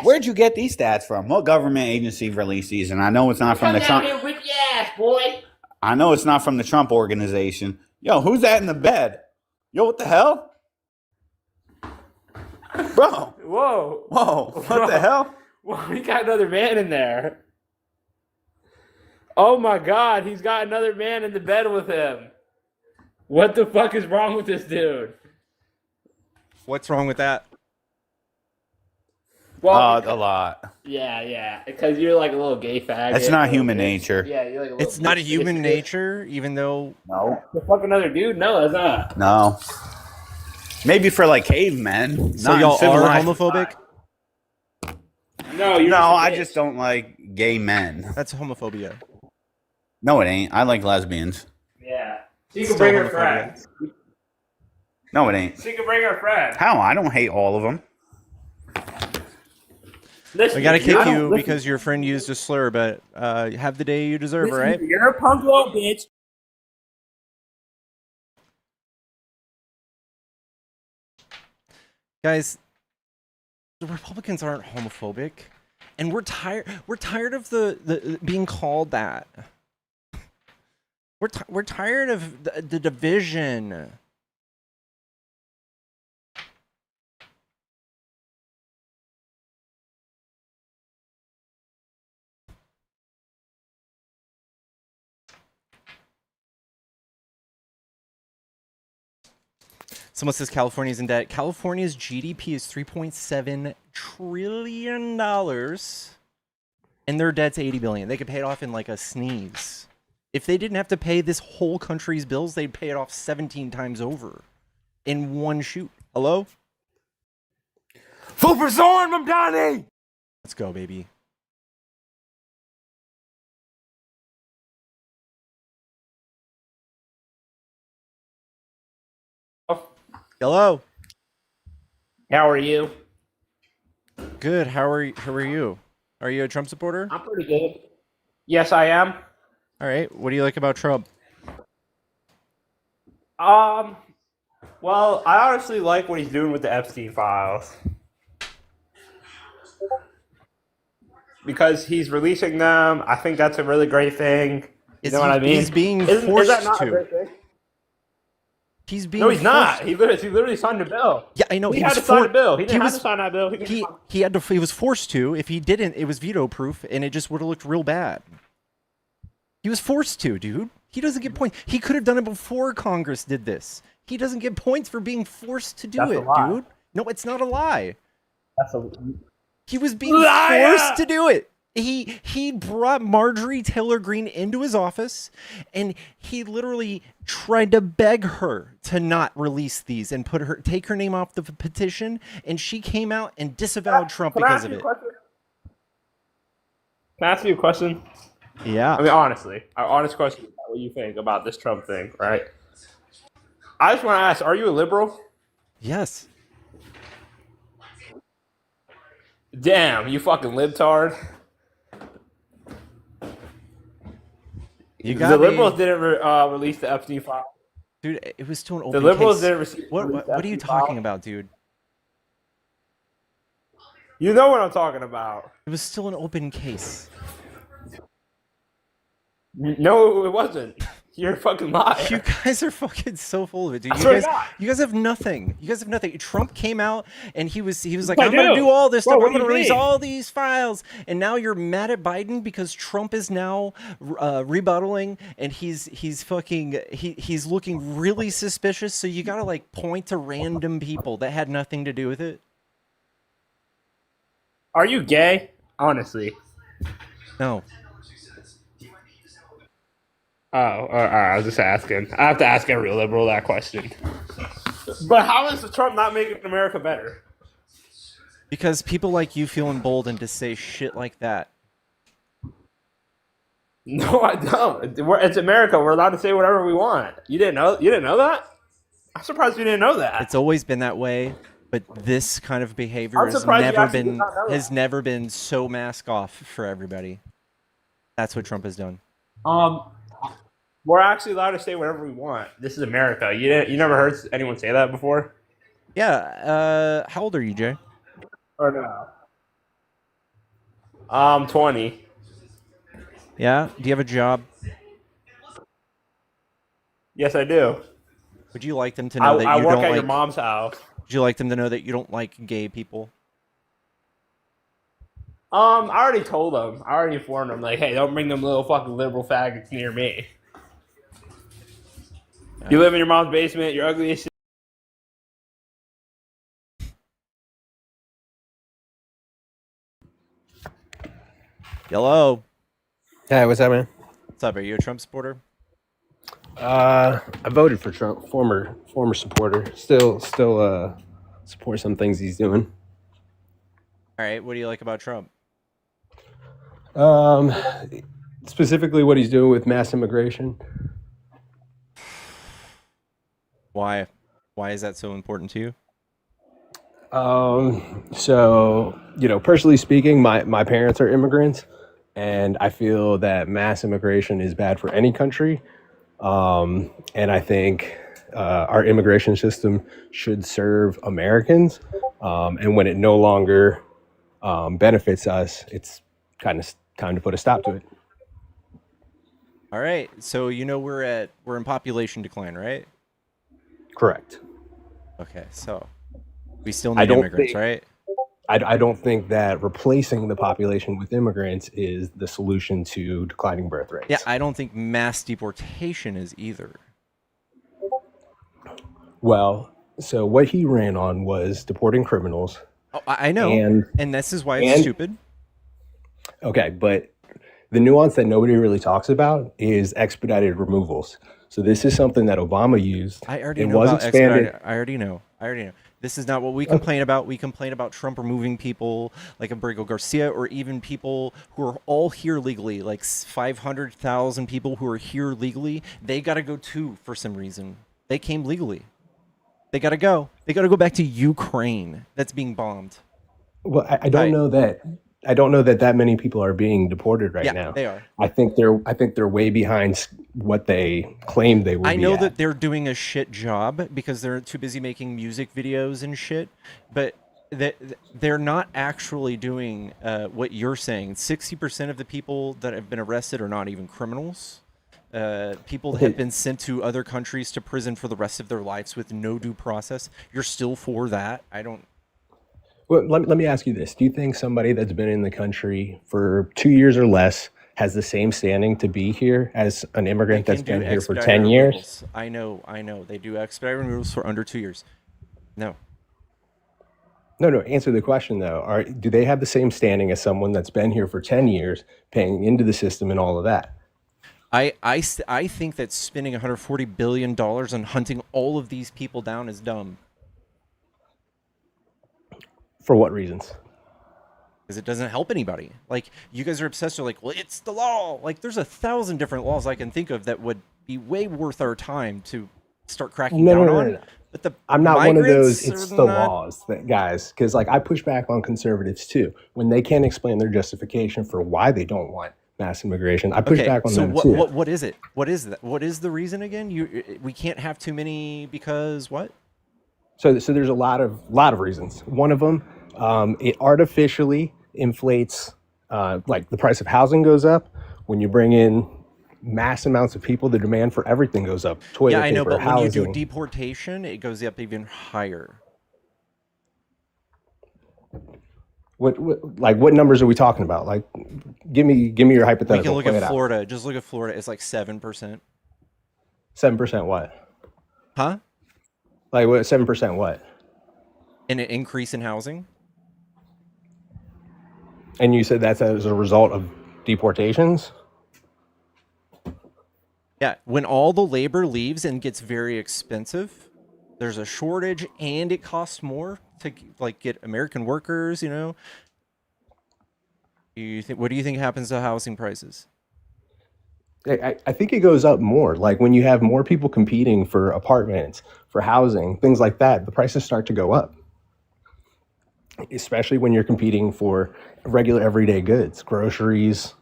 where'd you get these stats from? What government agency released these? And I know it's not from the Trump. Come down here and whip your ass, boy. I know it's not from the Trump organization. Yo, who's that in the bed? Yo, what the hell? Bro. Whoa. What the hell? Whoa, we got another man in there. Oh my God, he's got another man in the bed with him. What the fuck is wrong with this dude? What's wrong with that? Well, A lot. yeah, because you're like a little gay fag. That's not human nature. Yeah, you're like a little It's not a human bitch. nature, even though No. To fuck another dude? No, that's not. No. Maybe for like cavemen. so not y'all are civilized homophobic. No, you're No, just a I bitch. just don't like gay men. That's homophobia. No, it ain't. I like lesbians. Yeah. She Still can bring her homophobia. friends. No, it ain't. She can bring her friends. How? I don't hate all of them. Listen, We gotta kick I you don't- because your friend used a slur, but have the day you deserve, all right? You're a punk little bitch. Guys, the Republicans aren't homophobic, and we're tired. We're tired of the being called that. We're tired of the division. Someone says California's in debt. California's GDP is $3.7 trillion, and their debt's $80 billion. They could pay it off in like a sneeze. If they didn't have to pay this whole country's bills, they'd pay it off 17 times over in one shoot. Hello? Vote for Zorn, Mamdani! Let's go, baby. Hello. How are you? Good. How are you? Are you a Trump supporter? I'm pretty good. Yes, I am. All right. What do you like about Trump? Well, I honestly like what he's doing with the Epstein files. Because he's releasing them. I think that's a really great thing. You know what I mean? He's being Is forced that not a to. great thing? He's being No, he's not. forced- He literally signed a bill. Yeah, I know. He had to sign a bill. He didn't have to sign that bill. He had to. He was forced to. If he didn't, it was veto proof, and it just would have looked real bad. He was forced to, dude. He doesn't get points. He could have done it before Congress did this. He doesn't get points for being forced to do That's a it, lie. dude. No, it's not a lie. That's a He was being Liar! forced to do it. He brought Marjorie Taylor Greene into his office, and he literally tried to beg her to not release these and take her name off the petition, and she came out and disavowed Trump because of it. Can I ask you a question? Yeah. I mean, honestly, our honest question is what you think about this Trump thing, right? I just want to ask, are you a liberal? Yes. Damn, you fucking libtard. You The got liberals me. didn't release the Epstein file. Dude, it was still an open The liberals case. didn't release What the are you Epstein talking file. about, dude? You know what I'm talking about. It was still an open case. No, it wasn't. You're a fucking liar. You guys are fucking so full of it, dude. I You swear guys, to God. you guys have nothing. You guys have nothing. Trump came out and he was like, I I'm gonna do. do all this Bro, stuff. what I'm do gonna you release mean? all these files. And now you're mad at Biden because Trump is now rebuttaling and he's looking really suspicious. So you gotta like point to random people that had nothing to do with it. Are you gay? Honestly. No. Oh, all right. I was just asking. I have to ask every liberal that question. But how is Trump not making America better? Because people like you feel emboldened to say shit like that. No, I don't. It's America. We're allowed to say whatever we want. You didn't know? You didn't know that? I'm surprised you didn't know that. It's always been that way, but this kind of behavior I'm surprised you actually did not know has that. never been so mask off for everybody. That's what Trump has done. We're actually allowed to say whatever we want. This is America. You never heard anyone say that before? Yeah. How old are you, Jay? Or no? 20. Yeah. Do you have a job? Yes, I do. Would you like them to know that I you work don't at like? your mom's house. Would you like them to know that you don't like gay people? I already told them. I already informed them. Like, hey, don't bring them little fucking liberal faggots near me. You live in your mom's basement. You're ugly as shit. Hello. Hey, what's up, man? What's up? Are you a Trump supporter? I voted for Trump. Former supporter. Still support some things he's doing. All right. What do you like about Trump? Specifically, what he's doing with mass immigration. Why? Why is that so important to you? So personally speaking, my parents are immigrants, and I feel that mass immigration is bad for any country. And I think our immigration system should serve Americans. And when it no longer benefits us, it's kind of time to put a stop to it. All right. So we're in population decline, right? Correct. Okay. So we still need immigrants, right? I don't think that replacing the population with immigrants is the solution to declining birth rates. Yeah, I don't think mass deportation is either. Well, so what he ran on was deporting criminals. Oh, I know, and this is why it's stupid. Okay, but the nuance that nobody really talks about is expedited removals. So this is something that Obama used. I already know about expedited. I already know. This is not what we complain about. We complain about Trump removing people like Abrigo Garcia, or even people who are all here legally, like 500,000 people who are here legally. They got to go too for some reason. They came legally. They got to go. They got to go back to Ukraine. That's being bombed. Well, I don't know that. I don't know that many people are being deported right now. They are. I think they're way behind what they claimed they would. I know that they're doing a shit job because they're too busy making music videos and shit, but they're not actually doing what you're saying. 60% of the people that have been arrested are not even criminals. People have been sent to other countries to prison for the rest of their lives with no due process. You're still for that? I don't. Well, let me ask you this. Do you think somebody that's been in the country for 2 years or less has the same standing to be here as an immigrant that's been here for 10 years? I know. They do expedited removals for under 2 years. No. No. Answer the question, though. Do they have the same standing as someone that's been here for 10 years, paying into the system and all of that? I think that spending $140 billion on hunting all of these people down is dumb. For what reasons? Because it doesn't help anybody. Like, you guys are obsessed with, like, well, it's the law. Like, there's 1,000 different laws I can think of that would be way worth our time to start cracking down on. No. But I'm not one of those, it's the laws, guys. Because, like, I push back on conservatives, too. When they can't explain their justification for why they don't want mass immigration, I push back on them, too. So what is it? What is that? What is the reason again? We can't have too many because what? So there's a lot of reasons. One of them, it artificially inflates, like the price of housing goes up. When you bring in mass amounts of people, the demand for everything goes up. Toilet paper, I know, but housing. when you do deportation, it goes up even higher. What numbers are we talking about? Like, give me your hypothetical. We can look at Florida. Just look at Florida. It's like 7%. 7% what? Huh? Like what? 7% what? An increase in housing. And you said that's as a result of deportations? Yeah, when all the labor leaves and gets very expensive, there's a shortage and it costs more to like get American workers, you know. What do you think happens to housing prices? I think it goes up more. Like when you have more people competing for apartments, for housing, things like that, the prices start to go up. Especially when you're competing for regular everyday goods, groceries,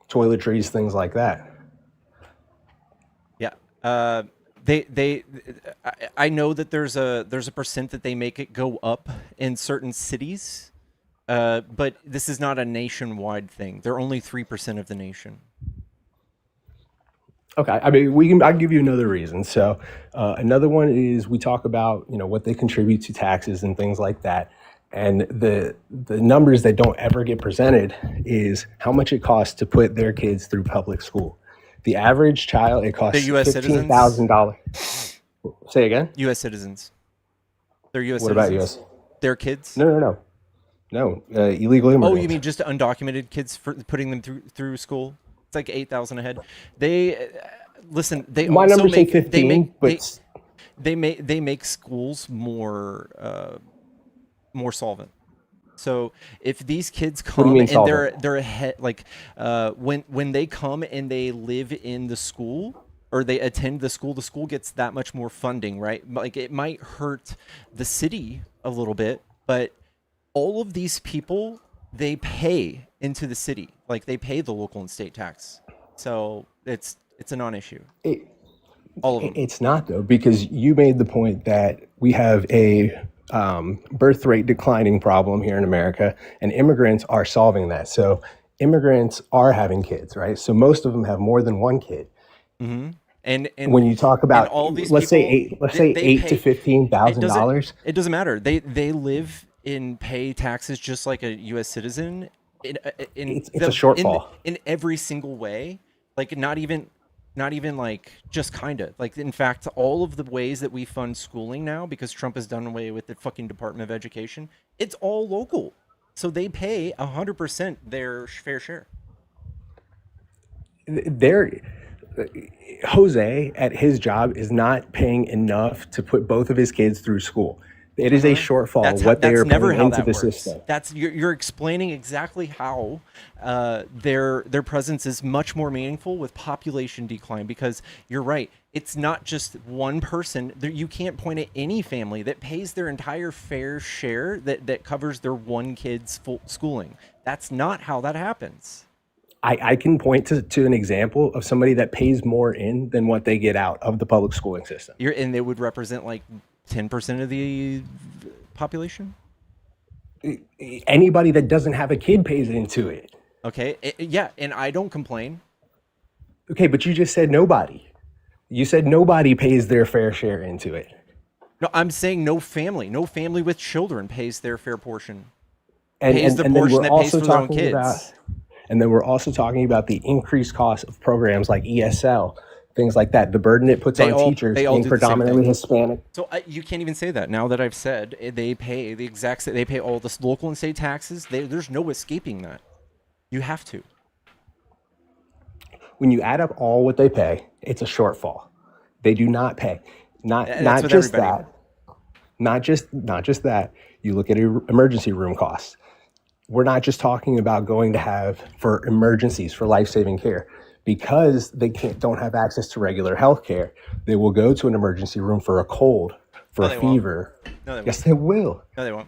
toiletries, things like that. Yeah. I know that there's a percent that they make it go up in certain cities, but this is not a nationwide thing. They're only 3% of the nation. Okay, I mean, I'll give you another reason. So, another one is we talk about what they contribute to taxes and things like that, and the numbers that don't ever get presented is how much it costs to put their kids through public school. The average child, it costs They're U.S. citizens? $15,000. Say again? U.S. citizens. They're U.S. What citizens. about U.S.? Their kids? No, illegal immigrants. Oh, you mean just undocumented kids for putting them through school? It's like 8,000 a head. They listen. They My also numbers say make 15, but they make schools more solvent. So if these kids what do you come mean and solvent? they're ahead, like when they come and they live in the school or they attend the school gets that much more funding, right? Like it might hurt the city a little bit, but all of these people, they pay into the city, like they pay the local and state tax, so it's a non-issue. It, All of them. It's not though, because you made the point that we have a birth rate declining problem here in America, and immigrants are solving that. So immigrants are having kids, right? So most of them have more than one kid. Mm-hmm. And When you talk about, all these let's say people, eight to pay. $15,000. It doesn't matter. They live and pay taxes just like a U.S. citizen. It's a shortfall in every single way. Like not even like just kind of like, in fact, all of the ways that we fund schooling now, because Trump has done away with the fucking Department of Education, it's all local. So they pay 100% their fair share. Jose at his job is not paying enough to put both of his kids through school. It is a shortfall what they are paying into the system. That's you're explaining exactly how their presence is much more meaningful with population decline, because you're right. It's not just one person. You can't point at any family that pays their entire fair share that covers their one kid's full schooling. That's not how that happens. I can point to an example of somebody that pays more in than what they get out of the public schooling system. And they would represent like 10% of the population? Anybody that doesn't have a kid pays into it. Okay, yeah, and I don't complain. Okay, but you just said nobody. You said nobody pays their fair share into it. No, I'm saying no family with children pays their fair portion. And the portion that pays for their own kids. And then we're also talking about the increased cost of programs like ESL, things like that. The burden it puts on teachers being predominantly Hispanic. So you can't even say that. Now that I've said they pay the exact, they pay all the local and state taxes. There's no escaping that. You have to. When you add up all what they pay, it's a shortfall. They do not pay. Not just that. Not just that. You look at emergency room costs. We're not just talking about going to have for emergencies, for life-saving care. Because they don't have access to regular health care, they will go to an emergency room for a cold, for a fever. No, they won't. Yes, they will. No, they won't.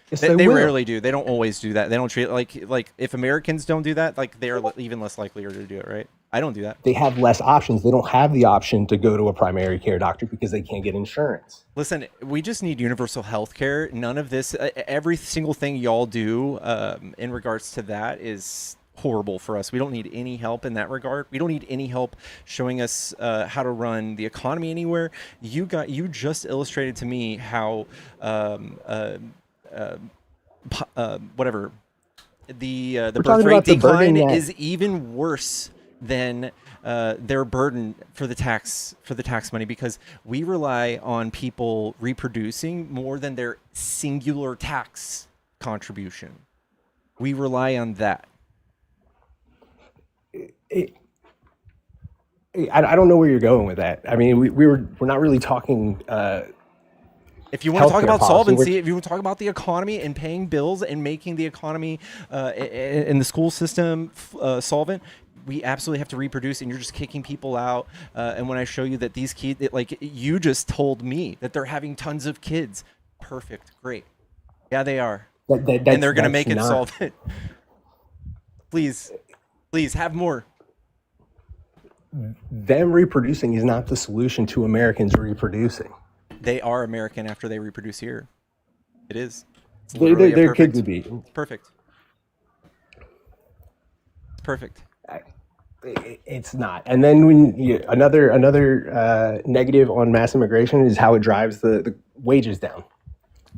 Yes, they will. rarely do. They don't always do that. They don't treat it like if Americans don't do that, like they're even less likely to do it, right? I don't do that. They have less options. They don't have the option to go to a primary care doctor because they can't get insurance. Listen, we just need universal health care. None of this, every single thing y'all do in regards to that is horrible for us. We don't need any help in that regard. We don't need any help showing us how to run the economy anywhere. You just illustrated to me how whatever the birth rate decline is even worse than their burden for the tax money, because we rely on people reproducing more than their singular tax contribution. We rely on that. I don't know where you're going with that. I mean, we're not really talking If you want to talk healthcare about policy. solvency, if you want to talk about the economy and paying bills and making the economy in the school system solvent, we absolutely have to reproduce, and you're just kicking people out. And when I show you that these kids, like you just told me that they're having tons of kids. Perfect. Great. Yeah, they are. And they're going to make it solvent. Please have more. Them reproducing is not the solution to Americans reproducing. They are American after they reproduce here. It is. Their kids would be. Perfect. Perfect. It's not. And then when another negative on mass immigration is how it drives the wages down.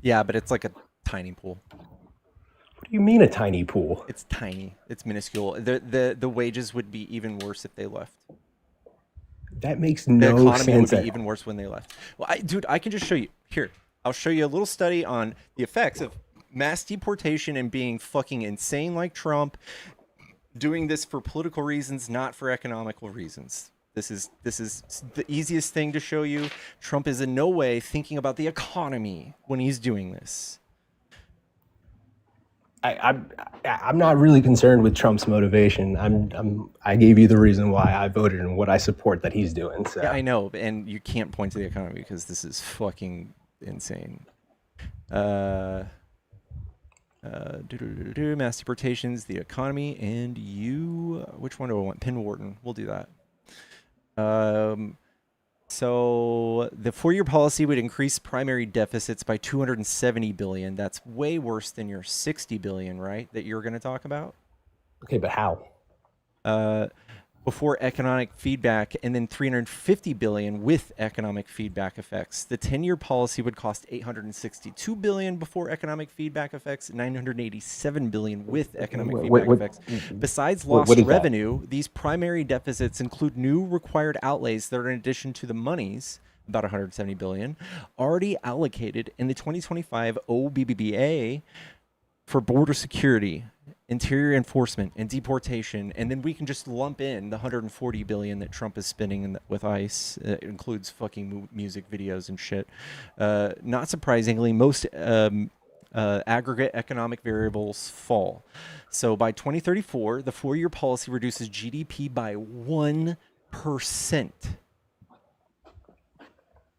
Yeah, but it's like a tiny pool. What do you mean a tiny pool? It's tiny. It's minuscule. The wages would be even worse if they left. That makes The no economy sense. would be even worse when they left. Well, dude, I can just show you. Here, I'll show you a little study on the effects of mass deportation and being fucking insane like Trump, doing this for political reasons, not for economical reasons. This is the easiest thing to show you. Trump is in no way thinking about the economy when he's doing this. I'm not really concerned with Trump's motivation. I gave you the reason why I voted and what I support that he's doing. So. Yeah, I know, and you can't point to the economy because this is fucking insane. Mass deportations, the economy, and you. Which one do I want? Pinwharton. We'll do that. So the 4-year policy would increase primary deficits by 270 billion. That's way worse than your 60 billion, right? That you're going to talk about. Okay, but how? Before economic feedback, and then 350 billion with economic feedback effects. The 10-year policy would cost 862 billion before economic feedback effects, 987 billion with economic feedback effects. Besides lost revenue, these primary deficits include new required outlays that are in addition to the monies, about 170 billion, already allocated in the 2025 OBBBA for border security, interior enforcement, and deportation, and then we can just lump in the 140 billion that Trump is spending with ICE. It includes fucking music videos and shit. Not surprisingly, most aggregate economic variables fall. So by 2034, the 4-year policy reduces GDP by 1%.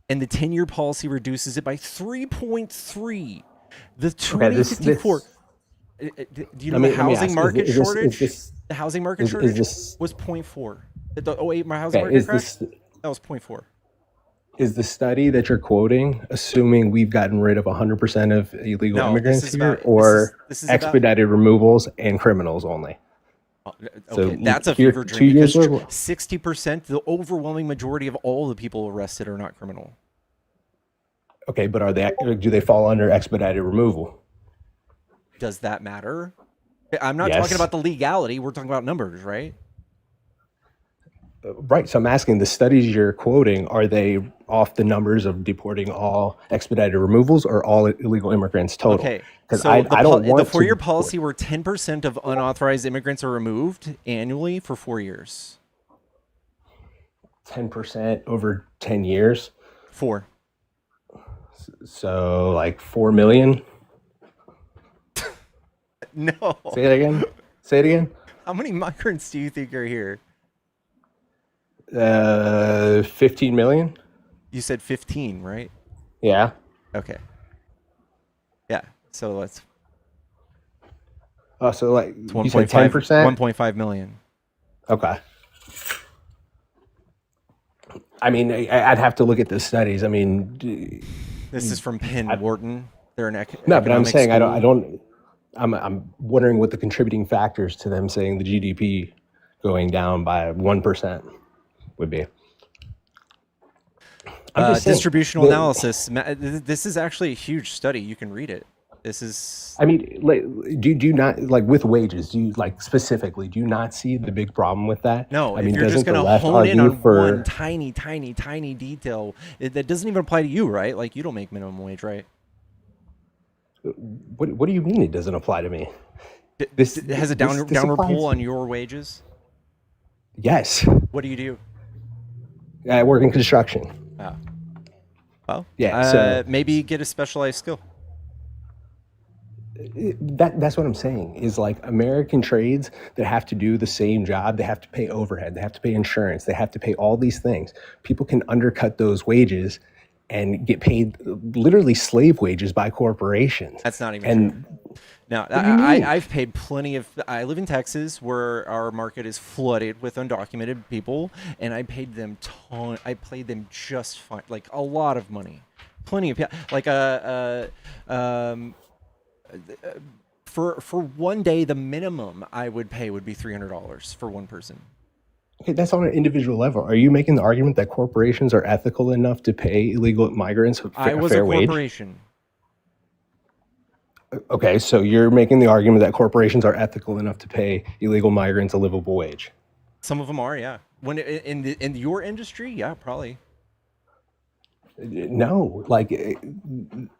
And the 10-year policy reduces it by 3.3. The 2054... Do you know the housing market shortage? The housing market shortage was 0.4. The 08 housing market crash? That was 0.4. Is the study that you're quoting assuming we've gotten rid of 100% of illegal immigrants here, or expedited removals and criminals only? Okay, so that's a fever dream because 60%, the overwhelming majority of all the people arrested are not criminal. Okay, but do they fall under expedited removal? Does that matter? I'm not talking about the legality. We're talking about numbers, right? Right. So I'm asking, the studies you're quoting, are they off the numbers of deporting all expedited removals or all illegal immigrants total? Okay. Because So I don't want the 4-year policy where 10% of unauthorized immigrants are removed annually for 4 years. 10% over 10 years. 4. So like 4 million. No. Say it again. Say it again. How many migrants do you think are here? 15 million. You said 15, right? Yeah. Okay. Yeah. So let's. So like It's you said 10%. 1.5 million. Okay. I mean, I'd have to look at the studies. I mean, This is from Penn Wharton. They're an no, but I'm saying school. I don't. I'm wondering what the contributing factors to them saying the GDP going down by 1% would be. Distributional analysis. This is actually a huge study. You can read it. This is. I mean, like, do you not, like, with wages? Do you, like, specifically, do you not see the big problem with that? No, I if mean, you're just doesn't going the to left hone in argue on for one tiny detail, that doesn't even apply to you, right? Like, you don't make minimum wage, right? what do you mean it doesn't apply to me? This has a downward applies- pull on your wages. Yes. What do you do? I work in construction. Oh. Well, Yeah, so maybe get a specialized skill. that's what I'm saying is like American trades that have to do the same job. They have to pay overhead. They have to pay insurance. They have to pay all these things. People can undercut those wages and get paid literally slave wages by corporations. That's not even And true. Now, what do you mean? I've paid plenty of. I live in Texas, where our market is flooded with undocumented people, and I paid them I paid them just fine, like a lot of money, plenty of like for one day, the minimum I would pay would be $300 for one person. Okay, that's on an individual level. Are you making the argument that corporations are ethical enough to pay illegal migrants I a was a fair wage? corporation. Okay, so you're making the argument that corporations are ethical enough to pay illegal migrants a livable wage. Some of them are, yeah. When in your industry, yeah, probably. No, like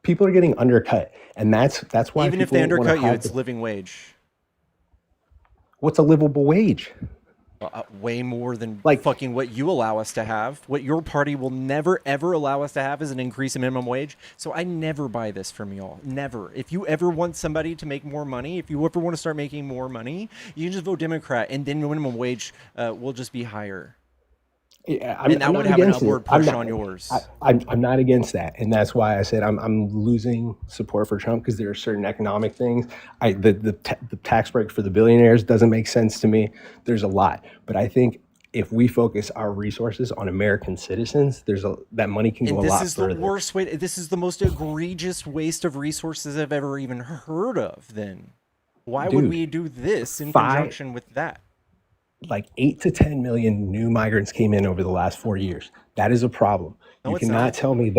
people are getting undercut, and that's why Even if people they wanna undercut you, have it's living wage. what's a livable wage? Way more than Like- fucking what you allow us to have. What your party will never ever allow us to have is an increase in minimum wage. So I never buy this from y'all. Never. If you ever want somebody to make more money, if you ever want to start making more money, you can just vote Democrat, and then minimum wage will just be higher. Yeah, And that I'm would not have an against it. upward push on yours. I'm not against that, and that's why I said I'm losing support for Trump because there are certain economic things. The tax break for the billionaires doesn't make sense to me. There's a lot, but I think if we focus our resources on American citizens, that money can go And a lot this is further. the worst way. This is the most egregious waste of resources I've ever even heard of. Then, why would Dude, we do this in five- conjunction with that? Like 8 to 10 million new migrants came in over the last 4 years. That is a problem. No, You it's cannot not. tell me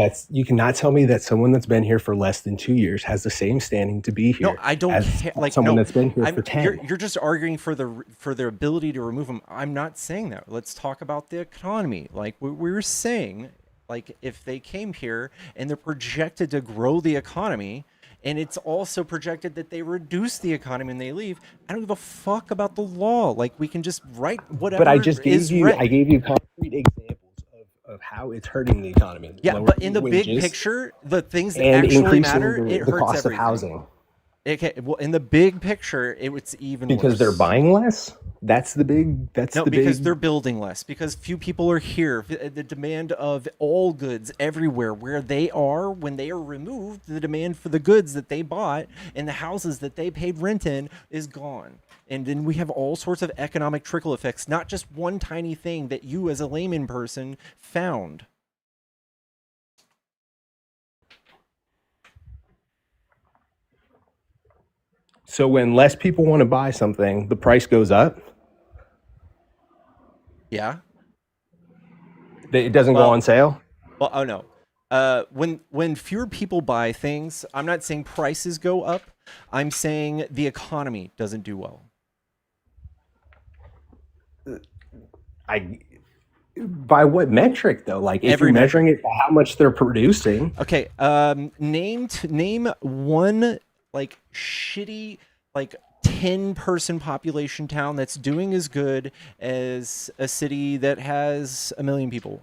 that someone that's been here for less than 2 years has the same standing to be here. No, I don't as care. Like someone no, that's been here for 10. You're just arguing for their ability to remove them. I'm not saying that. Let's talk about the economy. Like we were saying, like if they came here and they're projected to grow the economy, and it's also projected that they reduce the economy and they leave, I don't give a fuck about the law. Like we can just write whatever. But I just gave is you right. I gave you concrete examples of how it's hurting the economy. Yeah, Lower but in the big wages picture, the things that and actually increasing matter, the it hurts cost everything. of housing. Okay, well, in the big picture, it's even Because worse. they're buying less? That's the big No, because they're building less. Because few people are here. The demand of all goods everywhere, where they are, when they are removed, the demand for the goods that they bought and the houses that they paid rent in is gone. And then we have all sorts of economic trickle effects, not just one tiny thing that you as a layman person found. So when less people want to buy something, the price goes up. Yeah. It doesn't go on sale. Well, oh no. When fewer people buy things, I'm not saying prices go up. I'm saying the economy doesn't do well. By what metric though? Like if Every you're measuring it by how much they're producing. Okay. Name one like shitty like 10-person population town that's doing as good as a city that has 1 million people.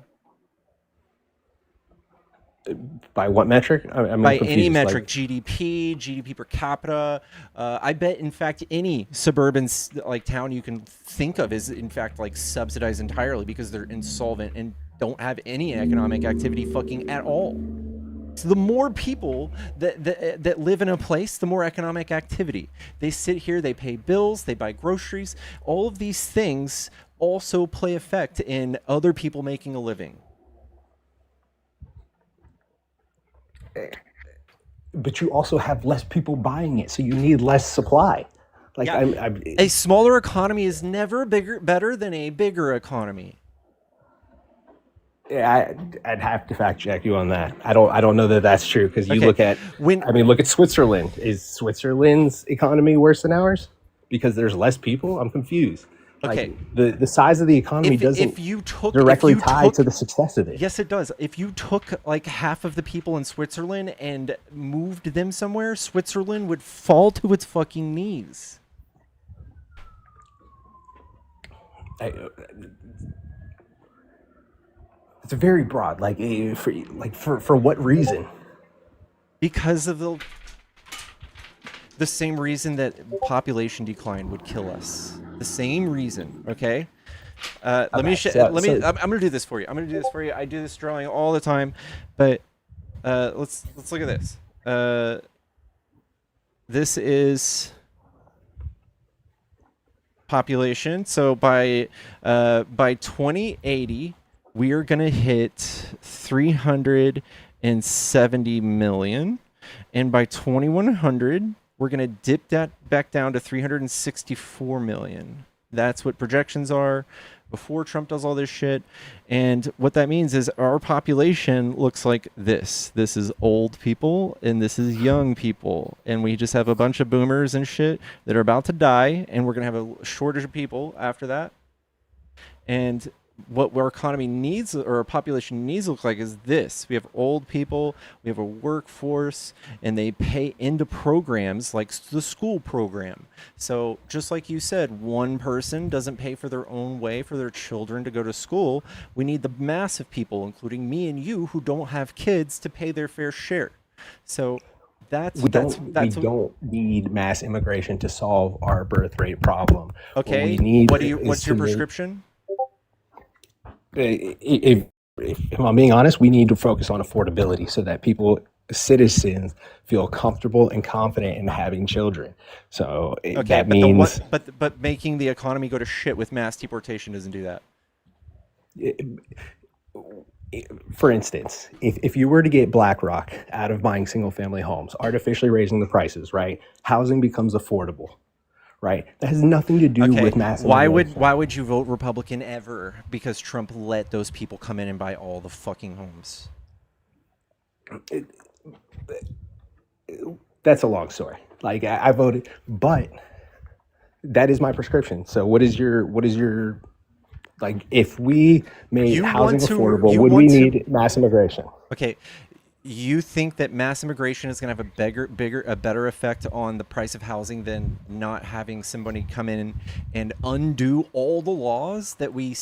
By what metric? I'm By confused. any metric, Like, GDP per capita. I bet, in fact, any suburban like town you can think of is, in fact, like subsidized entirely because they're insolvent and don't have any economic activity fucking at all. So the more people that live in a place, the more economic activity. They sit here, they pay bills, they buy groceries. All of these things also play effect in other people making a living. but you also have less people buying it, so you need less supply. Like Yeah. A smaller economy is never better than a bigger economy. I'd have to fact check you on that. I don't know that that's true because you Okay. look at look at Switzerland. Is Switzerland's economy worse than ours because there's less people? I'm confused. Okay. Like the size of the economy doesn't directly tie to the success of it. Yes, it does. If you took like half of the people in Switzerland and moved them somewhere, Switzerland would fall to its fucking knees. It's very broad. Like, for what reason? Because of the same reason that population decline would kill us. The same reason, okay? Let me. I'm gonna do this for you. I do this drawing all the time, but let's look at this. This is population. So by 2080, we are gonna hit 370 million, and by 2100, we're gonna dip that back down to 364 million. That's what projections are before Trump does all this shit. And what that means is our population looks like this. This is old people and this is young people. And we just have a bunch of boomers and shit that are about to die. And we're going to have a shortage of people after that. And what our economy needs, or our population needs to look like, is this. We have old people, we have a workforce, and they pay into programs like the school program. So just like you said, one person doesn't pay for their own way for their children to go to school. We need the massive people, including me and you, who don't have kids, to pay their fair share. So we don't need mass immigration to solve our birth rate problem. Okay, what's your prescription? If I'm being honest, we need to focus on affordability so that citizens feel comfortable and confident in having children. So that means, but making the economy go to shit with mass deportation doesn't do that. For instance, if you were to get BlackRock out of buying single family homes, artificially raising the prices, right? Housing becomes affordable. Right, that has nothing to do with mass. Why would you vote Republican ever? Because Trump let those people come in and buy all the fucking homes. That's a long story. Like I voted, but that is my prescription. So what is your like? If we made housing affordable, would we need mass immigration? Okay. You think that mass immigration is going to have a better effect on the price of housing than not having somebody come in and undo all the laws that we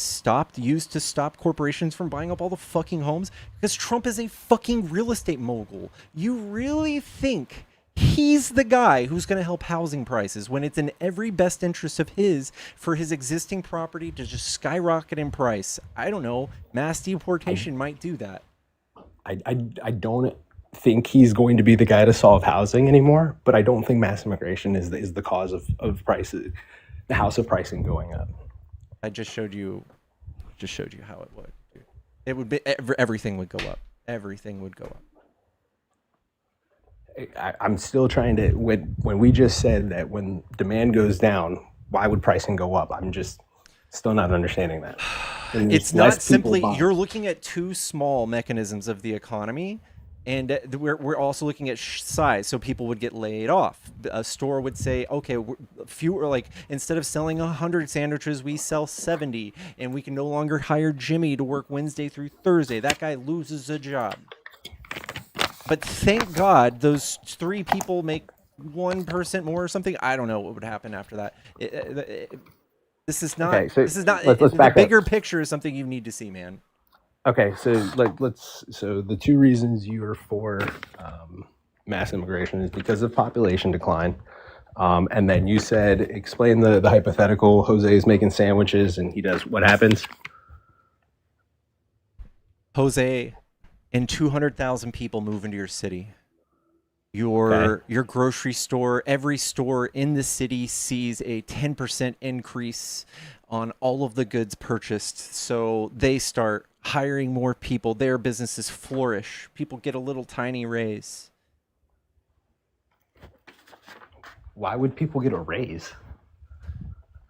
used to stop corporations from buying up all the fucking homes? Because Trump is a fucking real estate mogul. You really think he's the guy who's going to help housing prices when it's in every best interest of his for his existing property to just skyrocket in price? I don't know. Mass deportation might do that. I don't think he's going to be the guy to solve housing anymore, but I don't think mass immigration is the cause of prices, the house of pricing going up. I just showed you how it would. It would be everything would go up. Everything would go up. I'm still trying to when we just said that when demand goes down, why would pricing go up? I'm just still not understanding that. It's not simply, you're looking at two small mechanisms of the economy, and we're also looking at size. So people would get laid off. A store would say, okay, fewer, like instead of selling 100 sandwiches, we sell 70, and we can no longer hire Jimmy to work Wednesday through Thursday. That guy loses a job. But thank God those three people make 1% more or something. I don't know what would happen after that. This is not. Okay, so this is not. Let's the bigger picture is something you need to see, man. Okay, so So the two reasons you are for mass immigration is because of population decline, and then you said explain the hypothetical. Jose is making sandwiches, and he does what happens? Jose, and 200,000 people move into your city. Your grocery store, every store in the city sees a 10% increase on all of the goods purchased. So they start hiring more people. Their businesses flourish. People get a little tiny raise. Why would people get a raise?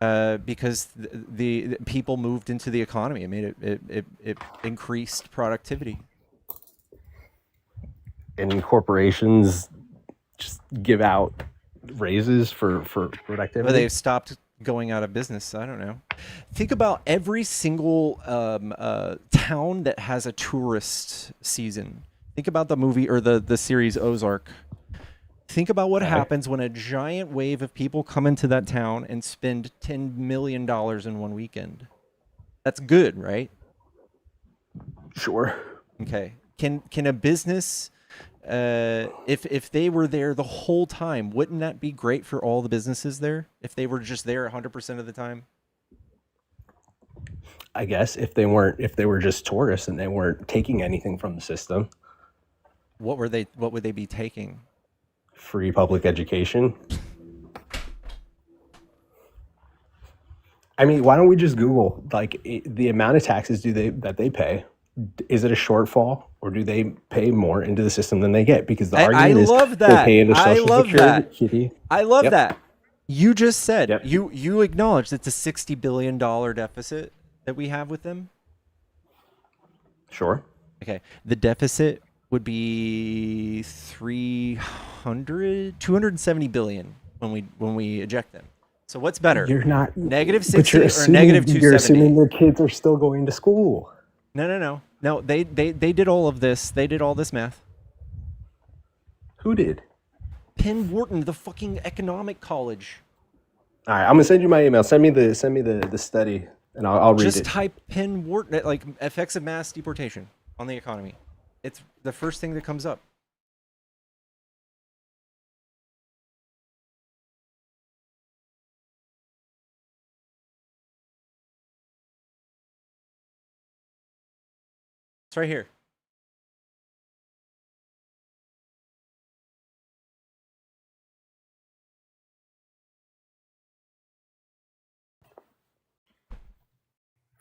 Because the people moved into the economy. It made it increased productivity. And corporations just give out raises for productivity. But they've stopped going out of business. I don't know. Think about every single town that has a tourist season. Think about the movie or the series Ozark. Think about what happens when a giant wave of people come into that town and spend $10 million in one weekend. That's good, right? Sure. Okay. Can a business, if they were there the whole time, wouldn't that be great for all the businesses there? If they were just there 100% of the time? I guess if they were just tourists and they weren't taking anything from the system. What would they be taking? Free public education. I mean, why don't we just Google like the amount of taxes that they pay? Is it a shortfall, or do they pay more into the system than they get? Because the argument is love they that. pay into I Social love Security. I love Yep. that. You just said Yep. you acknowledged it's a $60 billion deficit that we have with them. Sure. Okay. The deficit would be 270 billion when we eject them. So what's better? You're not negative but 60 or negative 270? You're assuming their kids are still going to school. No, they did all of this. They did all this math. Who did? Penn Wharton, the fucking economic college. All right, I'm gonna send you my email. Send me the study, and I'll read Just it. type Penn Wharton, like effects of mass deportation on the economy. It's the first thing that comes up. It's right here.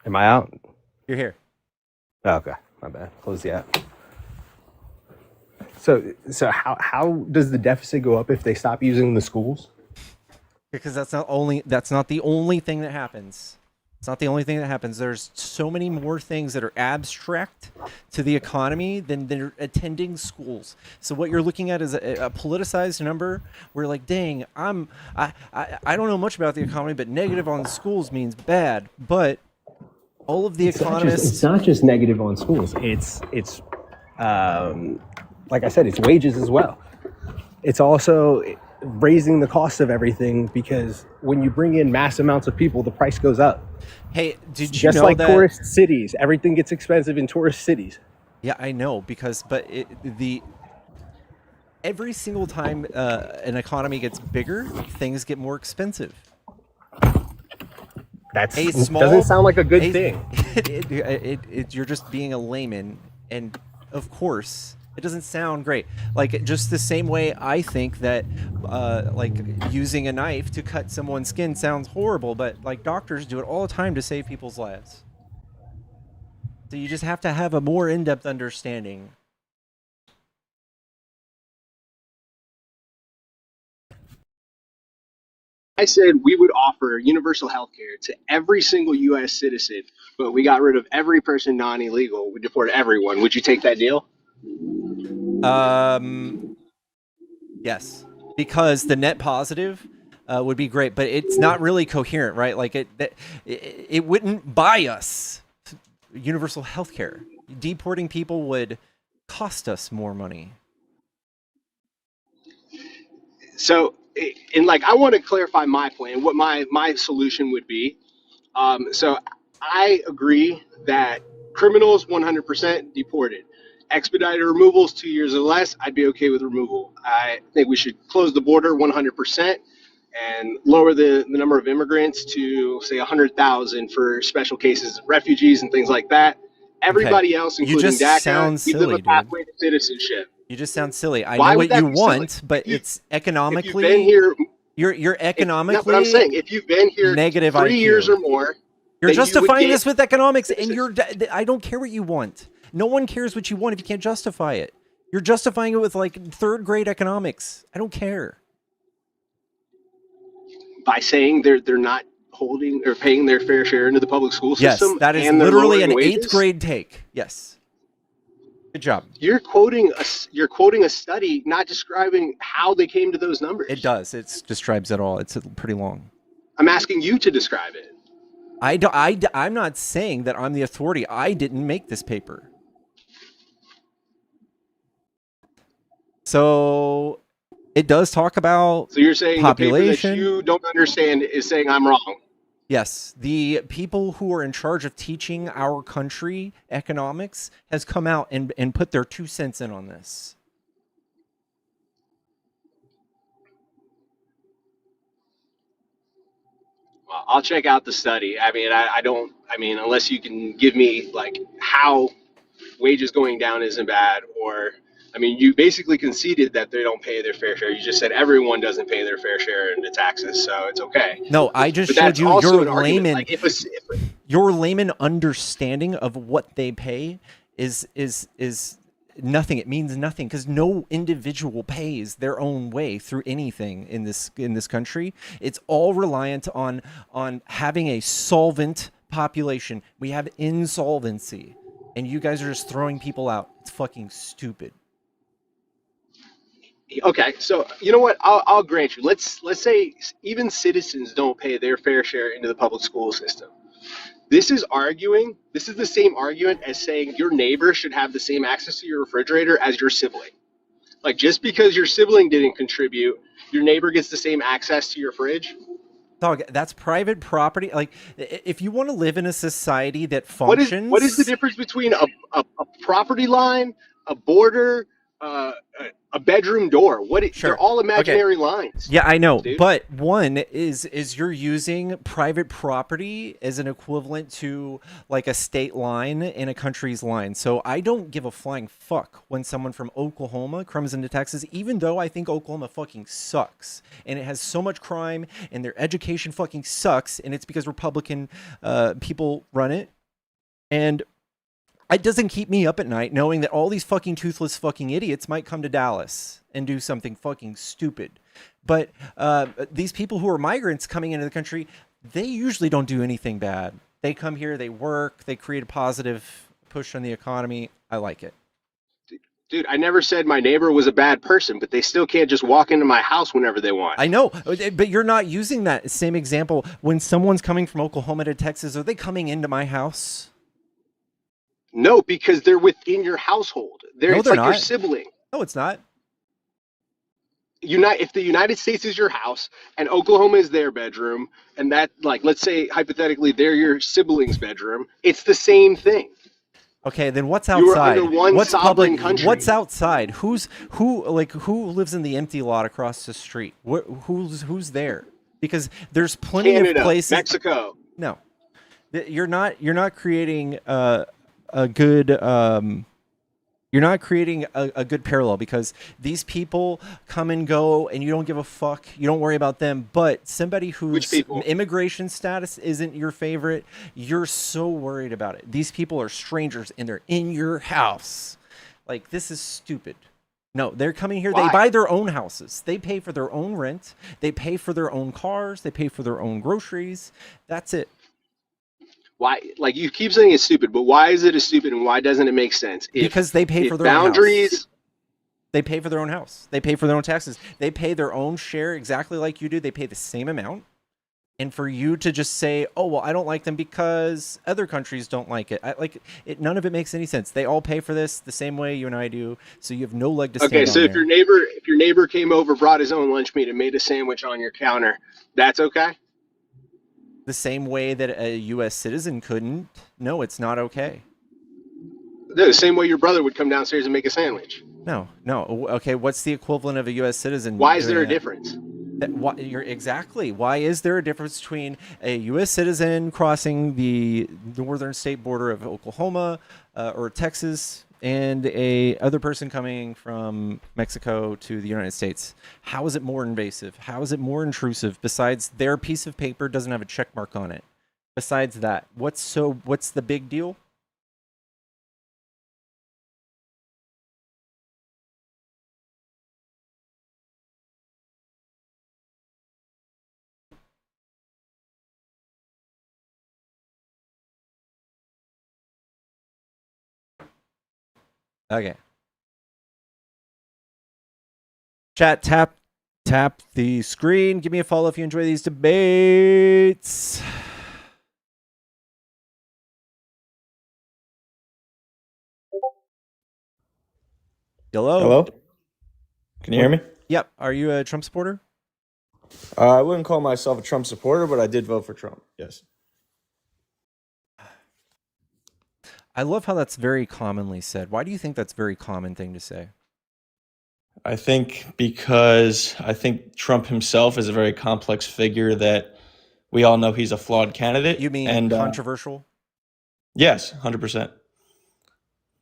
Am I out? You're here. Oh, okay, my bad. Close the app. So how does the deficit go up if they stop using the schools? Because that's not the only thing that happens. It's not the only thing that happens. There's so many more things that are abstract to the economy than they're attending schools. So what you're looking at is a politicized number where, like, dang, I don't know much about the economy, but negative on schools means bad. But all of the economists, It's not just negative on schools. It's like I said, it's wages as well. It's also raising the cost of everything, because when you bring in mass amounts of people, the price goes up. hey, did you Just know like that? tourist cities, everything gets expensive in tourist cities. Yeah, I know, because every single time an economy gets bigger, things get more expensive. Doesn't sound like a good thing. You're just being a layman, and of course, it doesn't sound great. Like, just the same way I think that like using a knife to cut someone's skin sounds horrible, but like doctors do it all the time to save people's lives. So you just have to have a more in-depth understanding. I said we would offer universal health care to every single U.S. citizen, but we got rid of every person non-illegal. We deport everyone. Would you take that deal? Yes, because the net positive would be great, but it's not really coherent, right? Like it wouldn't buy us universal health care. Deporting people would cost us more money. So, and like, I want to clarify my plan, what my solution would be. So I agree that criminals 100% deported. Expedited removals 2 years or less, I'd be okay with removal. I think we should close the border 100% and lower the number of immigrants to, say, 100,000 for special cases, refugees and things like that. Everybody else, You including just DACA, sound give them silly, a dude. pathway to citizenship. You just sound silly. I Why know would what that you be silly? want, but it's If you've economically been here, you're economically no, but I'm saying if you've been here negative 3 IQ. years or more, You're then you would justifying get this with economics, and citizenship. I don't care what you want. No one cares what you want if you can't justify it. You're justifying it with like third grade economics. I don't care. By saying they're not holding or paying their fair share into the public school Yes, system, that is and they're literally lowering an wages. 8th grade take. Yes. Good job. You're quoting a study, not describing how they came to those numbers. It does. It describes it all. It's pretty long. I'm asking you to describe it. I'm not saying that I'm the authority. I didn't make this paper. So it does talk about So you're saying population. the paper that you don't understand is saying I'm wrong. Yes, the people who are in charge of teaching our country economics has come out and put their 2 cents in on this. Well, I'll check out the study. I mean, I don't. I mean, unless you can give me like how wages going down isn't bad, or I mean, you basically conceded that they don't pay their fair share. You just said everyone doesn't pay their fair share into taxes, so it's okay. No, I just But showed that's you also an argument. Like your layman understanding of what they pay is nothing. It means nothing because no individual pays their own way through anything in this country. It's all reliant on having a solvent population. We have insolvency, and you guys are just throwing people out. It's fucking stupid. okay, so you know what? I'll grant you. Let's say even citizens don't pay their fair share into the public school system. This is the same argument as saying your neighbor should have the same access to your refrigerator as your sibling. Like, just because your sibling didn't contribute, your neighbor gets the same access to your fridge. Dog, that's private property. Like, if you want to live in a society that What functions, is the difference between a property line, a border, a bedroom door? Sure. They're all imaginary lines. Yeah, I know, dude. but one is you're using private property as an equivalent to like a state line and a country's line. So I don't give a flying fuck when someone from Oklahoma comes into Texas, even though I think Oklahoma fucking sucks and it has so much crime and their education fucking sucks, and it's because Republican people run it. And it doesn't keep me up at night knowing that all these fucking toothless fucking idiots might come to Dallas and do something fucking stupid. But these people who are migrants coming into the country, they usually don't do anything bad. They come here, they work, they create a positive push on the economy. I like it. Dude, I never said my neighbor was a bad person, but they still can't just walk into my house whenever they want. I know, but you're not using that same example. When someone's coming from Oklahoma to Texas, are they coming into my house? No, because they're within your household. It's they're like your not. sibling. No, it's not. If the United States is your house and Oklahoma is their bedroom, and that, like, let's say hypothetically they're your sibling's bedroom, it's the same thing. Okay, then what's You are outside? under one What's sovereign public? country. What's outside? Who lives in the empty lot across the street? Who's there? Because there's plenty Canada, of places. Mexico. No, you're not creating a good. You're not creating a good parallel because these people come and go and you don't give a fuck. You don't worry about them. But somebody whose immigration status isn't your favorite, you're so worried about it. These people are strangers and they're in your house. Like, this is stupid. No, they're coming here. Why? They buy their own houses. They pay for their own rent. They pay for their own cars. They pay for their own groceries. That's it. Why? Like, you keep saying it's stupid, but why is it stupid and why doesn't it make sense? Because they pay for their boundaries. Own house. They pay for their own house. They pay for their own taxes. They pay their own share exactly like you do. They pay the same amount. And for you to just say, "Oh, well, I don't like them because other countries don't like it," none of it makes any sense. They all pay for this the same way you and I do. So you have no leg to stand on. Okay, so if your neighbor came over, brought his own lunch meat, and made a sandwich on your counter, that's okay. The same way that a U.S. citizen couldn't. No, it's not okay. The same way your brother would come downstairs and make a sandwich. No. Okay, what's the equivalent of a U.S. citizen? Why is there a difference? Exactly. Why is there a difference between a U.S. citizen crossing the northern state border of Oklahoma or Texas and a other person coming from Mexico to the United States? How is it more invasive? How is it more intrusive? Besides, their piece of paper doesn't have a check mark on it. Besides that, what's the big deal? Okay. Chat, tap the screen. Give me a follow if you enjoy these debates. Hello? Can you hear me? Yep. Are you a Trump supporter? I wouldn't call myself a Trump supporter, but I did vote for Trump. Yes. I love how that's very commonly said. Why do you think that's a very common thing to say? I think because I think Trump himself is a very complex figure that we all know he's a flawed candidate. You mean and controversial? Yes, 100%.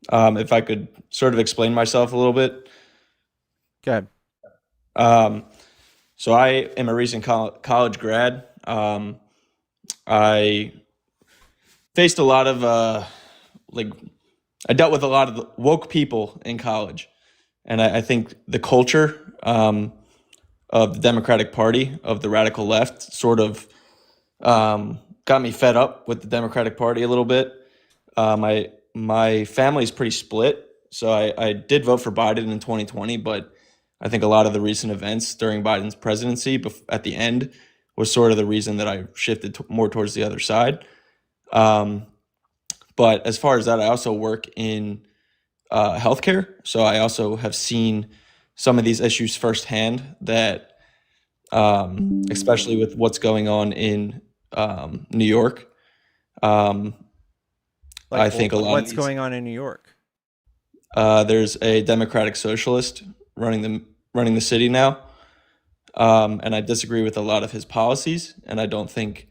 If I could sort of explain myself a little bit. Go ahead. So I am a recent college grad. I faced a lot of I dealt with a lot of woke people in college, and I think the culture of the Democratic Party, of the radical left, sort of got me fed up with the Democratic Party a little bit. My family is pretty split, so I did vote for Biden in 2020, but I think a lot of the recent events during Biden's presidency at the end was sort of the reason that I shifted more towards the other side. But as far as that, I also work in healthcare, so I also have seen some of these issues firsthand. That, especially with what's going on in New York, I think a lot. What's going on in New York? There's a Democratic Socialist running the city now, and I disagree with a lot of his policies, and I don't think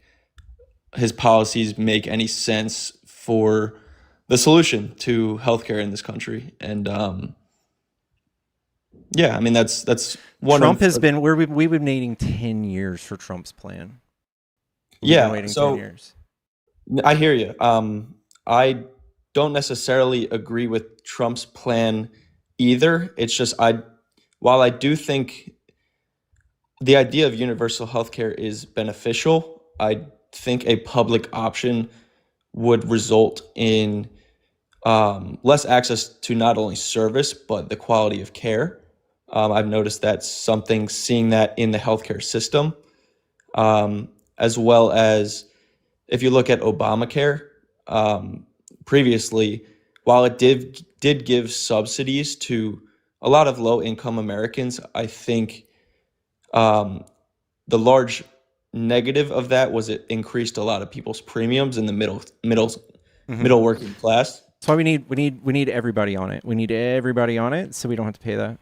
his policies make any sense for the solution to healthcare in this country. And yeah, I mean that's one. Trump has been we've been waiting 10 years for Trump's plan. We've been waiting so 10 years. I hear you. I don't necessarily agree with Trump's plan either. It's just while I do think the idea of universal healthcare is beneficial, I think a public option would result in less access to not only service but the quality of care. I've noticed seeing that in the healthcare system, as well as if you look at Obamacare. Previously, while it did give subsidies to a lot of low-income Americans, I think the large negative of that was it increased a lot of people's premiums in the middle working class. That's why we need everybody on it. We need everybody on it, so we don't have to pay that.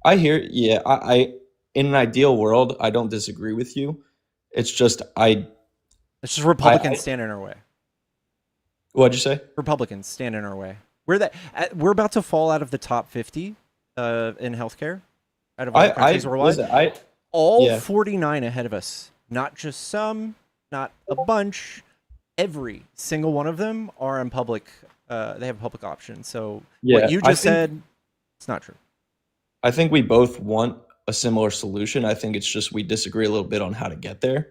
I hear, yeah. I in an ideal world, I don't disagree with you. It's just Republicans stand in our way. What'd you say? Republicans stand in our way. We're about to fall out of the top 50 in healthcare out of all countries worldwide. Listen, 49 ahead of us. Not just some, not a bunch. Every single one of them are in public. They have a public option. So what you just said, it's not true. I think we both want a similar solution. I think it's just we disagree a little bit on how to get there.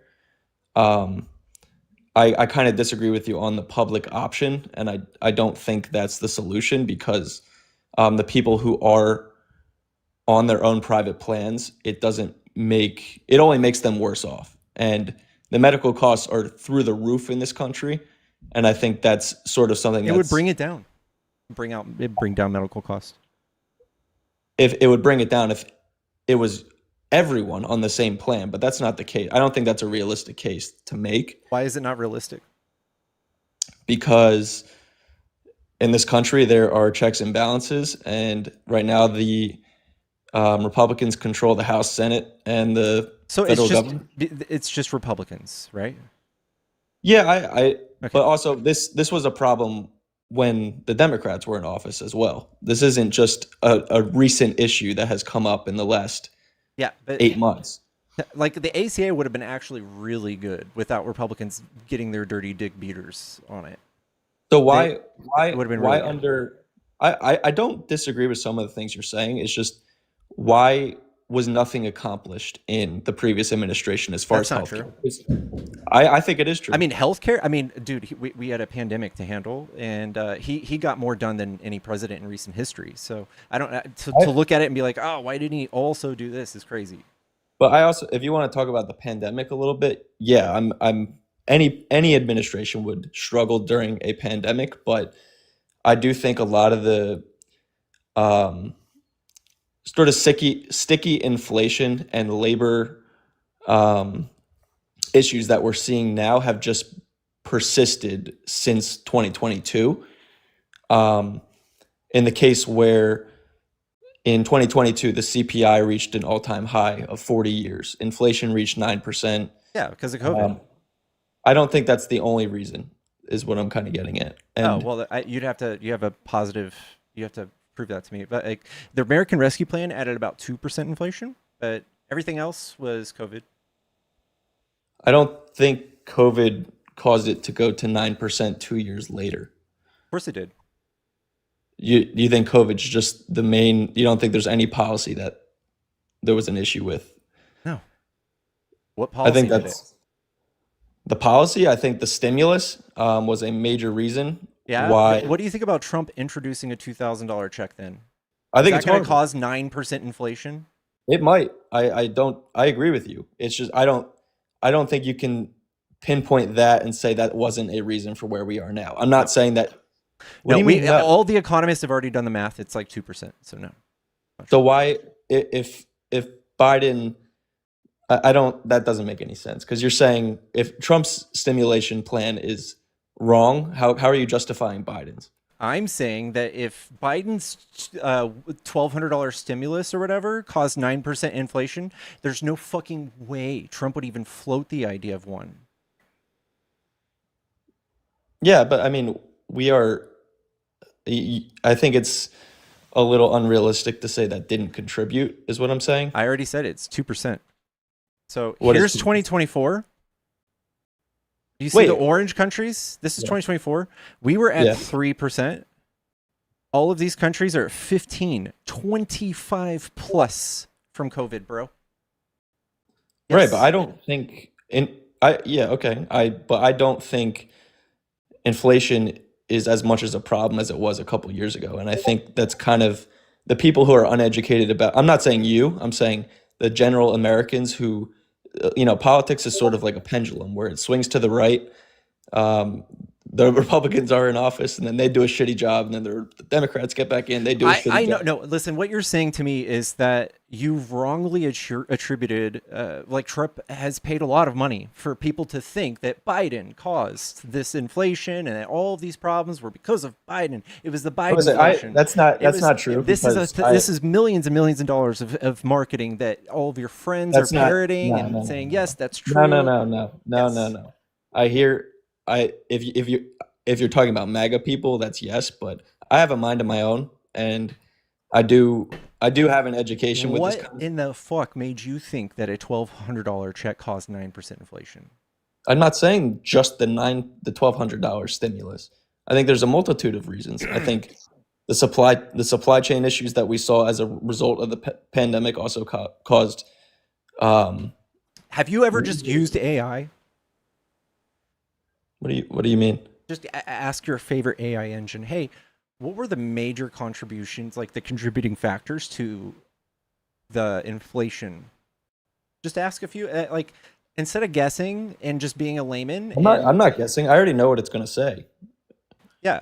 I kind of disagree with you on the public option, and I don't think that's the solution because the people who are on their own private plans, it only makes them worse off. And the medical costs are through the roof in this country, and I think that's sort of something would bring it down. Bring down medical costs. If it would bring it down if it was everyone on the same plan, but that's not the case. I don't think that's a realistic case to make. Why is it not realistic? Because in this country there are checks and balances, and right now the Republicans control the House, Senate, and the federal government. It's just Republicans, right? Yeah, okay. But also this was a problem when the Democrats were in office as well. This isn't just a recent issue that has come up in the last 8 months. Like the ACA would have been actually really good without Republicans getting their dirty dick beaters on it. So why would have been really I don't disagree with some of the things you're saying. It's just why was nothing accomplished in the previous administration as far as healthcare? I think it is true. I mean, healthcare. I mean, dude, we had a pandemic to handle, and he got more done than any president in recent history. So I don't to look at it and be like, oh, why didn't he also do this? Is crazy. But I also, if you want to talk about the pandemic a little bit, yeah, any administration would struggle during a pandemic, but I do think a lot of the sort of sticky inflation and labor issues that we're seeing now have just persisted since 2022. In the case where in 2022, the CPI reached an all-time high of 40 years. Inflation reached 9%. Yeah, because of COVID. I don't think that's the only reason, is what I'm kind of getting at. And well, you have to prove that to me. But like the American Rescue Plan added about 2% inflation, but everything else was COVID. I don't think COVID caused it to go to 9% 2 years later. Of course it did. You think COVID's just the main? You don't think there's any policy that there was an issue with? No. What policy? I think that's the policy. I think the stimulus was a major reason. Yeah. Why? What do you think about Trump introducing a $2,000 check then? I think it's going to cause 9% inflation. It might. I don't. I agree with you. It's just I don't think you can pinpoint that and say that wasn't a reason for where we are now. I'm not saying that. No, all the economists have already done the math. It's like 2%. So no. So why, if Biden, I don't, that doesn't make any sense, because you're saying if Trump's stimulation plan is wrong, how are you justifying Biden's? I'm saying that if Biden's $1,200 stimulus or whatever caused 9% inflation, there's no fucking way Trump would even float the idea of one. Yeah, but I mean, I think it's a little unrealistic to say that didn't contribute, is what I'm saying. I already said it's 2%. So What here's is 2024. Do you see the orange countries? This is 2024. We were at 3%. All of these countries are at 15, 25 plus from COVID, bro. Yes. Right, but I don't think but I don't think inflation is as much as a problem as it was a couple years ago. And I think that's kind of the people who are uneducated about, I'm not saying you, I'm saying the general Americans who, politics is sort of like a pendulum where it swings to the right. The Republicans are in office and then they do a shitty job, and then the Democrats get back in, they do a shitty job. No, listen, what you're saying to me is that you've wrongly attributed, like Trump has paid a lot of money for people to think that Biden caused this inflation and that all of these problems were because of Biden. It was the Biden inflation. That's not true. This is millions and millions of dollars of marketing that all of your friends are parroting and saying, yes, that's true. No. If you're talking about MAGA people, that's yes, but I have a mind of my own, and I do have an education with this. What in the fuck made you think that a $1,200 check caused 9% inflation? I'm not saying just the $1,200 stimulus. I think there's a multitude of reasons. I think the supply chain issues that we saw as a result of the pandemic also caused. Have you ever just used AI? What do you mean? Just ask your favorite AI engine. Hey, what were the major contributions, like the contributing factors to the inflation? Just ask a few. Like instead of guessing and just being a layman. I'm not guessing. I already know what it's going to say. Yeah,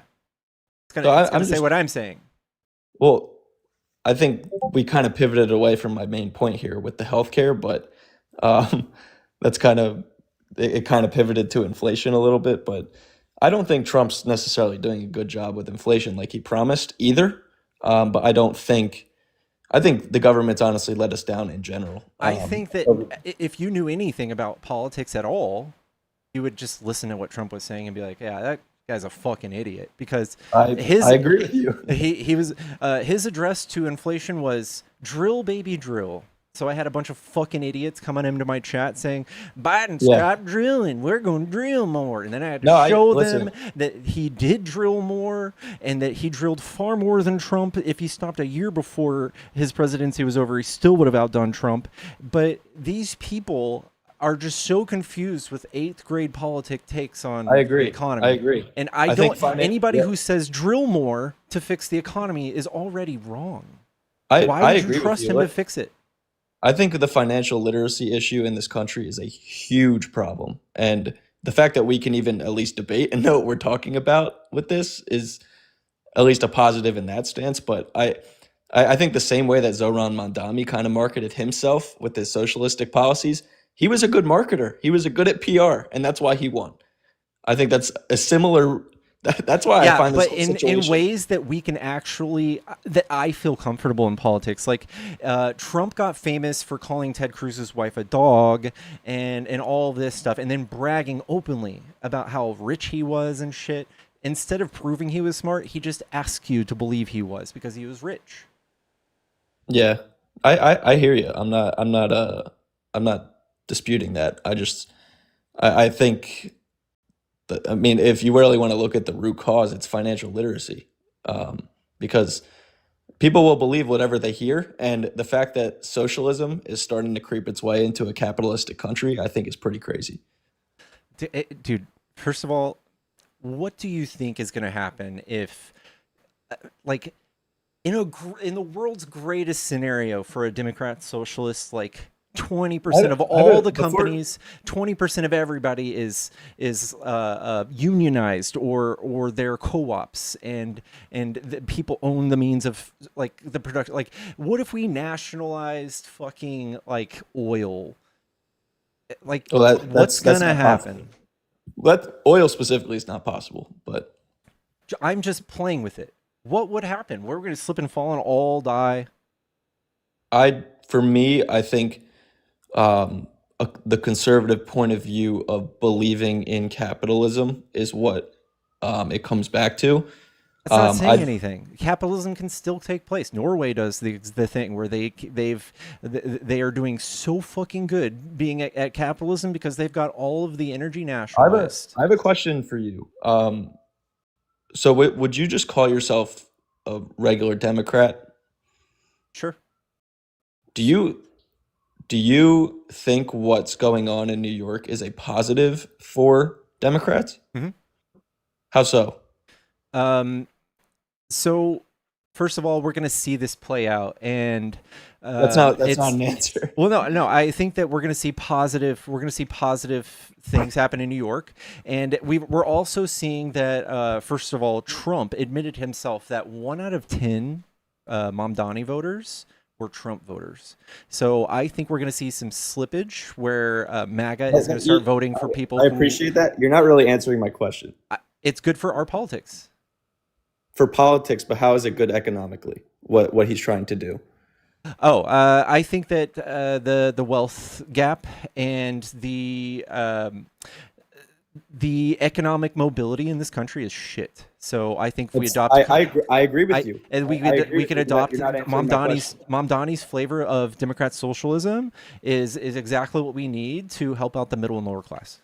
it's going to say what I'm saying. Well, I think we kind of pivoted away from my main point here with the healthcare, but that's kind of. It kind of pivoted to inflation a little bit, but I don't think Trump's necessarily doing a good job with inflation like he promised either. But I think the government's honestly let us down in general. I think that if you knew anything about politics at all, you would just listen to what Trump was saying and be like, yeah, that guy's a fucking idiot. Because I agree with you. He was his address to inflation was drill, baby, drill. So I had a bunch of fucking idiots coming into my chat saying, Biden, stop drilling. We're going to drill more. And then I had to show them that he did drill more and that he drilled far more than Trump. If he stopped a year before his presidency was over, he still would have outdone Trump. But these people are just so confused with 8th grade politic takes on the economy. I agree. And anybody who says drill more to fix the economy is already wrong. Why would you trust him to fix it? I think the financial literacy issue in this country is a huge problem. And the fact that we can even at least debate and know what we're talking about with this is at least a positive in that stance. But I think the same way that Zohran Mamdani kind of marketed himself with his socialistic policies, he was a good marketer. He was a good at PR, and that's why he won. I think that's a similar. That's why I find this but whole in situation. ways that we can actually that I feel comfortable in politics. Like Trump got famous for calling Ted Cruz's wife a dog and all this stuff, and then bragging openly about how rich he was and shit. Instead of proving he was smart, he just asked you to believe he was because he was rich. Yeah, I hear you. I'm not disputing that. I think that, I mean, if you really want to look at the root cause, it's financial literacy, because people will believe whatever they hear, and the fact that socialism is starting to creep its way into a capitalistic country, I think is pretty crazy. Dude, first of all, what do you think is going to happen if, like, in the world's greatest scenario for a Democrat socialist, like 20% of all the companies, 20% of everybody is unionized or they're co-ops, and the people own the means of like the production. Like, what if we nationalized fucking like oil? Like, Well, what's that's gonna not happen? possible. That oil specifically is not possible, but I'm just playing with it. What would happen? We're going to slip and fall and all die. for me, I think the conservative point of view of believing in capitalism is what it comes back to. That's not saying I anything. Capitalism can still take place. Norway does the thing where they are doing so fucking good being at capitalism because they've got all of the energy nationalized. I have a question for you. So would you just call yourself a regular Democrat? Sure. Do you think what's going on in New York is a positive for Democrats? Mhm. How so? So first of all, we're going to see this play out, and That's not an answer. well, no. I think that we're going to see positive. We're going to see positive things happen in New York, and we're also seeing that. First of all, Trump admitted himself that 1 out of 10 Mamdani voters were Trump voters. So I think we're going to see some slippage where MAGA is going to start voting for people. I appreciate that. You're not really answering my question. It's good for our politics. For politics, but how is it good economically? What he's trying to do? Oh, I think that the wealth gap and the economic mobility in this country is shit. So I think if we adopt. I agree with you. And we could adopt Mamdani's flavor of Democrat socialism is exactly what we need to help out the middle and lower class.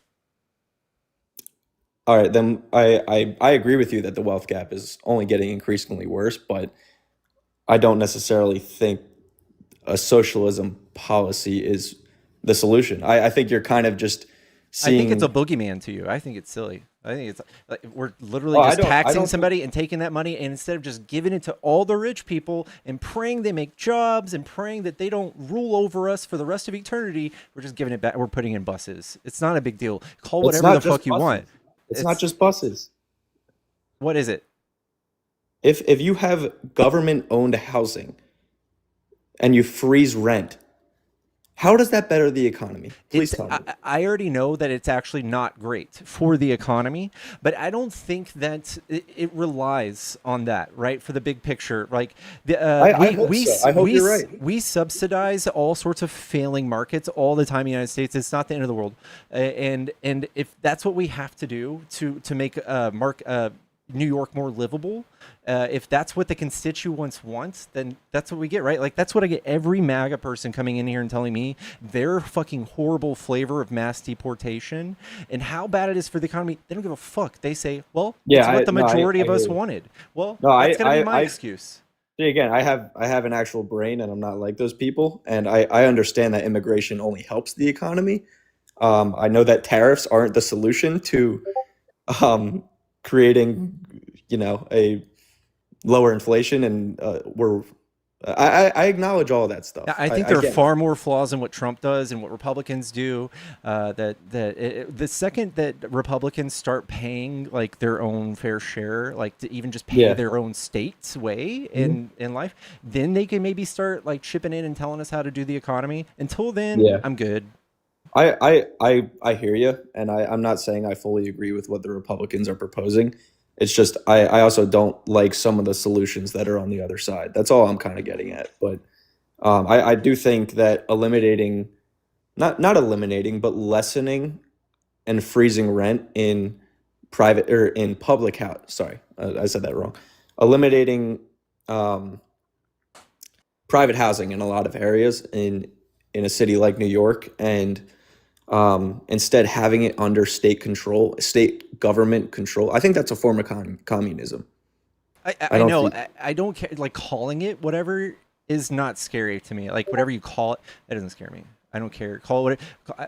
All right, then I agree with you that the wealth gap is only getting increasingly worse, but I don't necessarily think a socialism policy is the solution. I think you're kind of just seeing. I think it's a boogeyman to you. I think it's silly. I think it's like we're literally Oh, just I taxing don't somebody and taking that money, and instead of just giving it to all the rich people and praying they make jobs and praying that they don't rule over us for the rest of eternity, we're just giving it back. We're putting in buses. It's not a big deal. Call It's whatever not the just fuck you buses. want. It's not just buses. What is it? If you have government-owned housing and you freeze rent, how does that better the economy? Please tell me. I already know that it's actually not great for the economy, but I don't think that it relies on that, right? For the big picture, like I hope so. I hope you're right. We subsidize all sorts of failing markets all the time in the United States. It's not the end of the world, and if that's what we have to do to make New York more livable, if that's what the constituents want, then that's what we get, right? Like, that's what I get every MAGA person coming in here and telling me their fucking horrible flavor of mass deportation and how bad it is for the economy. They don't give a fuck. They say, well, it's what the majority of us wanted. Well, that's going to be my excuse. See, again, I have an actual brain, and I'm not like those people. And I understand that immigration only helps the economy. I know that tariffs aren't the solution to creating, a lower inflation, and I acknowledge all of that stuff. I think there are far more flaws in what Trump does and what Republicans do. The second that Republicans start paying like their own fair share, like to even just pay their own state's way in life, then they can maybe start like chipping in and telling us how to do the economy. Until then, I'm good. I hear you, and I'm not saying I fully agree with what the Republicans are proposing. It's just I also don't like some of the solutions that are on the other side. That's all I'm kind of getting at. But I do think that eliminating, not eliminating, but lessening and freezing rent in private or in public house. Sorry, I said that wrong. Eliminating um, private housing in a lot of areas in a city like New York, and instead having it under state control, state government control. I think that's a form of communism. I I don't know. think I don't care. Like calling it whatever is not scary to me. Like whatever you call it, that doesn't scare me. I don't care. Call it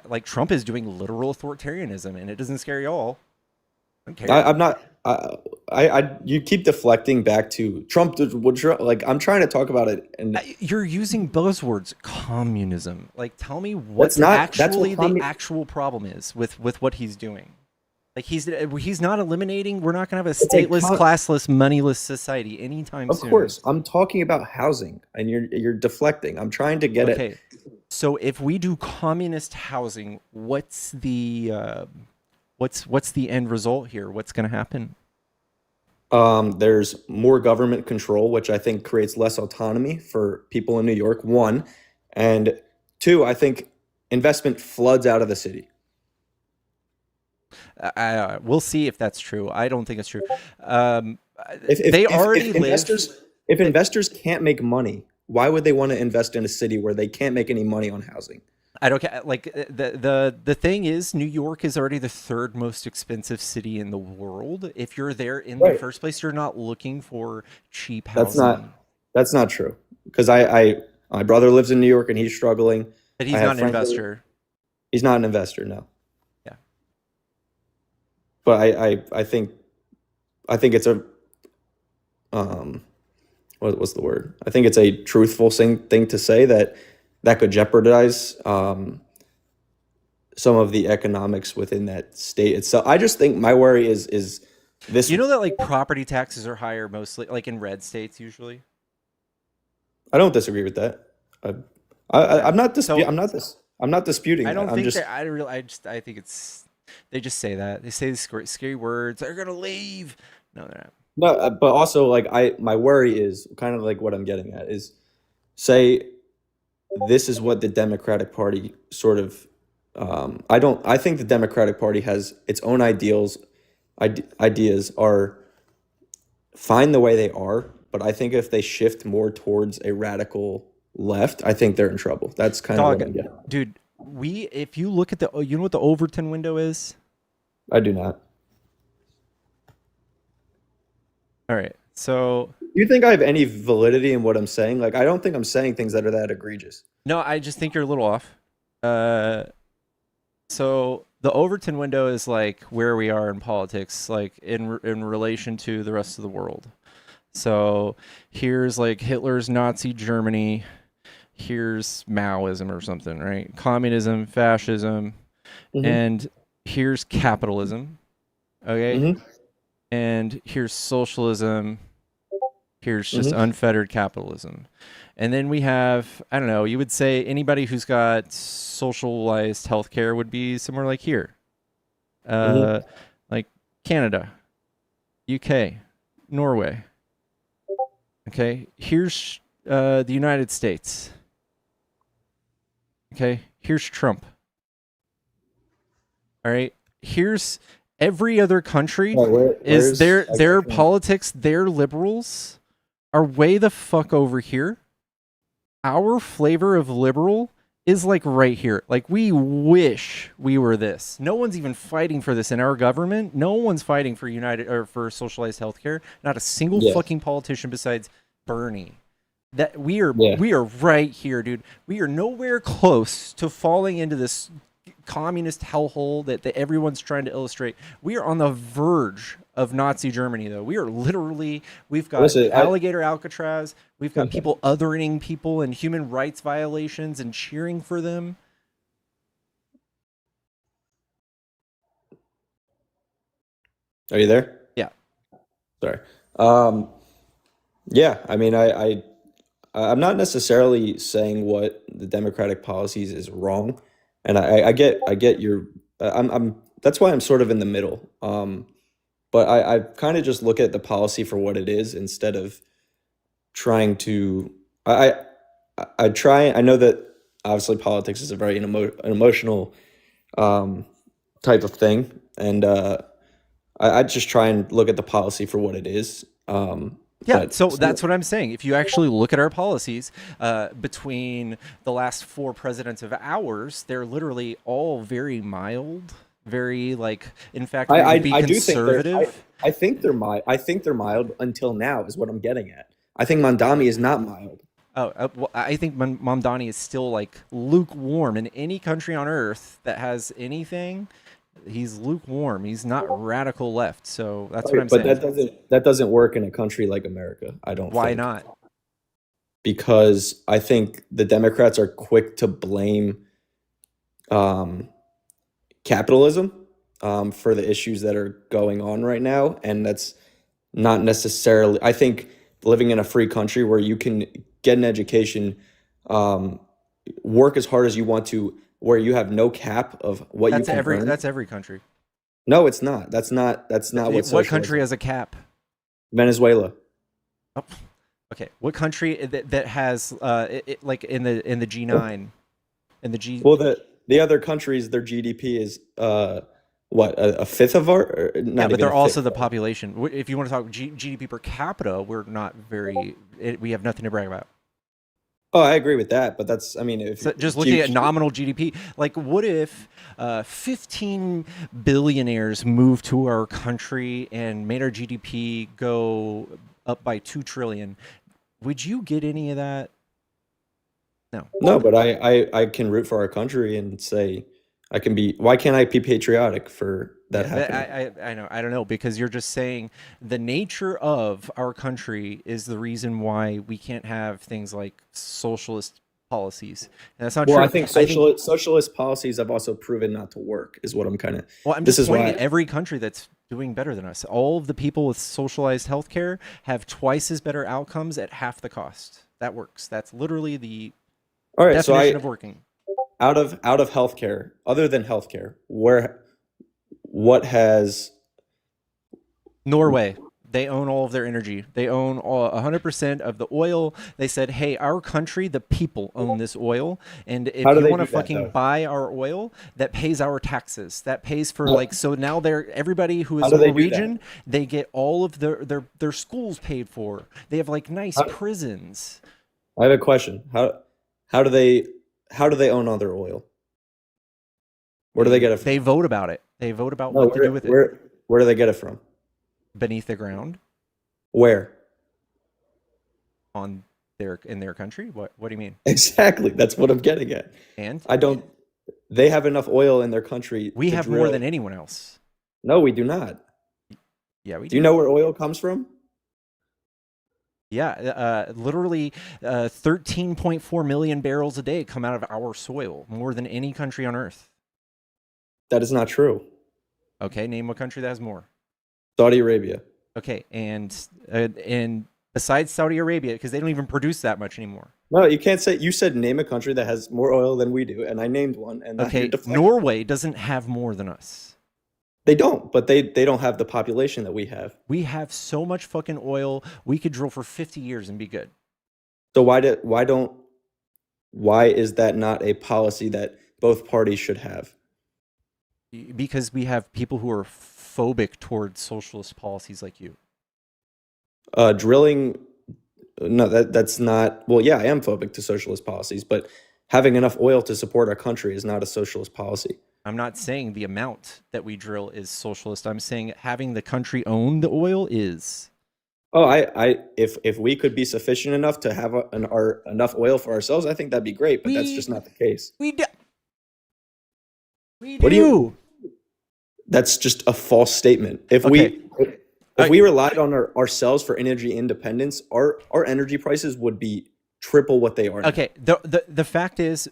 like Trump is doing literal authoritarianism, and it doesn't scare y'all. I don't care. I'm not. You keep deflecting back to Trump. Like I'm trying to talk about it, and You're using buzzwords. Communism. Like, tell me what that's not. That's actually what the actual problem is with what he's doing. Like he's not eliminating. We're not gonna have a stateless, classless, moneyless society anytime Of soon. course, I'm talking about housing, and you're deflecting. I'm trying to get it. Okay, so if we do communist housing, what's the end result here? What's gonna happen? There's more government control, which I think creates less autonomy for people in New York. One, and two, I think investment floods out of the city. We'll see if that's true. I don't think it's true. If investors can't make money, why would they want to invest in a city where they can't make any money on housing? I don't care. Like the thing is, New York is already the third most expensive city in the world. If you're there in the first place, you're not looking for cheap housing. That's not true. Because my brother lives in New York and he's struggling. But he's not an investor. He's not an investor, no. Yeah. But I think it's a what's the word? I think it's a truthful thing to say that could jeopardize some of the economics within that state itself. I just think my worry is this. You know that like property taxes are higher mostly like in red states usually. I don't disagree with that. I'm not disputing. I'm not disputing. I don't that. think that. I think it's. They just say that. They say these scary words. They're gonna leave. No, they're not. No, but also like my worry is kind of like what I'm getting at is, say, this is what the Democratic Party sort of. I think the Democratic Party has its own ideals. Ideas are fine the way they are, but I think if they shift more towards a radical left, I think they're in trouble. That's kind of what I'm getting. Dude, if you look at you know what the Overton window is? I do not. All right. So do you think I have any validity in what I'm saying? Like, I don't think I'm saying things that are that egregious. No, I just think you're a little off. So the Overton window is like where we are in politics, like in relation to the rest of the world. So here's like Hitler's Nazi Germany. Here's Maoism or something, right? Communism, fascism, and here's capitalism. Okay. And here's socialism. Here's just unfettered capitalism. And then we have, I don't know, you would say anybody who's got socialized healthcare would be somewhere like here. Like Canada, UK, Norway. Okay, here's the United States. Okay, here's Trump. All right, here's every other country is their politics, their liberals are way the fuck over here. Our flavor of liberal is like right here. Like we wish we were this. No one's even fighting for this in our government. No one's fighting for for socialized healthcare. Not a single fucking politician besides Bernie. That we are right here, dude. We are nowhere close to falling into this communist hellhole that everyone's trying to illustrate. We are on the verge of Nazi Germany, though. We are literally, we've got alligator Alcatraz. We've got people othering people and human rights violations and cheering for them. Are you there? Yeah. Sorry. Yeah, I mean, I'm not necessarily saying what the Democratic policies is wrong. And I get your. I'm that's why I'm sort of in the middle. But I kind of just look at the policy for what it is instead of trying to. I try. I know that obviously politics is a very an emotional type of thing, and I just try and look at the policy for what it is. Yeah, But so that's what I'm saying. If you actually look at our policies between the last 4 presidents of ours, they're literally all very mild, very like. In fact, we would be I do think conservative. I think they're mild. I think they're mild until now is what I'm getting at. I think Mandami is not mild. Oh, well, I think Mamdani is still like lukewarm in any country on earth that has anything. He's lukewarm. He's not radical left. So that's what I'm But saying. that doesn't work in a country like America. I don't. Why think. not? Because I think the Democrats are quick to blame capitalism for the issues that are going on right now, and that's not necessarily. I think living in a free country where you can get an education, work as hard as you want to, where you have no cap of what you can earn. That's every country. No, it's not. That's not what socialism. What country has a cap? Venezuela. Oh, okay. What country that has like in the G9, in the G? Well, the other countries, their GDP is what, a fifth of our? Or not Yeah, but even they're a also fifth. the population. If you want to talk GDP per capita, we're not very. We have nothing to brag about. Oh, I agree with that, but that's, I mean, if So just looking at nominal GDP, like what if 15 billionaires moved to our country and made our GDP go up by 2 trillion? Would you get any of that? No, but I can root for our country and say I can be. Why can't I be patriotic for that happening? I know. I don't know, because you're just saying the nature of our country is the reason why we can't have things like socialist policies. And that's not Well, true. I think socialist policies have also proven not to work. Is what I'm kind of. Well, I'm This just is pointing why. at every country that's doing better than us. All of the people with socialized healthcare have twice as better outcomes at half the cost. That works. That's literally the All right, so definition of working. out of healthcare, other than healthcare, what has Norway, they own all of their energy. They own 100% of the oil. They said, hey, our country, the people own this oil. And if How do you they want to do that, fucking though? buy our oil, that pays our taxes. That pays for like, so now everybody who How is do they do Norwegian, they get all of their schools paid for. They have like nice prisons. I have a question. How do they own all their oil? Where do they get it from? They vote about it. They vote about No, what to do with it. Where do they get it from? Beneath the ground Where? in their country. What do you mean? Exactly. That's what I'm getting at. And They have enough oil in their country. we to have more drill. than anyone else. No, we do not. Yeah, we Do you know where oil comes from? Yeah, literally 13.4 million barrels a day come out of our soil, more than any country on earth. That is not true. Okay, name a country that has more. Saudi Arabia. Okay, and besides Saudi Arabia, because they don't even produce that much anymore. No, you can't say. You said name a country that has more oil than we do, and I named one. And Okay, Norway doesn't have more than us. They don't, but they don't have the population that we have. We have so much fucking oil, we could drill for 50 years and be good. So why is that not a policy that both parties should have? Because we have people who are phobic towards socialist policies like you. Drilling, no, that's not. Well, yeah, I am phobic to socialist policies, but having enough oil to support our country is not a socialist policy. I'm not saying the amount that we drill is socialist. I'm saying having the country own the oil is. Oh, if we could be sufficient enough to have enough oil for ourselves, I think that'd be great. But that's just not the case. We do. What do you? That's just a false statement. If we relied on ourselves for energy independence, our energy prices would be triple what they are now. Okay. The fact is,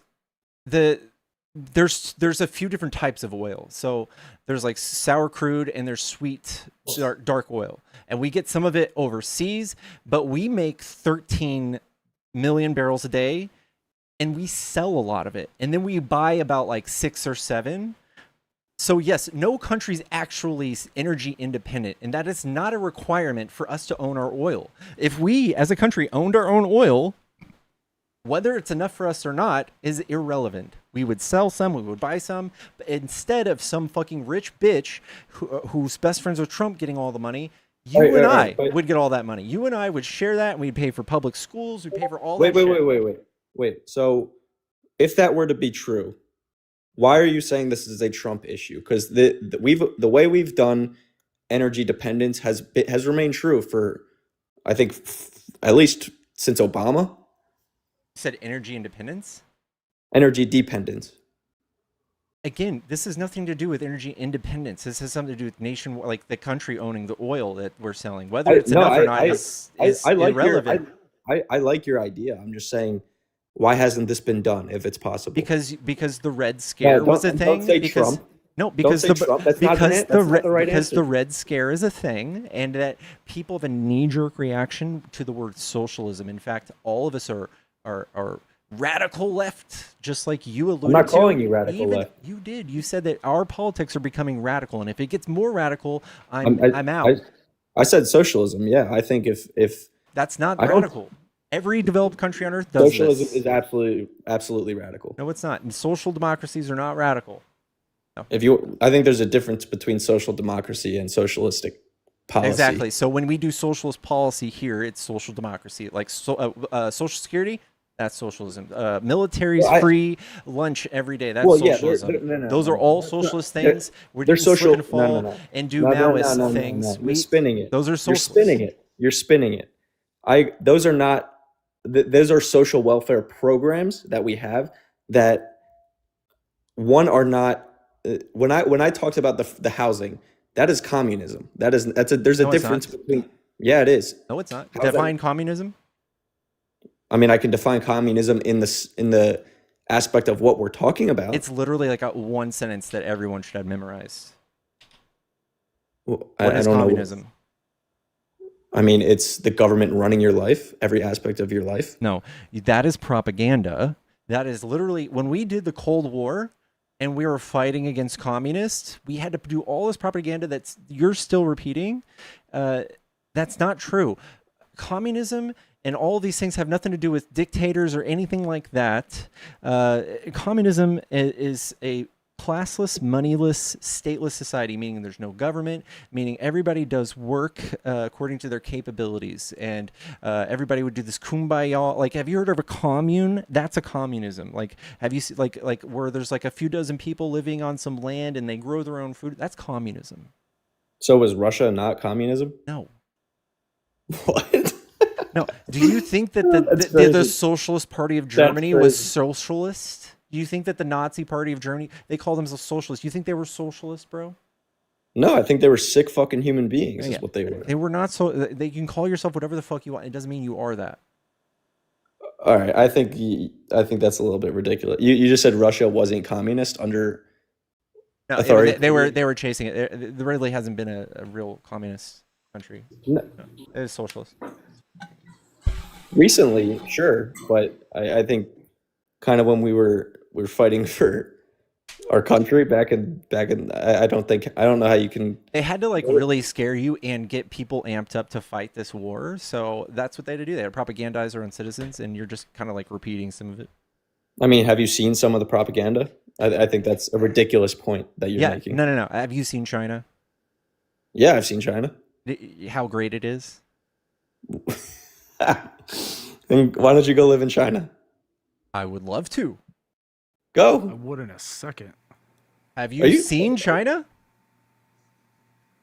there's a few different types of oil. So there's like sour crude and there's sweet dark oil, and we get some of it overseas. But we make 13 million barrels a day and we sell a lot of it, and then we buy about like 6 or 7. So yes, no country's actually energy independent, and that is not a requirement for us to own our oil. If we, as a country, owned our own oil, whether it's enough for us or not is irrelevant. We would sell some, we would buy some, but instead of some fucking rich bitch who's best friends with Trump getting all the money, you and I would get all that money. You and I would share that, and we'd pay for public schools, we'd pay for all that shit. Wait. So if that were to be true, why are you saying this is a Trump issue? Because the way we've done energy dependence has remained true for, I think, at least since Obama. You said energy independence? Energy dependence. Again, this has nothing to do with energy independence. This has something to do with like the country owning the oil that we're selling. Whether it's enough or not is irrelevant. I like your idea. I'm just saying, why hasn't this been done if it's possible? Because the Red Scare was a thing. Don't say Trump. No, because the Red Scare is a thing, and that people have a knee-jerk reaction to the word socialism. In fact, all of us are radical left, just like you alluded to. I'm not calling you radical left. You did. You said that our politics are becoming radical, and if it gets more radical, I'm out. I said socialism. Yeah, I think if that's not radical. Every developed country on earth does socialism this. is absolutely radical. No, it's not. And social democracies are not radical. No. I think there's a difference between social democracy and socialistic policy. Exactly. So when we do socialist policy here, it's social democracy. Like Social Security, that's socialism. Military's free lunch every day. That's socialism. Those are all socialist things. We're doing slip and fall and do Maoist things. You're spinning it. Those are socialist. You're spinning it. Those are not. Those are social welfare programs that we have that are not. When I talked about the housing, that is communism. There's a difference between. Yeah, it is. No, it's not. Define communism. I mean, I can define communism in the aspect of what we're talking about. It's literally like one sentence that everyone should have memorized. What is communism? I mean, it's the government running your life, every aspect of your life. No, that is propaganda. That is literally, when we did the Cold War and we were fighting against communists, we had to do all this propaganda you're still repeating. That's not true. Communism and all these things have nothing to do with dictators or anything like that. Communism is a classless, moneyless, stateless society, meaning there's no government, meaning everybody does work according to their capabilities, and everybody would do this kumbaya. Like, have you heard of a commune? That's a communism. Like, have you seen like where there's like a few dozen people living on some land and they grow their own food? That's communism. So was Russia not communism? No. What? No. Do you think that the Socialist Party of Germany was socialist? Do you think that the Nazi Party of Germany, they call themselves socialists? You think they were socialists, bro? No, I think they were sick fucking human beings. Is what they were. They were not so. They can call yourself whatever the fuck you want. It doesn't mean you are that. All right, I think that's a little bit ridiculous. You just said Russia wasn't communist under authority. They were chasing it. There really hasn't been a real communist country. No. It was socialist. Recently, sure, but I think kind of when we were fighting for our country back in I don't know how you can. They had to really scare you and get people amped up to fight this war. So that's what they had to do. They had to propagandize their own citizens, and you're just kind of repeating some of it. I mean, have you seen some of the propaganda? I think that's a ridiculous point that you're making. No. Have you seen China? Yeah, I've seen China. How great it is. And why don't you go live in China? I would love to. Go. I would in a second. Have you seen China?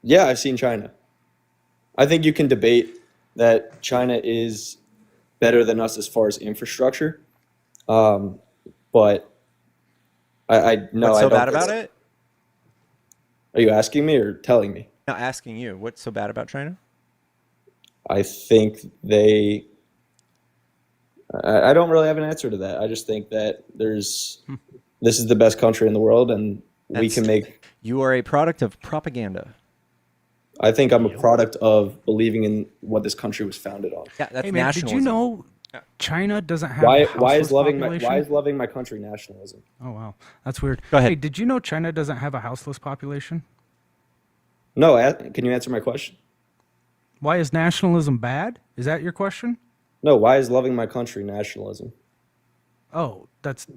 Yeah, I've seen China. I think you can debate that China is better than us as far as infrastructure. But I know. What's so bad about it? Are you asking me or telling me? No, asking you. What's so bad about China? I think I don't really have an answer to that. I just think that this is the best country in the world, and we can make. You are a product of propaganda. I think I'm a product of believing in what this country was founded on. Yeah, that's hey man, nationalism. did you know China doesn't have Why houseless is loving population? my country nationalism? Oh wow, that's weird. Go ahead. Hey, did you know China doesn't have a houseless population? No, can you answer my question? Why is nationalism bad? Is that your question? No, why is loving my country nationalism? Oh, that's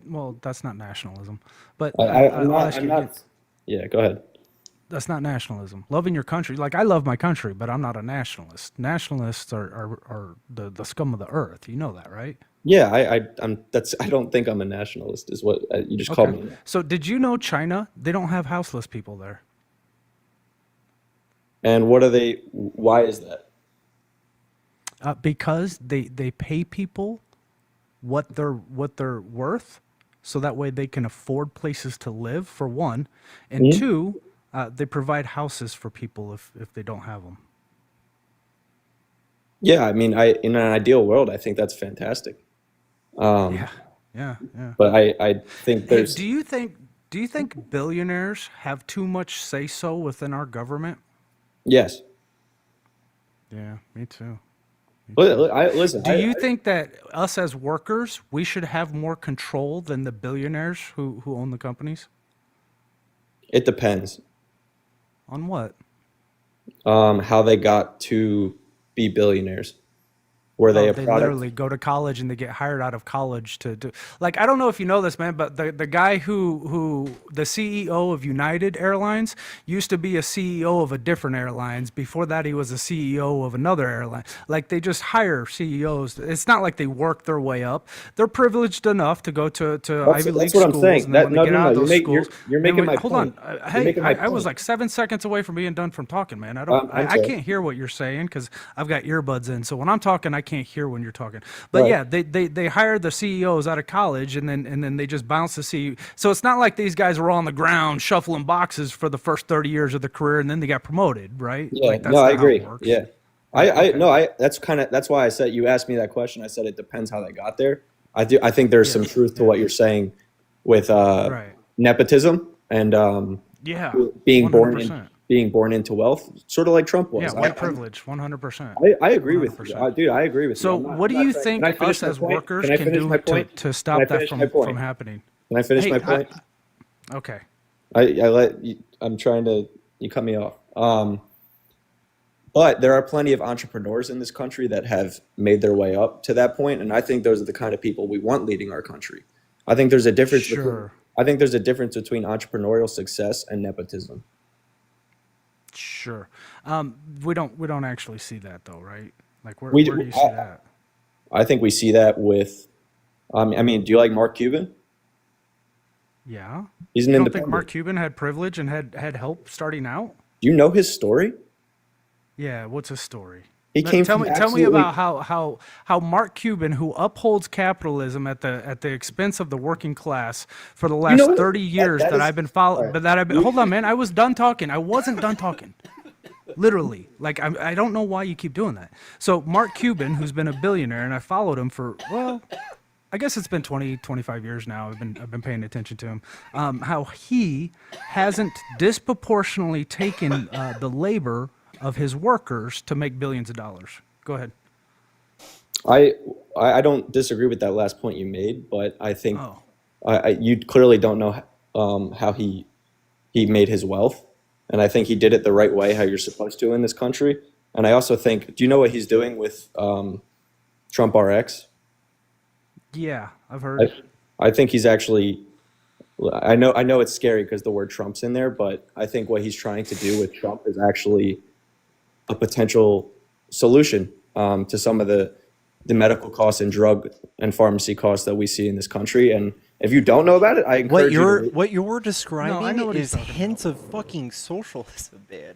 not nationalism. But I'm I'll not. ask I'm you, not. Yeah, go ahead. that's not nationalism. Loving your country, like I love my country, but I'm not a nationalist. Nationalists are the scum of the earth. You know that, right? Yeah, I'm. That's. I don't think I'm a nationalist. Is what you just called Okay. me. So did you know China? They don't have houseless people there. And what are they? Why is that? Because they pay people what they're worth, so that way they can afford places to live for one, and Mhm. two, they provide houses for people if they don't have them. Yeah, I mean, in an ideal world, I think that's fantastic. Um, Yeah, yeah, yeah. but I think Hey, there's do you think billionaires have too much say so within our government? yes. Yeah, me too. Listen. Do you think that us as workers, we should have more control than the billionaires who own the companies? It depends On what? how they got to be billionaires. Were they Oh, a they product? literally go to college and they get hired out of college to do. Like, I don't know if you know this, man, but the guy who the CEO of United Airlines used to be a CEO of a different airlines. Before that, he was a CEO of another airline. Like, they just hire CEOs. It's not like they work their way up. They're privileged enough to go to Ivy League That's what I'm schools, saying. and then when they No, get no, out no. of those schools, You're they making my hold on. point. You're Hey, making my I was point. like 7 seconds away from being done from talking, man. I'm I sorry. can't hear what you're saying because I've got earbuds in. So when I'm talking, I can't hear when you're talking. But Right. yeah, they hire the CEOs out of college and then they just bounce the CEO. So it's not like these guys were on the ground shuffling boxes for the first 30 years of their career and then they got promoted, right? Yeah. Like No, that's I not how it agree. works. Yeah. Right. I Okay. no, I that's why I said you asked me that question. I said it depends how they got there. I think there's some Yeah. truth to Yeah. what you're saying with Right. nepotism and Yeah. being born in 100%. being born into wealth, sort of like Trump Yeah. was. White privilege. 100%. I agree with you, 100%. dude. I agree with you. So what do I'm not you saying. Can think I finish us my as point? workers Can I can finish my do point? to Can I stop that finish my from point? happening? Can I finish Hey, my point? okay. I let you, I'm trying to. You cut me off. But there are plenty of entrepreneurs in this country that have made their way up to that point, and I think those are the kind of people we want leading our country. I think there's a difference between. Sure. I think there's a difference between entrepreneurial success and nepotism. Sure. We don't actually see that though, right? Like We. where do you see that? I think we see that with. I mean, do you like Mark Cuban? Yeah. He's an You don't think independent. Mark Cuban had privilege and had help starting out? Do you know his story? Yeah, what's his story? He came Tell from me absolutely. about how Mark Cuban, who upholds capitalism at the expense of the working class for the You last know what? 30 years That that is. I've been All following, right. but that I've been, hold on, man, I was done talking. I wasn't done talking. Literally. Like I don't know why you keep doing that. So Mark Cuban, who's been a billionaire, and I followed him for, well, I guess it's been 20, 25 years now. I've been paying attention to him. How he hasn't disproportionately taken the labor of his workers to make billions of dollars. Go ahead. I don't disagree with that last point you made, but I think Oh, you clearly don't know how he made his wealth, and I think he did it the right way, how you're supposed to in this country. And I also think, do you know what he's doing with Trump RX? yeah, I've heard. I think he's actually. I know it's scary because the word Trump's in there, but I think what he's trying to do with Trump is actually a potential solution to some of the medical costs and drug and pharmacy costs that we see in this country. And if you don't know about it, I encourage you to. What you're No, I describing know what he's is talking hints of fucking socialism, man.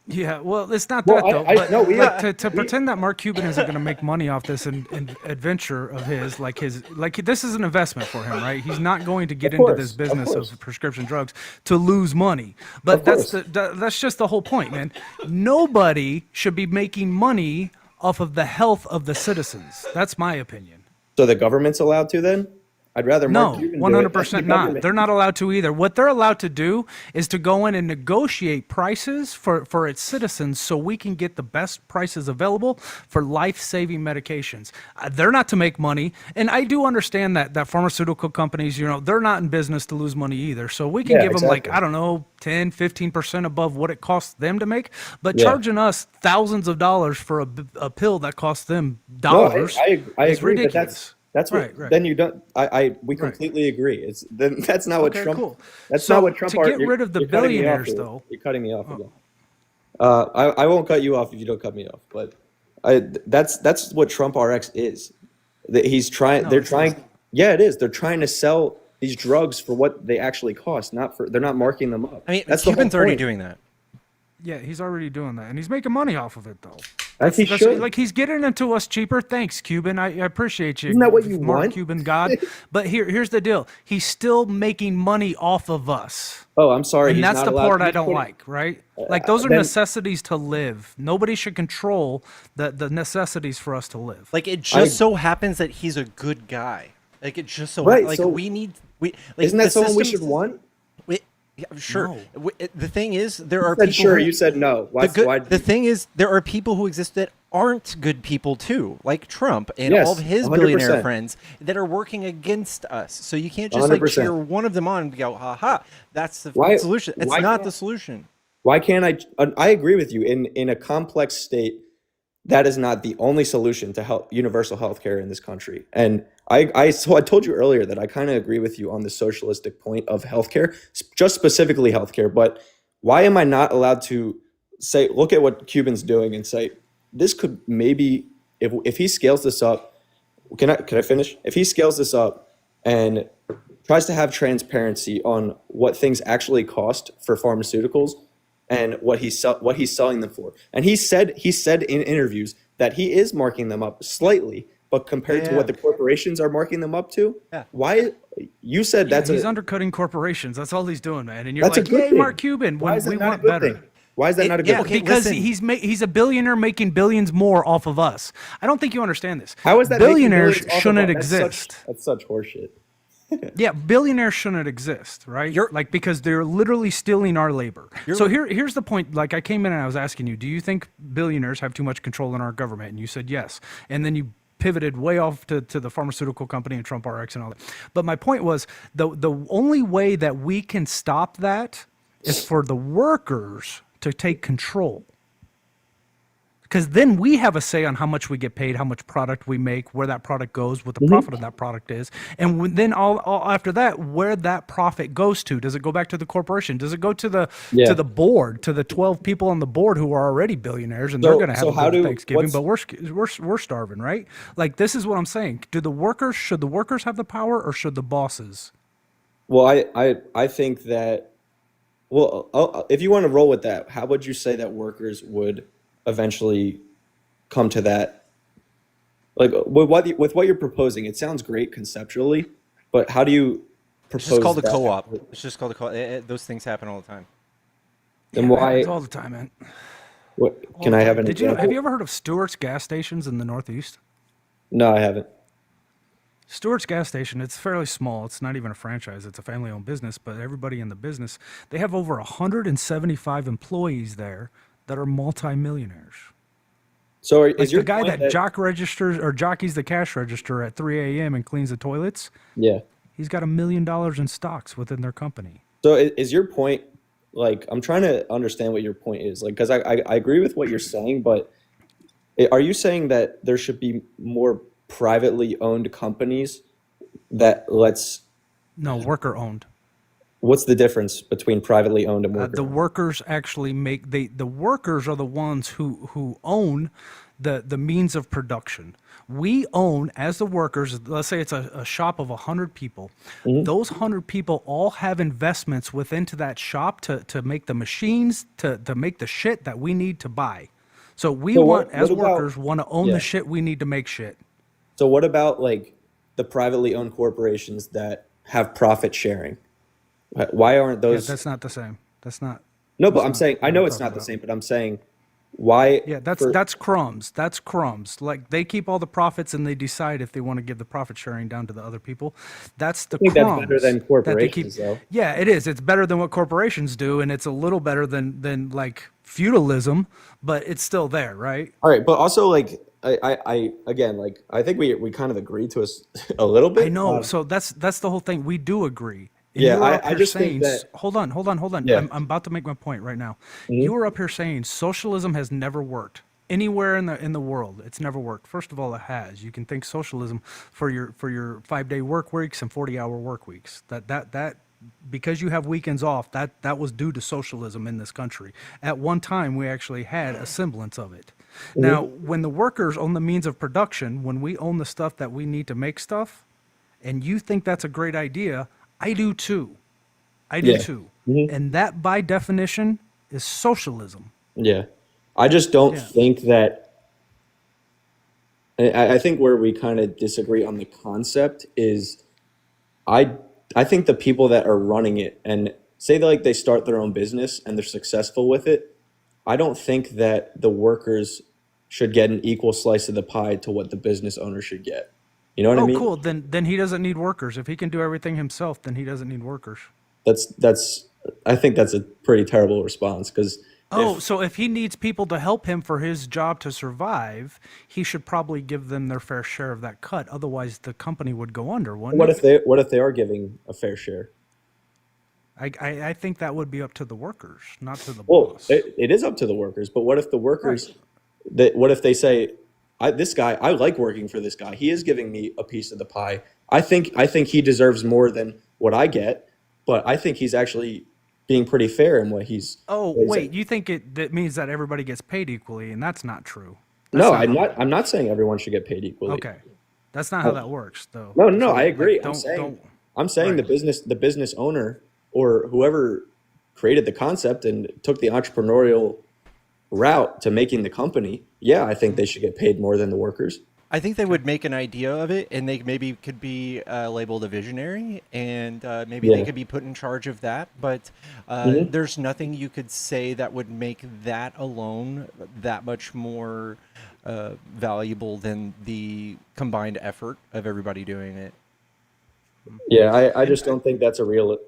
Yeah, well, it's not Well, that though. I But no, we like to pretend that Mark Cuban isn't going to make money off this adventure of his, like this is an investment for him, right? He's not going to get into this business of prescription drugs to lose money. But Of that's course. that's just the whole point, man. Nobody should be making money off of the health of the citizens. That's my opinion. So the government's allowed to then? I'd rather Mark No, Cuban do it than the 100% not. government. They're not allowed to either. What they're allowed to do is to go in and negotiate prices for its citizens so we can get the best prices available for life-saving medications. They're not to make money. And I do understand that pharmaceutical companies, they're not in business to lose money either. So we can Yeah, give them exactly. I don't know, 10, 15% above what it costs them to make. But Yeah. charging us thousands of dollars for a pill that costs them No, dollars I is agree, ridiculous. but that's what. Right. Then you don't. We completely agree. It's then that's not what Okay, Trump. cool. That's So not what Trump. to get rid of the you're cutting me off billionaires, here. though. You're cutting me off again. I won't cut you off if you don't cut me off. But that's what Trump RX is. That he's trying. No, They're it's trying. not. Yeah, it is. They're trying to sell these drugs for what they actually cost. They're not marking them up. I mean, That's the whole Cuban's already point. doing that. Yeah, he's already doing that, and he's making money off of it, though. As he should. Like he's getting it to us cheaper. Thanks, Cuban. I appreciate you. Isn't that what you Mark want? Cuban God. But here's the deal. He's still making money off of us. Oh, I'm sorry. And he's that's not the allowed- part I he's don't putting- like, right? Like those are then- necessities to live. Nobody should control the necessities for us to live. Like it just so happens that he's a good guy. Like it just so Right, like so- we need like Isn't that the someone we systems- should want? Yeah, sure. No. The thing is, there are You said people. sure. who- You said no. Why? The thing is, there are people who exist that aren't good people too, like Trump and Yes, all of his 100%. billionaire friends that are working against us. So you can't just 100%. cheer one of them on and go, "Ha ha, that's the Why- solution." It's why not can't- the solution. Why can't I? I agree with you. In a complex state, that is not the only solution to universal health care in this country. And so I told you earlier that I kind of agree with you on the socialistic point of healthcare, just specifically healthcare. But why am I not allowed to say, look at what Cuban's doing and say, this could maybe, if he scales this up, can I finish? If he scales this up and tries to have transparency on what things actually cost for pharmaceuticals and what he's selling them for. And he said in interviews that he is marking them up slightly, but compared to what the corporations are marking them up to, why you said He's undercutting corporations. That's all he's doing, man. And you're That's a like, good yay, thing. Mark Cuban, Why when is that we not a want good better. thing? Why is that not a good yeah, thing? okay, Because listen. he's a billionaire making billions more off of us. I don't think you understand this. How is that making billionaires billions off of shouldn't us? exist? That's such horseshit. Yeah, billionaires shouldn't exist, right? Like because they're literally stealing our labor. So here's the point. Like I came in and I was asking you, do you think billionaires have too much control in our government? And you said yes. And then you pivoted way off to the pharmaceutical company and Trump RX and all that. But my point was the only way that we can stop that is for the workers to take control. Because then we have a say on how much we get paid, how much product we make, where that product goes, what the profit of that product is. And then all after that, where that profit goes to. Does it go back to the corporation? Does it go to the board, to the 12 people on the board who are already billionaires and they're going to have a good Thanksgiving, but we're starving, right? Like this is what I'm saying. Should the workers have the power or should the bosses? Well, I think that, if you want to roll with that, how would you say that workers would eventually come to that? Like with what you're proposing, it sounds great conceptually, but how do you propose It's just called a that? co-op. It's just called a co-op. Those things happen all the time. Then Yeah, why? happens all the time, man. What can I have an Have you example? ever heard of Stewart's gas stations in the Northeast? No, I haven't. Stewart's gas station, it's fairly small. It's not even a franchise. It's a family-owned business, but everybody in the business, they have over 175 employees there that are multimillionaires. So Like is your the guy point that jockeys the cash register at 3 a.m. and cleans the toilets, yeah? he's got $1 million in stocks within their company. So is your point, like, I'm trying to understand what your point is, like, because I agree with what you're saying, but are you saying that there should be more privately owned companies that No, worker-owned. what's the difference between privately owned and worker? The workers actually make the workers are the ones who own the means of production. We own, as the workers, let's say it's a shop of 100 people. Those 100 people all have investments within that shop to make the machines, to make the shit that we need to buy. So we want, as workers, want to own the shit we need to make shit. So what about like the privately owned corporations that have profit sharing? Why aren't those? Yeah, that's not the same. That's not. No, but I'm not saying, I what know I'm it's talking not the about. same, but I'm saying Why? Yeah, that's For that's crumbs. That's crumbs. Like they keep all the profits and they decide if they want to give the profit sharing down to the other people. That's I the think that's better crumbs than that they keep. corporations, though. Yeah, it is. It's better than what corporations do, and it's a little better than like feudalism, but it's still there, right? All right, but also like I again like I think we kind of agree to us a little I bit. know. So that's the whole thing. We do agree. And Yeah, you were up I here just think saying, that hold on, hold on, hold on. yeah. I'm about to make my point right now. You Mhm. were up here saying socialism has never worked anywhere in the world. It's never worked. First of all, it has. You can think socialism for your 5-day work weeks and 40-hour work weeks. That because you have weekends off, that was due to socialism in this country. At one time, we actually had a semblance of it. Now, Mhm. when the workers own the means of production, when we own the stuff that we need to make stuff, and you think that's a great idea, I do too. I do Yeah. too. Mhm. And that, by definition, is socialism. Yeah. I just don't Yeah. think that I think where we kind of disagree on the concept is I I think the people that are running it and say that like they start their own business and they're successful with it, I don't think that the workers should get an equal slice of the pie to what the business owner should get. You know what I Oh, mean? cool. Then he doesn't need workers. If he can do everything himself, then he doesn't need workers. That's I think that's a pretty terrible response because Oh, if so if he needs people to help him for his job to survive, he should probably give them their fair share of that cut. Otherwise, the company would go under, wouldn't it? what if they are giving a fair share? I think that would be up to the workers, not to the Well, boss. it is up to the workers, but what if the Right. workers what if they say this guy, I like working for this guy. He is giving me a piece of the pie. I think he deserves more than what I get, but I think he's actually being pretty fair in Oh, what he's wait, you think that means that everybody gets paid equally, and that's not true. That's No, not how that I'm not saying everyone should get paid equally. Okay. That's not how Uh, that works, though. No, no, no, I So, agree. like, don't. I'm saying Right. the business owner or whoever created the concept and took the entrepreneurial route to making the company. Yeah, I think they should get paid more than the workers. I think they would make an idea of it, and they maybe could be labeled a visionary, and maybe they Yeah. could be put in charge of that. But Mhm. there's nothing you could say that would make that alone that much more valuable than the combined effort of everybody doing it. Yeah, I And just don't think that's a real.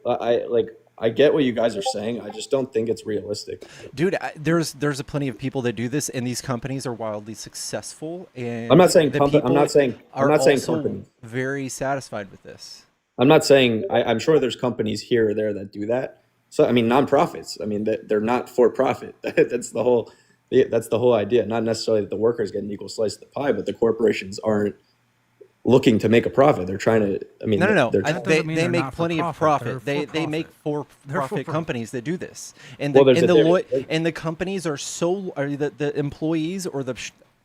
I get what you guys are saying. I just don't think it's realistic. Dude, there's a plenty of people that do this, and these companies are wildly successful, I'm and not saying the I'm people I'm are not saying also companies. very satisfied with this. I'm not saying I'm sure there's companies here or there that do that. So I mean, nonprofits. I mean, they're not for profit. That's the whole idea. Not necessarily that the workers get an equal slice of the pie, but the corporations aren't looking to make a profit. They're trying to. I mean, No, no, no. they're that They doesn't mean they they're make not for plenty of profit. They're profit. for They make profit. for They're for profit profit. companies that do this, and well, there's a and the companies are so are the employees or the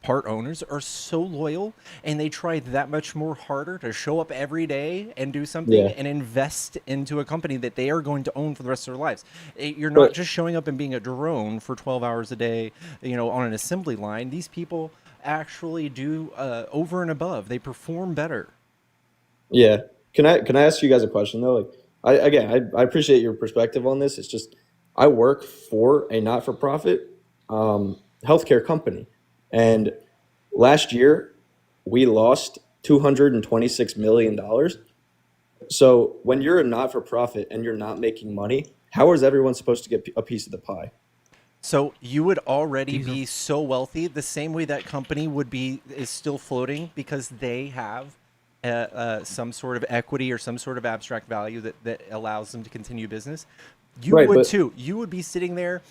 part owners are so loyal, and they try that much more harder to show up every day and do something yeah. and invest into a company that they are going to own for the rest of their lives. You're not But just showing up and being a drone for 12 hours a day, on an assembly line. These people actually do over and above. They perform better. yeah, can I ask you guys a question though? Like, I appreciate your perspective on this. It's just I work for a not for profit healthcare company, and last year we lost $226 million. So when you're a not for profit and you're not making money, how is everyone supposed to get a piece of the pie? So you would already These are be so wealthy, the same way that company is still floating because they have some sort of equity or some sort of abstract value that allows them to continue business. You Right, would but too. You would be sitting there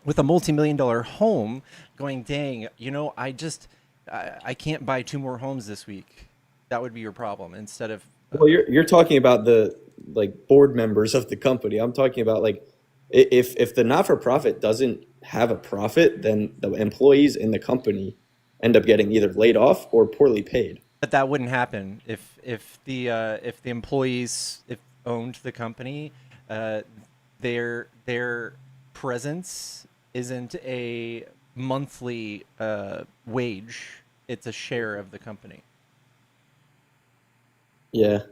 with a multi-million-dollar home, going, "Dang, I can't buy 2 more homes this week." That would be your problem instead of well, you're talking about the like board members of the company. I'm talking about like if the not for profit doesn't have a profit, then the employees in the company end up getting either laid off or poorly paid. But that wouldn't happen if the employees if owned the company, uh, their presence isn't a monthly wage; it's a share of the company. Yeah,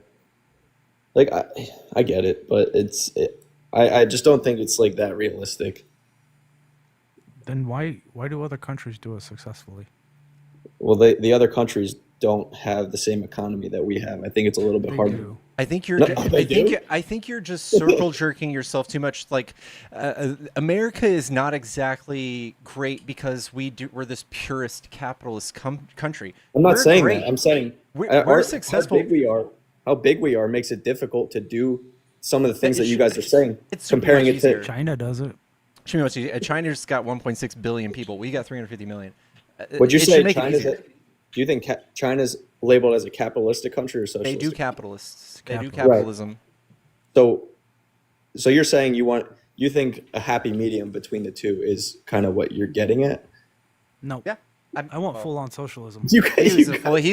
like I get it, but I just don't think it's like that realistic. Then why do other countries do it successfully? Well, the other countries don't have the same economy that we have. I think it's a little bit They harder. do. I think you're. No, they do? I think you're just circle jerking yourself too much. Like, America is not exactly great because we're this purist capitalist country. I'm not We're saying great. that. I'm saying We're successful. how big we are makes it difficult to do some of the things that It's- you guys are saying. it's super Comparing much it to easier. China does it. China's got 1.6 billion people. We got 350 million. would you It should say make it China's easier. do you think China's labeled as a capitalistic country or socialist? They do capitalists. They do Capital. capitalism. So you're saying you think a happy medium between the two is kind of what you're getting at? No. Yeah. I want full on socialism. He's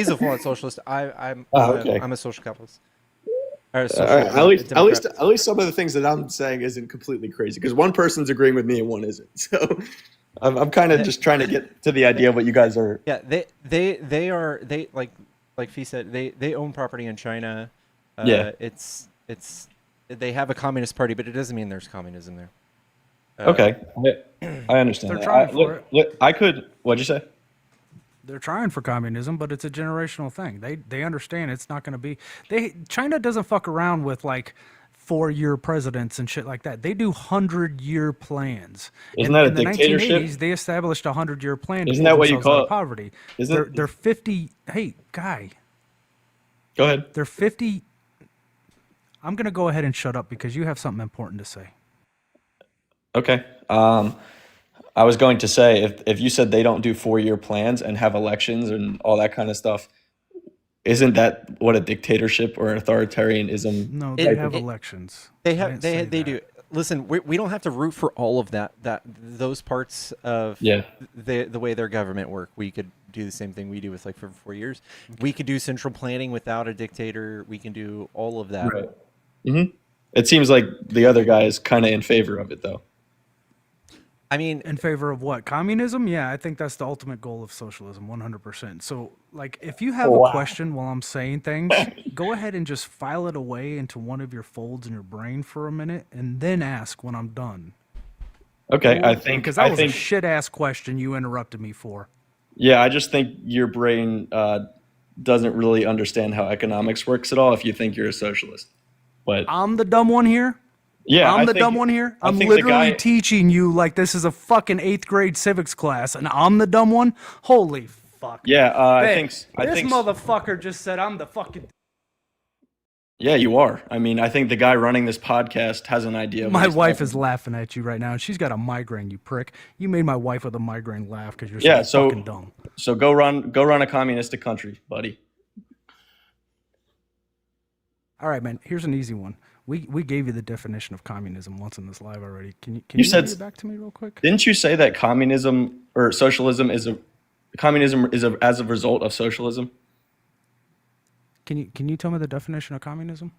a full-on socialist. I'm okay. I'm a social capitalist. Or a All social right, Democrat. at least some of the things that I'm saying isn't completely crazy because one person's agreeing with me and one isn't. So I'm kind of just trying to get to the idea of what you guys are. Yeah, they like Fee said, they own property in China. Yeah. It's they have a communist party, but it doesn't mean there's communism there. Okay, I understand. They're that. trying for it. Look, I could. What'd you say? They're trying for communism, but it's a generational thing. They understand it's not going to be. China doesn't fuck around with like 4-year presidents and shit like that. They do 100-year plans. Isn't that a in the dictatorship? 1980s, they established a 100-year plan. To Isn't pull that what you themselves call out it? of poverty? Isn't They're 50. Hey, guy. Go ahead. They're 50. I'm going to go ahead and shut up because you have something important to say. Okay. I was going to say if you said they don't do 4-year plans and have elections and all that kind of stuff, isn't that what a dictatorship or authoritarianism? No, It- they have it- elections. They I have didn't they say they that. do. Listen, we don't have to root for all of those parts of Yeah. the way their government work. We could do the same thing we do with like for 4 years. We could do central planning without a dictator. We can do all of that. Right. It seems like the other guy is kind of in favor of it, though. I mean, In favor of what? Communism? Yeah, I think that's the ultimate goal of socialism, 100%. So, like, if you have Oh, a wow. question while I'm saying things, go ahead and just file it away into one of your folds in your brain for a minute, and then ask when I'm done. Okay, I think Because that was think a shit ass question you interrupted me for. yeah, I just think your brain doesn't really understand how economics works at all. If you think you're a socialist, but I'm the dumb one here. yeah, I'm I the think- dumb one here. I I'm think the literally guy- teaching you like this is a fucking 8th grade civics class, and I'm the dumb one. Holy fuck! Yeah, I Man, think this motherfucker just said I'm the fucking. Yeah, you are. I mean, I think the guy running this podcast has an idea. of what My he's wife talking is laughing at you right now, and she's got a migraine. You prick! You made my wife with a migraine laugh because you're Yeah, so so fucking dumb. so go run a communistic country, buddy. All right, man. Here's an easy one. We gave you the definition of communism once in this live already. Can You you said- read it back to me real quick? Didn't you say that communism or socialism is as a result of socialism? Can you tell me the definition of communism?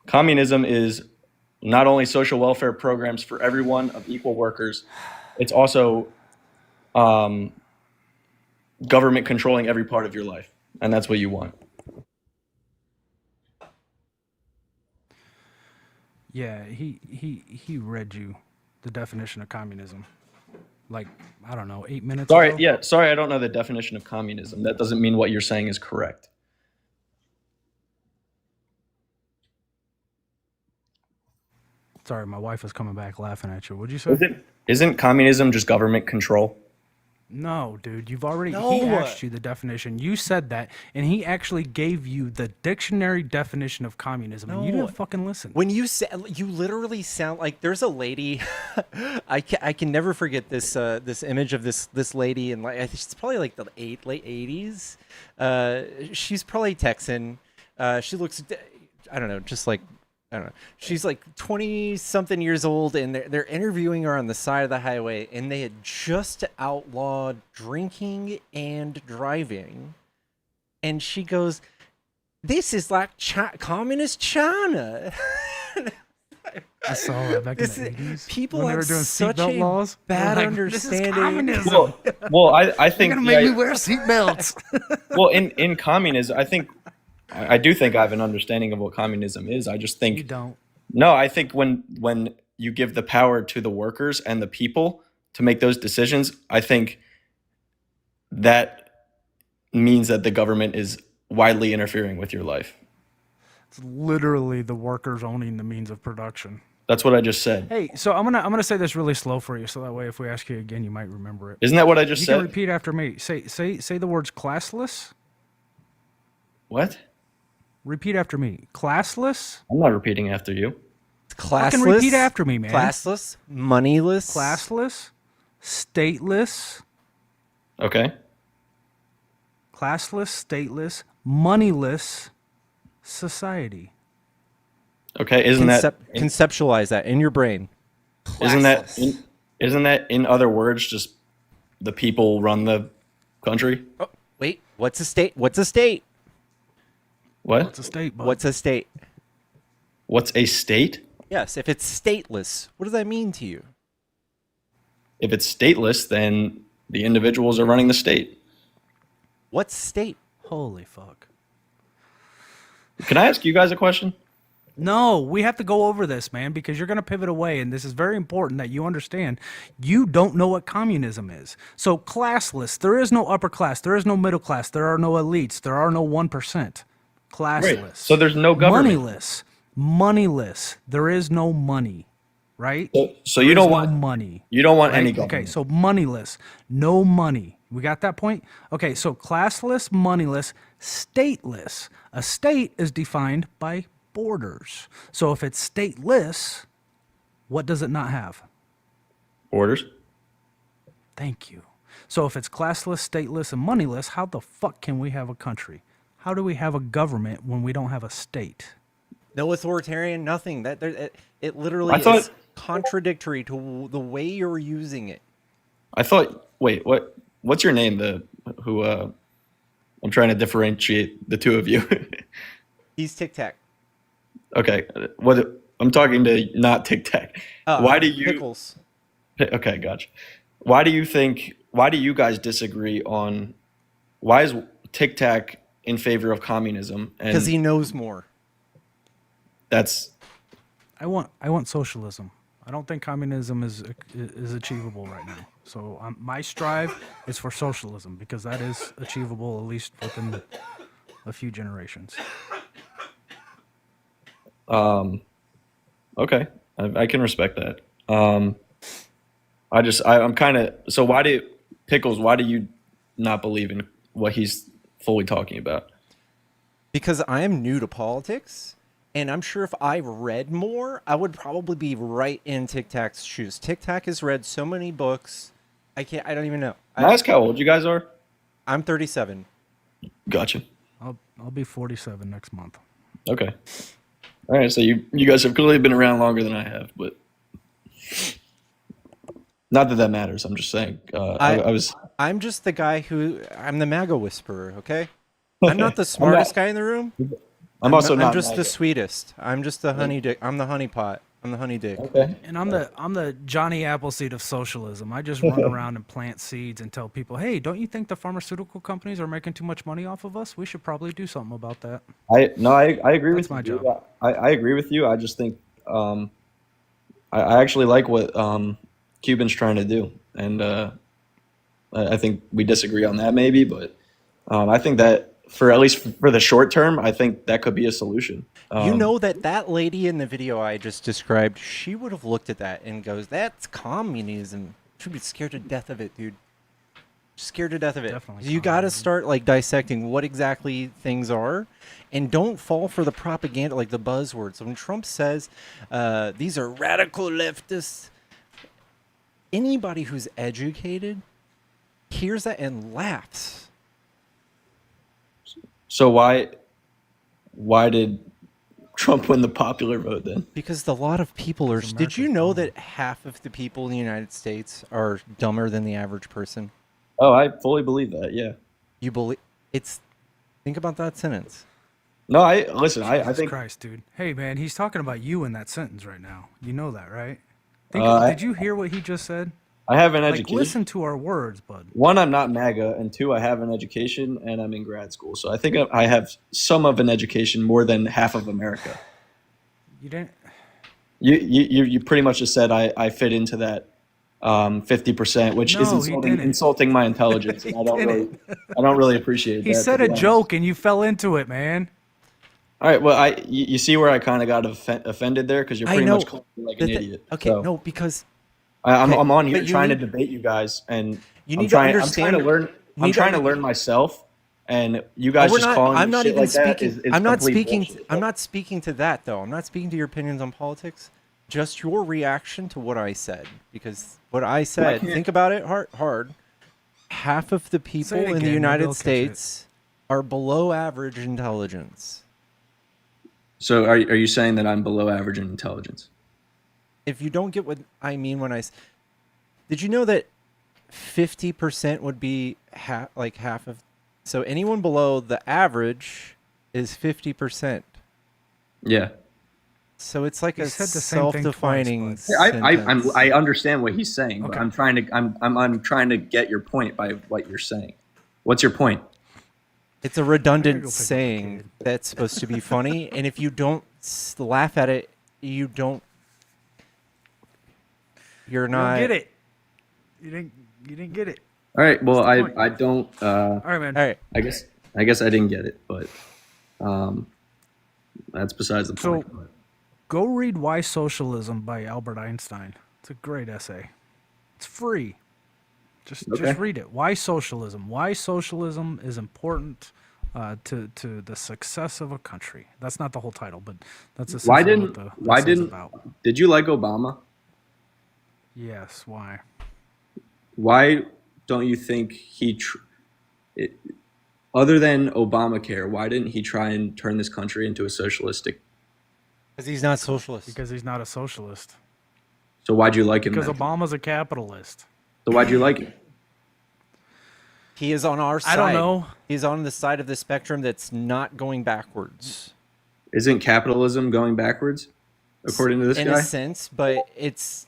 Communism is not only social welfare programs for everyone of equal workers, it's also government controlling every part of your life, and that's what you want. Yeah, he read you the definition of communism. Like, I don't know, 8 minutes Sorry, ago. yeah, sorry, I don't know the definition of communism. That doesn't mean what you're saying is correct. Sorry, my wife is coming back laughing at you. What'd you say? Isn't communism just government control? No, dude, you've already he No. asked you the definition. You said that, and he actually gave you the dictionary definition of communism, and you No. didn't fucking listen. when you literally sound like there's a lady. I can never forget this image of this lady, and like I think it's probably like the late 80s. She's probably Texan. She looks, I don't know, just like, I don't know. She's like 20 something years old, and they're interviewing her on the side of the highway, and they had just outlawed drinking and driving. And she goes, "This is like communist China." I saw that back in This the is- 80s. people when they have were doing such seatbelt a laws. bad They're understanding. This is communism. Well, I They're think gonna make the- me wear seatbelts. well in communism, I do think I have an understanding of what communism is. I just think You don't. no, I think when you give the power to the workers and the people to make those decisions, I think that means that the government is widely interfering with your life. It's literally the workers owning the means of production. That's what I just said. Hey, so I'm gonna say this really slow for you, so that way if we ask you again, you might remember it. Isn't that what I just You said? can repeat after me. Say the words classless. What? Repeat after me. Classless. I'm not repeating after you. Fucking Classless. repeat after me, man. Classless. Moneyless. Classless. Stateless. Okay. Classless, stateless, moneyless society. Okay. Isn't that Conceptualize that in your brain. isn't that Classless. isn't that in other words just the people run the country? Oh, wait. What's a state? What's a state? What? What's a state, bud? What's a state? What's a state? Yes. If it's stateless, what does that mean to you? If it's stateless, then the individuals are running the state. What's state? Holy fuck. Can I ask you guys a question? No, we have to go over this, man, because you're going to pivot away, and this is very important that you understand. You don't know what communism is. So classless, there is no upper class, there is no middle class, there are no elites, there are no 1%. Classless. Right. So there's no government. Moneyless, there is no money, right? So you don't want money. You don't want Right? any government. Okay, so moneyless, no money. We got that point? Okay, so classless, moneyless, stateless. A state is defined by borders. So if it's stateless, what does it not have? Borders. Thank you. So if it's classless, stateless, and moneyless, how the fuck can we have a country? How do we have a government when we don't have a state? No authoritarian, nothing. It literally I thought- is contradictory to the way you're using it. I thought. Wait. What's your name? I'm trying to differentiate the two of you. He's Tic Tac. Okay. I'm talking to not Tic Tac. Why do you? Pickles? Okay, gotcha. Why do you guys disagree on? Why is Tic Tac in favor of communism? Because he knows more. That's. I want socialism. I don't think communism is achievable right now. So my strive is for socialism because that is achievable at least within a few generations. Okay, I can respect that. I'm kind of. So why do you not believe in what he's fully talking about? Because I am new to politics, and I'm sure if I read more, I would probably be right in Tic Tac's shoes. Tic Tac has read so many books. I don't even know. Can I ask how old you guys are? I'm 37. Gotcha. I'll be 47 next month. Okay. All right. So you guys have clearly been around longer than I have, but not that matters. I'm just saying. I'm just the guy I'm the MAGA whisperer. Okay. I'm not the smartest guy in the room. I'm also not. I'm just MAGA. the sweetest. I'm just the honey dick. I'm the honey pot. I'm the honey dick. Okay. And I'm the Johnny Appleseed of socialism. I just run around and plant seeds and tell people, hey, don't you think the pharmaceutical companies are making too much money off of us? We should probably do something about that. I agree That's with my you. job. I agree with you. I just think I actually like what Cuban's trying to do, and I think we disagree on that maybe, but I think that at least for the short term, I think that could be a solution. You know that lady in the video I just described, she would have looked at that and goes, "That's communism." She'd be scared to death of it, dude. Scared to death of it. Definitely You got to start like dissecting what exactly things are, and don't fall for the propaganda, like the buzzwords. When Trump says these are radical leftists, anybody who's educated hears that and laughs. So why did Trump win the popular vote then? Because a lot of people are. Did you know that half of the people in the United States are dumber than the average person? Oh, I fully believe that. Yeah. You believe it's? Think about that sentence. No, I think. Jesus Christ, dude. Hey, man, he's talking about you in that sentence right now. You know that, right? Did you hear what he just said? I have an Like, education. listen to our words, bud. One, I'm not MAGA, and two, I have an education, and I'm in grad school. So I think I have some of an education more than half of America. You didn't. You pretty much just said I fit into that 50%, which is No, he didn't. insulting my intelligence. He And didn't. I don't really appreciate He that. said to a be honest. joke and you fell into it, man. All right, well, you see where I kind of got offended there because you're I pretty know. much calling me like an idiot. Okay, So no, because I'm okay, on here but you trying to need- debate you guys, and you I'm need to trying to understand. learn. you I'm need to trying to under- learn myself, and you guys we're just not. calling I'm me not shit even like that speaking. is I'm not complete speaking. bullshit. I'm not speaking to that though. I'm not speaking to your opinions on politics. Just your reaction to what I said, because what I said. can't- Think about it hard. Half of the people Say it in the again, maybe United I'll catch it. States are below average intelligence. So are you saying that I'm below average in intelligence? If you don't get what I mean when did you know that 50% would be half of, so anyone below the average is 50%. Yeah. So it's like He a said the same thing self-defining twice, sentence. I understand what he's saying, but Okay. I'm trying to get your point by what you're saying. What's your point? It's a I gotta redundant go pick up the saying kid. that's supposed to be funny, and if you don't laugh at it, you're You don't not. get it. You didn't get it. All right. Well, What's the point? I don't. All right, man. All right. I guess I didn't get it, but that's besides the So, point. go read Why Socialism by Albert Einstein. It's a great essay. It's free. Just read it. Why Socialism? Why socialism is important to the success of a country. That's not the whole title, but that's essentially what the essay's about. Did you like Obama? Yes. Why? Why don't you think other than Obamacare, why didn't he try and turn this country into a socialistic? Because he's not socialist. Because he's not a socialist. So why'd you like him? Because then? Obama's a capitalist. So why'd you like him? He is on our side. I don't know. He's on the side of the spectrum that's not going backwards. Isn't capitalism going backwards, according to this in guy? a sense, but it's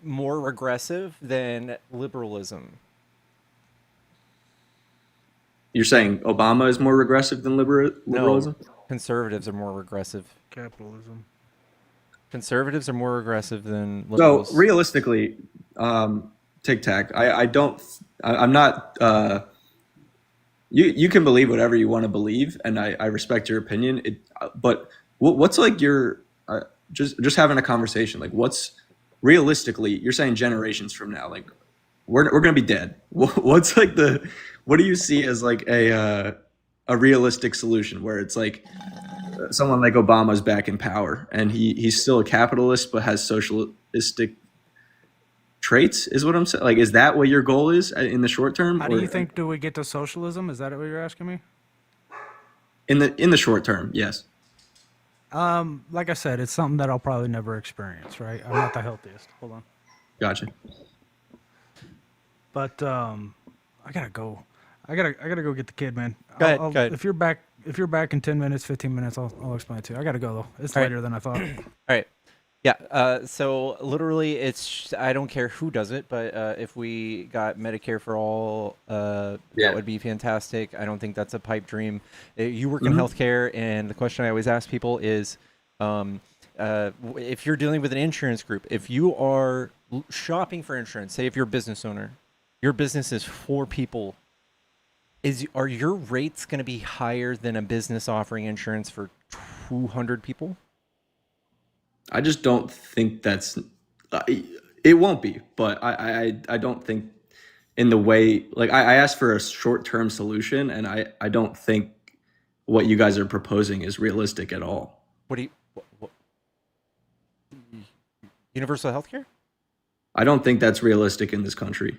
more regressive than liberalism. You're saying Obama is more regressive than liberalism? No, conservatives are more regressive. Capitalism. Conservatives are more regressive than So liberals. realistically, Tic Tac, I'm not. You can believe whatever you want to believe, and I respect your opinion. But what's like your just having a conversation? Like, what's realistically? You're saying generations from now, like we're gonna be dead. What's like what do you see as like a realistic solution where it's like someone like Obama's back in power and he's still a capitalist but has socialistic traits, is what I'm saying? Like, is that what your goal is in the short term? How do you think do we get to socialism? Is that what you're asking me? In the short term, yes. Like I said, it's something that I'll probably never experience, right? I'm not the healthiest. Hold on. Gotcha. But I gotta go. I gotta go get the kid, man. Go ahead. If you're back in 10 minutes, 15 minutes, I'll explain it to you. I gotta go though. It's All right. later than I thought. All right. Yeah. So literally, I don't care who does it, but if we got Medicare for all, that would be fantastic. I don't think that's a pipe dream. You work in healthcare, and the question I always ask people is, if you're dealing with an insurance group, if you are shopping for insurance, say if you're a business owner, your business is 4 people. Are your rates going to be higher than a business offering insurance for 200 people? I just don't think that's. It won't be, but I don't think in the way like I asked for a short term solution, and I don't think what you guys are proposing is realistic at all. What do you? What? Universal healthcare? I don't think that's realistic in this country.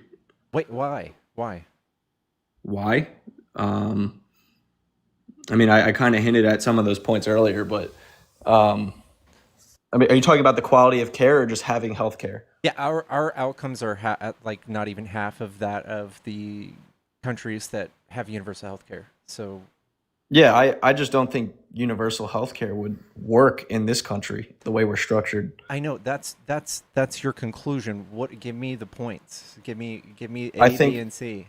Wait, why? Why? Why? I mean, I kind of hinted at some of those points earlier, but I mean, are you talking about the quality of care or just having health care? Yeah, our outcomes are at like not even half of that of the countries that have universal healthcare. So Yeah, I just don't think universal health care would work in this country the way we're structured. I know that's your conclusion. What? Give me the points. Give me A, I think- B, and C.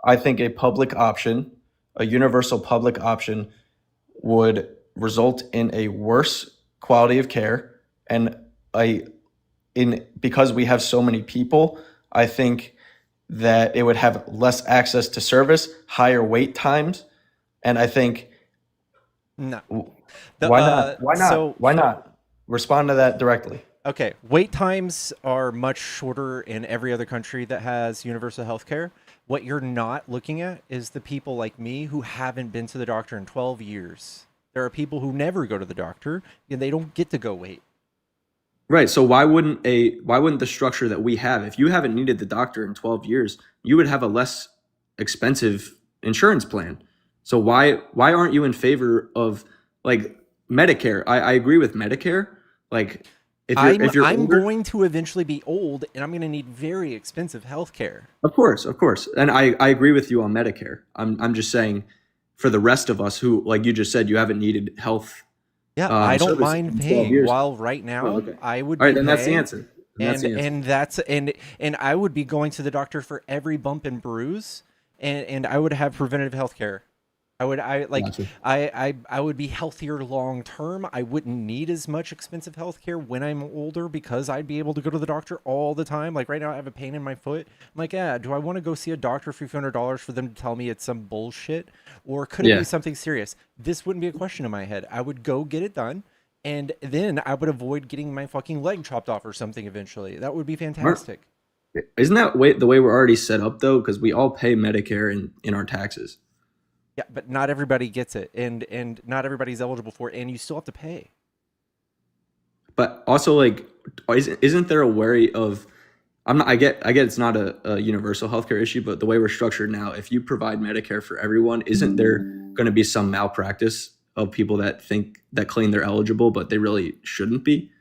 I think a public option, a universal public option, would result in a worse quality of care and a because we have so many people, I think that it would have less access to service, higher wait times, and I think No. why not? So Why not? Respond to that directly. okay, wait times are much shorter in every other country that has universal health care. What you're not looking at is the people like me who haven't been to the doctor in 12 years. There are people who never go to the doctor and they don't get to go wait. Right. So why wouldn't the structure that we have, if you haven't needed the doctor in 12 years, you would have a less expensive insurance plan. So why aren't you in favor of like Medicare? I agree with Medicare. Like if you're I'm older, going to eventually be old and I'm going to need very expensive health care. of course. And I agree with you on Medicare. I'm just saying for the rest of us who, like you just said, you haven't needed health. Yeah, I don't services mind in 12 paying. years. While right now, Oh, okay. I would All right, be then that's the paying, answer. and that's and I would be going to the doctor for every bump and bruise, and I would have preventative health care. I Gotcha. would be healthier long term. I wouldn't need as much expensive health care when I'm older because I'd be able to go to the doctor all the time. Like right now I have a pain in my foot. I'm like, yeah, do I want to go see a doctor for $200 for them to tell me it's some bullshit? Or could it Yeah. be something serious? This wouldn't be a question in my head. I would go get it done. And then I would avoid getting my fucking leg chopped off or something eventually. That would be fantastic. Isn't that the way we're already set up though? Because we all pay Medicare in our taxes. Yeah, but not everybody gets it, and not everybody's eligible for it, and you still have to pay. But also, like, isn't there a way of? I get it's not a universal healthcare issue, but the way we're structured now, if you provide Medicare for everyone, isn't there going to be some malpractice of people that claim they're eligible, but they really shouldn't be?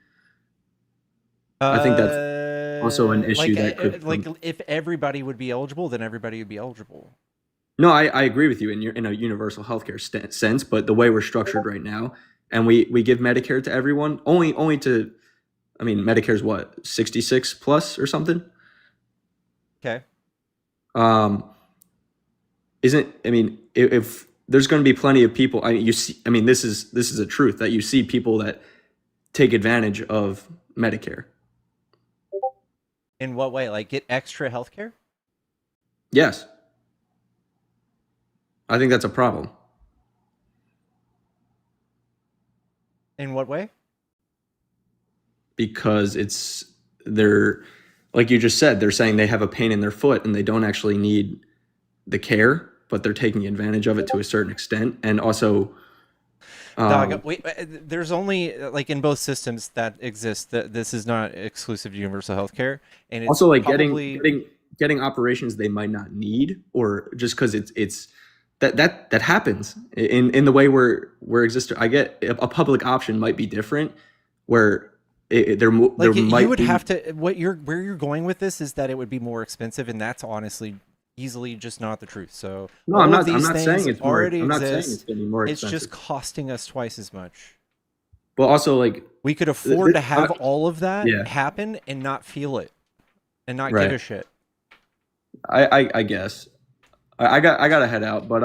I think that's also an issue that could if everybody would be eligible, then everybody would be eligible. No, I agree with you in a universal healthcare sense, but the way we're structured right now, and we give Medicare to everyone, only to, I mean, Medicare's what, 66 plus or something? Okay. If there's going to be plenty of people, this is a truth that you see people that take advantage of Medicare. In what way? Like get extra health care? Yes. I think that's a problem. In what way? Because they're, like you just said, they're saying they have a pain in their foot and they don't actually need the care, but they're taking advantage of it to a certain extent. And also, there's only like in both systems that exist that this is not exclusive to universal health care, and it's also like probably getting operations they might not need, or just because it's that happens in the way we're existing. I get a public option might be different, where there might you would be, have to where you're going with this is that it would be more expensive, and that's honestly easily just not the truth. So no, I'm not saying it's more. I'm not saying it's going to be more it's expensive. just costing us twice as much. But also, like, we could afford to have all of that happen and not feel it and not give a shit. I guess I gotta head out, but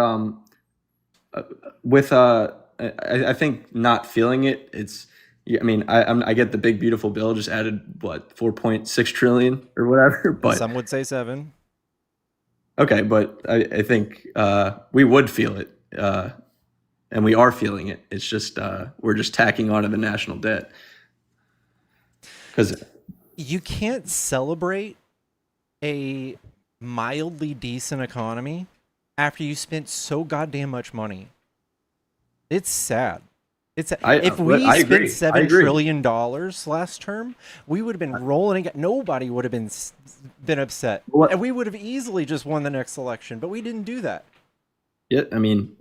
with I think not feeling it, it's, I mean, I get the big beautiful bill just added what 4.6 trillion or whatever, but some would say 7. Okay, but I think we would feel it, and we are feeling it. It's just we're just tacking onto the national debt, because you can't celebrate a mildly decent economy after you spent so goddamn much money. It's sad. If we spent $7 trillion last term, we would have been rolling. Nobody would have been upset, and we would have easily just won the next election. But we didn't do that. Yeah, I mean,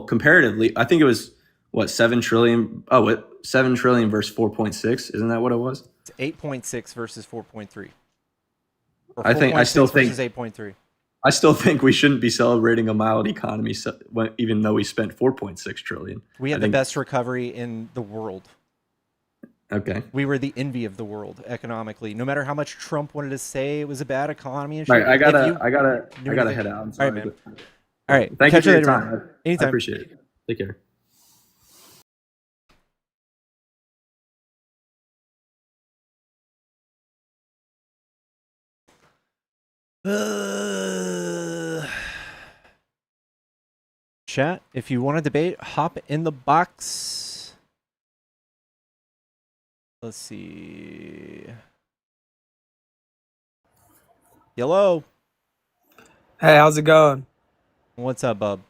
comparatively, I think it was what 7 trillion. Oh, what 7 trillion versus 4.6? Isn't that what it was? It's 8.6 versus 4.3. I still think 8.3. I still think we shouldn't be celebrating a mild economy, even though we spent 4.6 trillion. We had the best recovery in the world. Okay. We were the envy of the world economically. No matter how much Trump wanted to say it was a bad economy and shit. Right, I gotta head out. I'm sorry. All right, man. All right. Thank you for your time. Anytime. I appreciate it. Take care. Chat, if you want to debate, hop in the box. Let's see. Hello. Hey, how's it going? What's up, bub?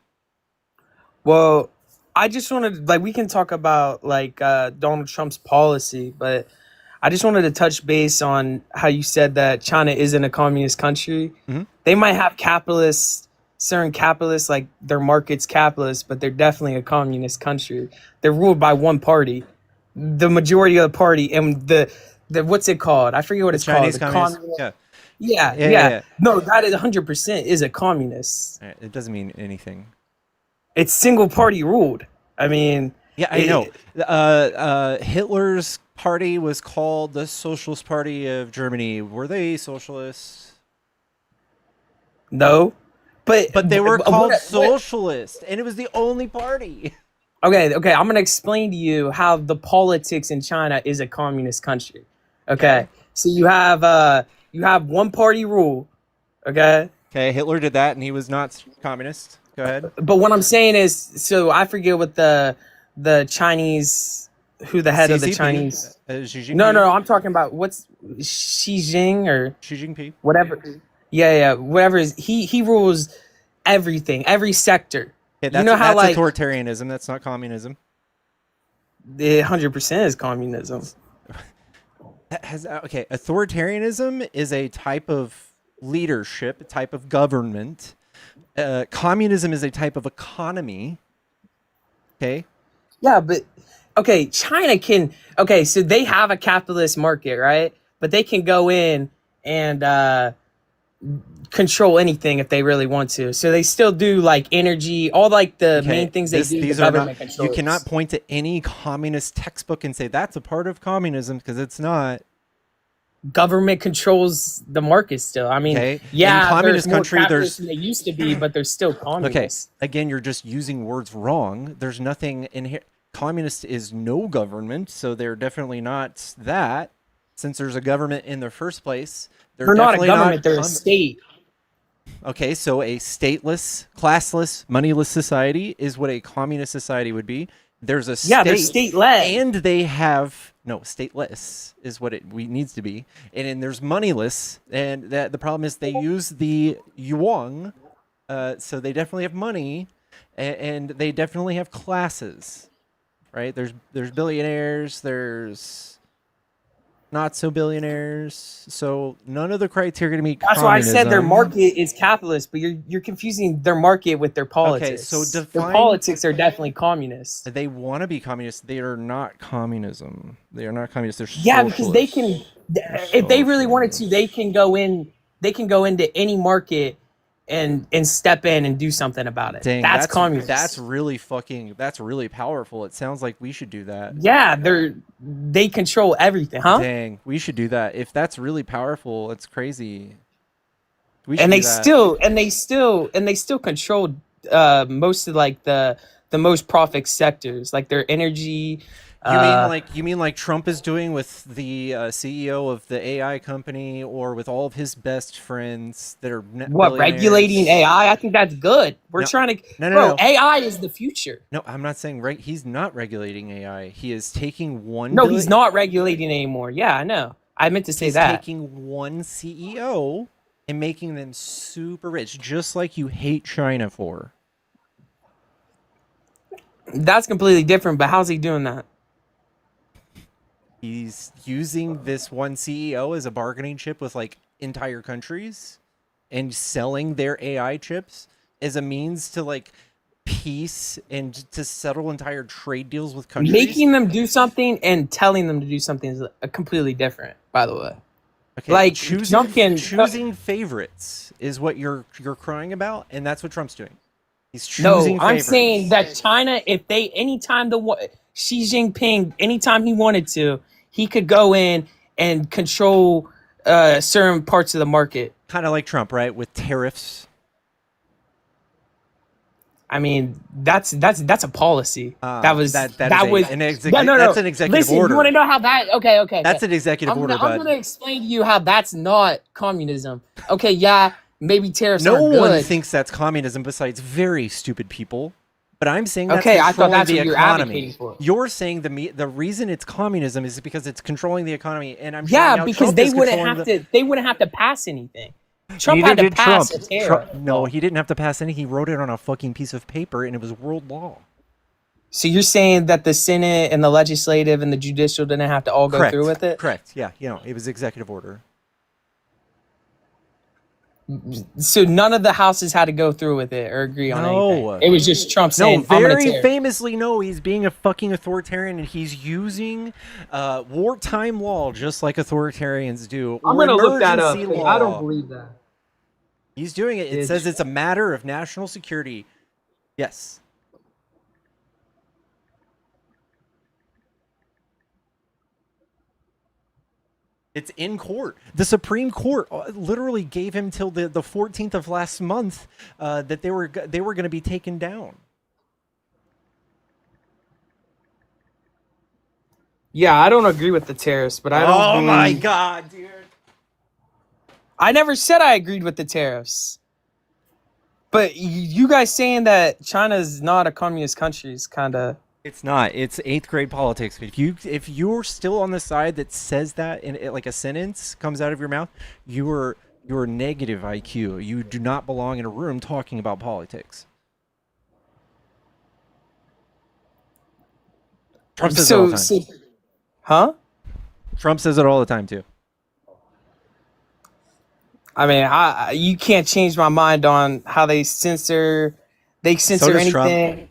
Well, I just wanted we can talk about Donald Trump's policy, but I just wanted to touch base on how you said that China isn't a communist country. Mm-hmm. They might have certain capitalists, like their market's capitalist, but they're definitely a communist country. They're ruled by one party, the majority of the party, and the what's it called? I forget what it's Chinese called. Communist. Yeah. No, that is 100% is a communist. It doesn't mean anything. It's single party ruled. I mean, yeah, I know. Hitler's party was called the Socialist Party of Germany. Were they socialists? No, but they were called socialist, and it was the only party. Okay. I'm gonna explain to you how the politics in China is a communist country. Okay. So you have one party rule. Okay. Hitler did that, and he was not communist. Go ahead. But what I'm saying is, so I forget what the Chinese, who the head of the Chinese. No, I'm talking about what's Xi Jinping, whatever. Yeah, whatever is he rules everything, every sector. You know how that's authoritarianism. That's not communism. It 100% is communism. Authoritarianism is a type of leadership, a type of government. Communism is a type of economy. Okay. Yeah, but China can. So they have a capitalist market, right? But they can go in and control anything if they really want to. So they still do like energy, all like the main things they do. These are not. You cannot point to any communist textbook and say that's a part of communism, because it's not. Government controls the market still. I mean, yeah, in communist country, there's than they used to be, but there's still communists. Again, you're just using words wrong. There's nothing in here. Communist is no government, so they're definitely not that. Since there's a government in the first place, they're not a government. They're a state. Okay, so a stateless, classless, moneyless society is what a communist society would be. There's a state, they're state-led, and they have stateless is what it needs to be, and then there's moneyless, and that the problem is they use the yuan, so they definitely have money, and they definitely have classes, right? There's billionaires, there's not so billionaires, so none of the criteria to meet. That's why I said their market is capitalist, but you're confusing their market with their politics. Okay, so their politics are definitely communist. They want to be communist. They are not communism. They are not communist. They're socialist. Because they can, if they really wanted to, they can go in. They can go into any market and step in and do something about it. Dang, that's communist. That's really powerful. It sounds like we should do that. Yeah, they control everything, huh? Dang, we should do that. If that's really powerful, it's crazy. They still control most of like the most profit sectors, like their energy. You mean like Trump is doing with the CEO of the AI company, or with all of his best friends that are regulating AI? I think that's good. We're trying to no. AI is the future. No, I'm not saying he's not regulating AI. He is taking one. No, he's not regulating anymore. Yeah, I know. I meant to say that. He's taking one CEO and making them super rich, just like you hate China for. That's completely different. But how's he doing that? He's using this one CEO as a bargaining chip with like entire countries, and selling their AI chips as a means to like peace and to settle entire trade deals with countries. Making them do something and telling them to do something is completely different, by the way. Okay, like choosing favorites is what you're crying about, and that's what Trump's doing. He's choosing favorites. I'm saying that China, if they anytime Xi Jinping, anytime he wanted to, he could go in and control certain parts of the market. Kind of like Trump, right? With tariffs. I mean, that's a policy. That's an executive order. You want to know how that? Okay. That's an executive order. I'm going to explain to you how that's not communism. Okay, yeah, maybe tariffs No aren't one good. thinks that's communism besides very stupid people. But I'm saying that's Okay, I thought controlling that's the what you're economy. advocating for. You're saying the reason it's communism is because it's controlling the economy, and I'm Yeah, showing how because Trump they is wouldn't controlling have the. to. They wouldn't have to pass anything. Trump Neither had to did pass Trump. a tariff. No, he didn't have to pass anything. He wrote it on a fucking piece of paper, and it was world law. So you're saying that the Senate and the legislative and the judicial didn't have to all go through with it? Correct. Yeah. It was executive order. So none of the houses had to go through with it or agree on No. anything. It was just Trump No, saying, "I'm gonna very tear." famously, no. He's being a fucking authoritarian, and he's using wartime law just like authoritarians do. I'm or gonna look that up. emergency 'Cause I don't law. believe that. He's doing it. It says it's a matter of national security. Yes. It's in court. The Supreme Court literally gave him till the 14th of last month that they were going to be taken down. Yeah, I don't agree with the tariffs, but I don't. Oh my believe... God, dude! I never said I agreed with the tariffs. But you guys saying that China is not a communist country is kind of. It's not. It's 8th grade politics. If you're still on the side that says that in like a sentence comes out of your mouth, you're negative IQ. You do not belong in a room talking about politics. Trump says it all the time. Huh? Trump says it all the time too. I mean, you can't change my mind on how they censor. They censor So does anything. Trump.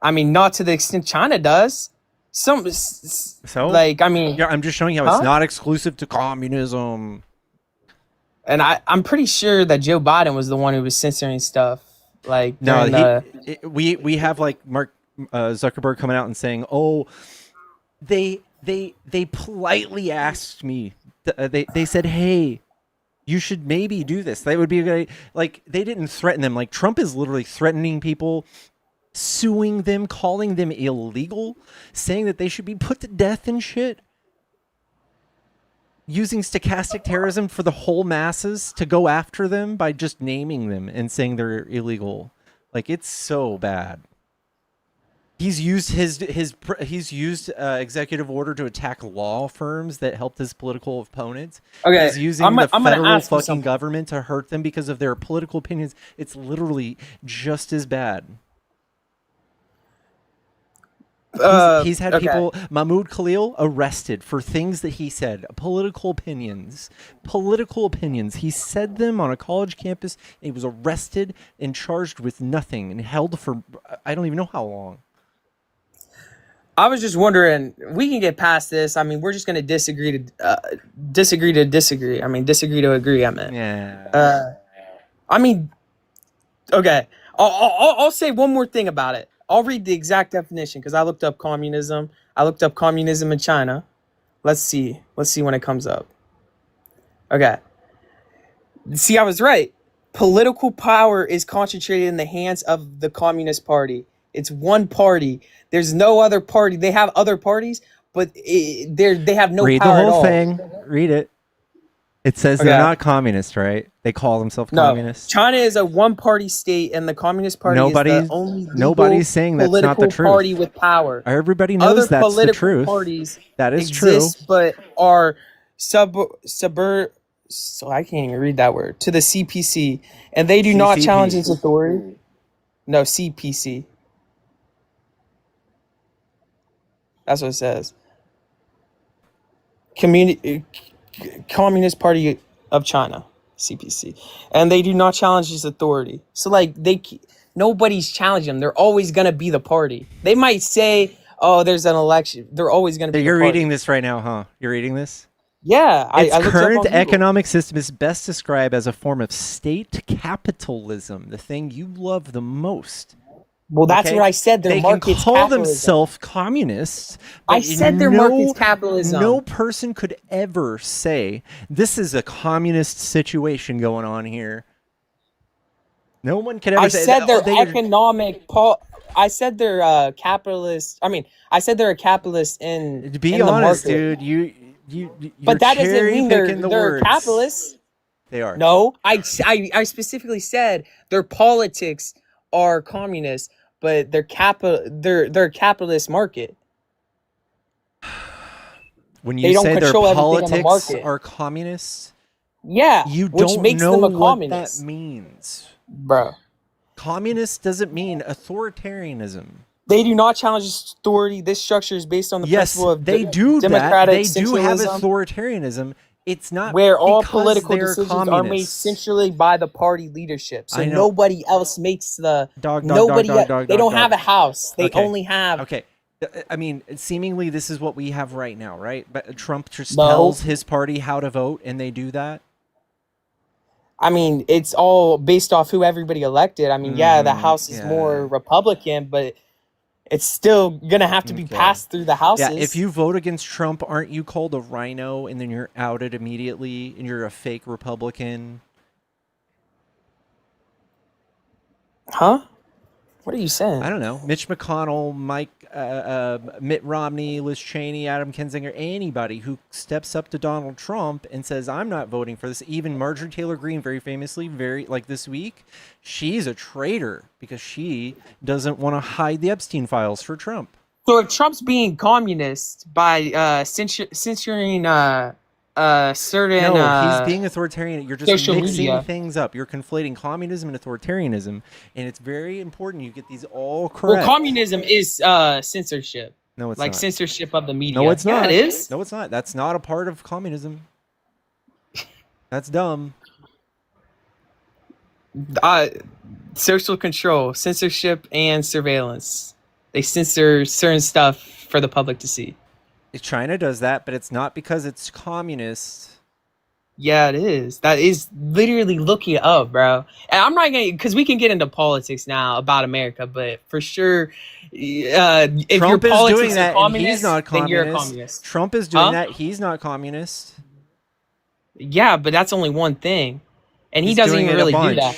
I mean, not to the extent China does. So like, I mean, yeah, I'm just showing you how it's not exclusive to communism. And I'm pretty sure that Joe Biden was the one who was censoring stuff. Like, no, we have like Mark Zuckerberg coming out and saying, "Oh, they politely asked me. They said, hey, you should maybe do this. That would be a good." Like, they didn't threaten them. Like, Trump is literally threatening people, suing them, calling them illegal, saying that they should be put to death and shit. Using stochastic terrorism for the whole masses to go after them by just naming them and saying they're illegal. Like, it's so bad. He's used executive order to attack law firms that helped his political opponents. Okay, He's using I'm the gonna federal ask you fucking something. government to hurt them because of their political opinions. It's literally just as bad. He's had people, Mahmoud Khalil, arrested for things that he said, political opinions. He said them on a college campus, and he was arrested and charged with nothing and held for, I don't even know how long. I was just wondering, we can get past this. I mean, we're just going to disagree to disagree. I mean, disagree to agree, I meant. Yeah. I mean, okay. I'll say one more thing about it. I'll read the exact definition because I looked up communism. I looked up communism in China. Let's see when it comes up. Okay. See, I was right. Political power is concentrated in the hands of the Communist Party. It's one party. There's no other party. They have other parties, but they have no Read power the at whole all. thing. Read it. It says they're not communist, right? They call themselves communists. China is a one-party state, and the Communist Party is the only nobody's saying that's not the political truth. party with power. Everybody knows Other that's the political truth. parties That is exist, true. but are so I can't even read that word, to the CPC, and they do not CCP. challenge its authority. No, CPC. That's what it says. Communist Party of China, CPC, and they do not challenge its authority. So, like, nobody's challenging them. They're always gonna be the party. They might say, "Oh, there's an election." They're always gonna be. You're the party. reading this right now, huh? You're reading this? Yeah, Its I looked current up on Google. economic system is best described as a form of state capitalism, the thing you love the most. Well, that's what I said. Their They market's can call capitalism. themselves communists. I but said their market's capitalism. No person could ever say this is a communist situation going on here. No one could ever I say said that. their economic. I said they're capitalist. I mean, I said they're a capitalist To be in honest, the market. dude, you're But that doesn't mean cherry-picking they're capitalists. They are. No, I specifically said their politics are communist, but they're they're a capitalist market. When They you don't say their control everything on the politics market. are communist, Yeah, you which don't makes know them a what that communist, means. bro. Communist doesn't mean authoritarianism. They do not challenge authority. This structure is based on the Yes, principle of they do that. democratic They do have centralism, authoritarianism. It's not where all because political they're decisions are made communists. centrally by the party leadership. So I know. nobody else makes the Dog. They don't have a house. They Okay. only have Okay. I mean, seemingly this is what we have right now, right? But Trump just No. tells his party how to vote, and they do that. I mean, it's all based off who everybody elected. I mean, yeah, the House is more Republican, but it's still gonna have to be Okay. passed through the houses. Yeah, if you vote against Trump, aren't you called a rhino, and then you're outed immediately, and you're a fake Republican? Huh? What are you saying? I don't know. Mitch McConnell, Mitt Romney, Liz Cheney, Adam Kinzinger, anybody who steps up to Donald Trump and says, I'm not voting for this. Even Marjorie Taylor Greene, very famously, like this week, she's a traitor because she doesn't want to hide the Epstein files for Trump. So if Trump's being communist by censoring certain No, he's being authoritarian. You're just social mixing media. things up. You're conflating communism and authoritarianism, and it's very important you get these all correct. Well, communism is censorship. No, it's like not. censorship of the media. No, it's not. Yeah, it is. No, it's not. That's not a part of communism. That's dumb. Social control, censorship, and surveillance. They censor certain stuff for the public to see. China does that, but it's not because it's communist. Yeah, it is. That is literally look it up, bro. And I'm not gonna, because we can get into politics now about America, but for sure, if Trump your is politics doing are that, and he's communist, not then you're a communist. communist. Trump is doing Huh? that. He's not communist. Yeah, but that's only one thing, and he He's doesn't doing even it a really do bunch. that.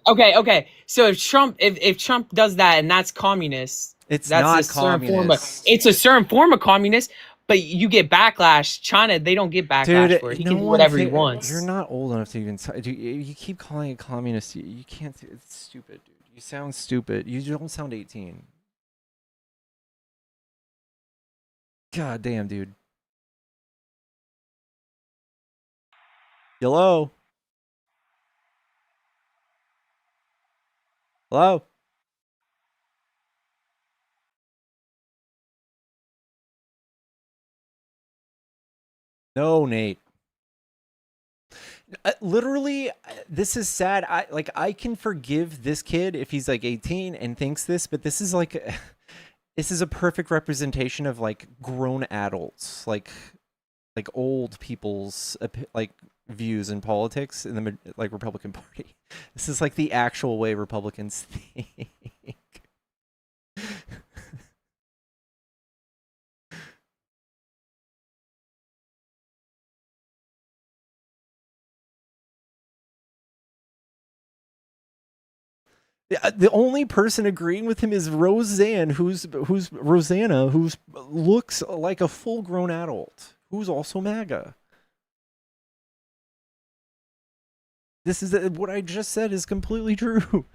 Okay. So if Trump does that and that's communist, It's that's not a certain form of, communist. it's a certain form of communist. But you get backlash. China, they don't get backlash Dude, for it. He no can do one whatever he thi- wants. You're not old enough to even. You keep calling it communist. You can't. It's stupid, dude. You sound stupid. You don't sound 18. God damn, dude. Hello. Hello. No, Nate. Literally, this is sad. I can forgive this kid if he's like 18 and thinks this, but this is like this is a perfect representation of like grown adults, like old people's like views in politics in the like Republican Party. This is like the actual way Republicans think. The only person agreeing with him is Roseanne, who's Rosanna, who looks like a full-grown adult, who's also MAGA. This is what I just said is completely true.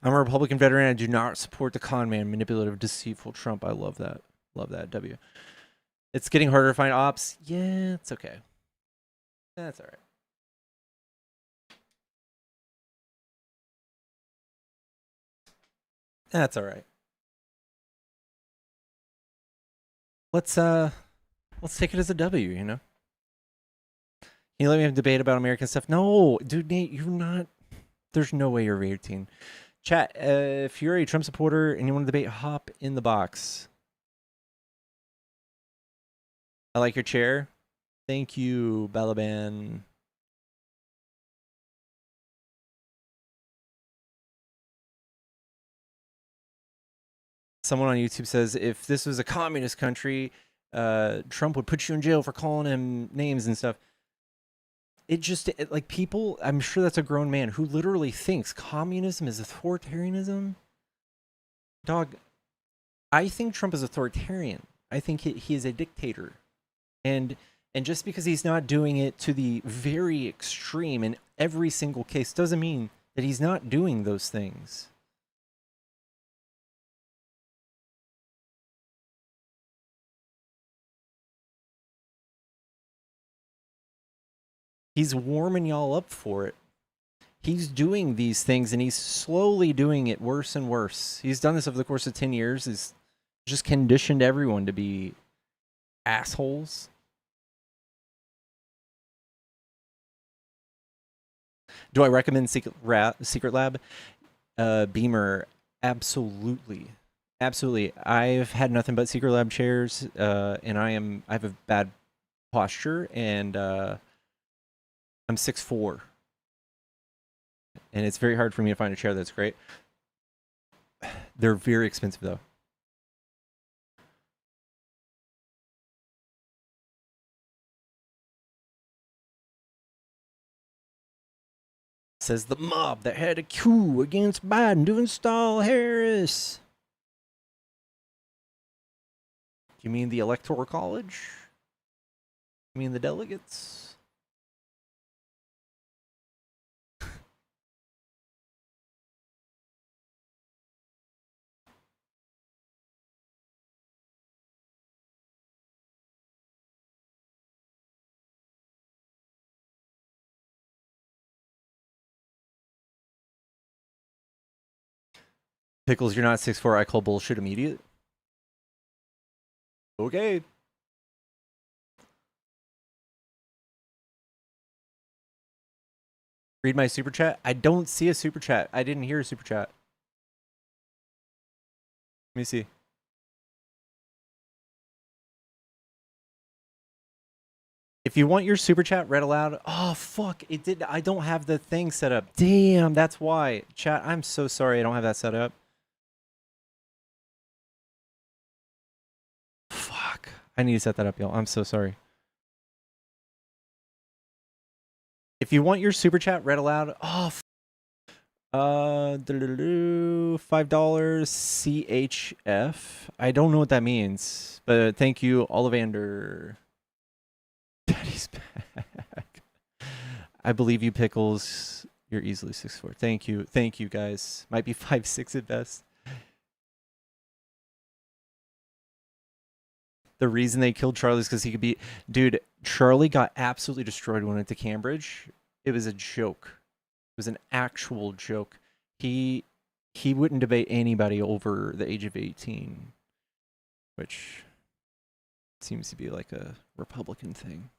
I'm a Republican veteran. I do not support the con man, manipulative, deceitful Trump. I love that. Love that. W. It's getting harder to find ops. Yeah, it's okay. That's all right. That's all right. Let's take it as a W, you know? Can you let me have a debate about American stuff? No, dude, Nate, you're not. There's no way you're 18. Chat, if you're a Trump supporter and you want to debate, hop in the box. I like your chair. Thank you, Balaban. Someone on YouTube says, if this was a communist country, Trump would put you in jail for calling him names and stuff. Like people, I'm sure that's a grown man who literally thinks communism is authoritarianism. Dog, I think Trump is authoritarian. I think he is a dictator. And just because he's not doing it to the very extreme in every single case doesn't mean that he's not doing those things. He's warming y'all up for it. He's doing these things, and he's slowly doing it worse and worse. He's done this over the course of 10 years. He's just conditioned everyone to be assholes. Do I recommend Secret Lab? Beamer, absolutely. Absolutely. I've had nothing but Secret Lab chairs, and I have a bad posture, and I'm 6'4". And it's very hard for me to find a chair that's great. They're very expensive, though. Says the mob that had a coup against Biden to install Harris. You mean the Electoral College? You mean the delegates? Pickles, you're not 6'4". I call bullshit immediate. Okay. Read my super chat. I don't see a super chat. I didn't hear a super chat. Let me see. If you want your super chat read aloud, oh fuck, it did. I don't have the thing set up. Damn, that's why. Chat, I'm so sorry I don't have that set up. Fuck. I need to set that up, y'all. I'm so sorry. If you want your super chat read aloud, oh $5 CHF. I don't know what that means, but thank you, Ollivander. Daddy's back. I believe you, Pickles. You're easily 6'4". Thank you. Thank you, guys. Might be 5'6" at best. The reason they killed Charlie is because he could be... Dude, Charlie got absolutely destroyed when he went to Cambridge. It was a joke. It was an actual joke. He wouldn't debate anybody over the age of 18, which seems to be like a Republican thing.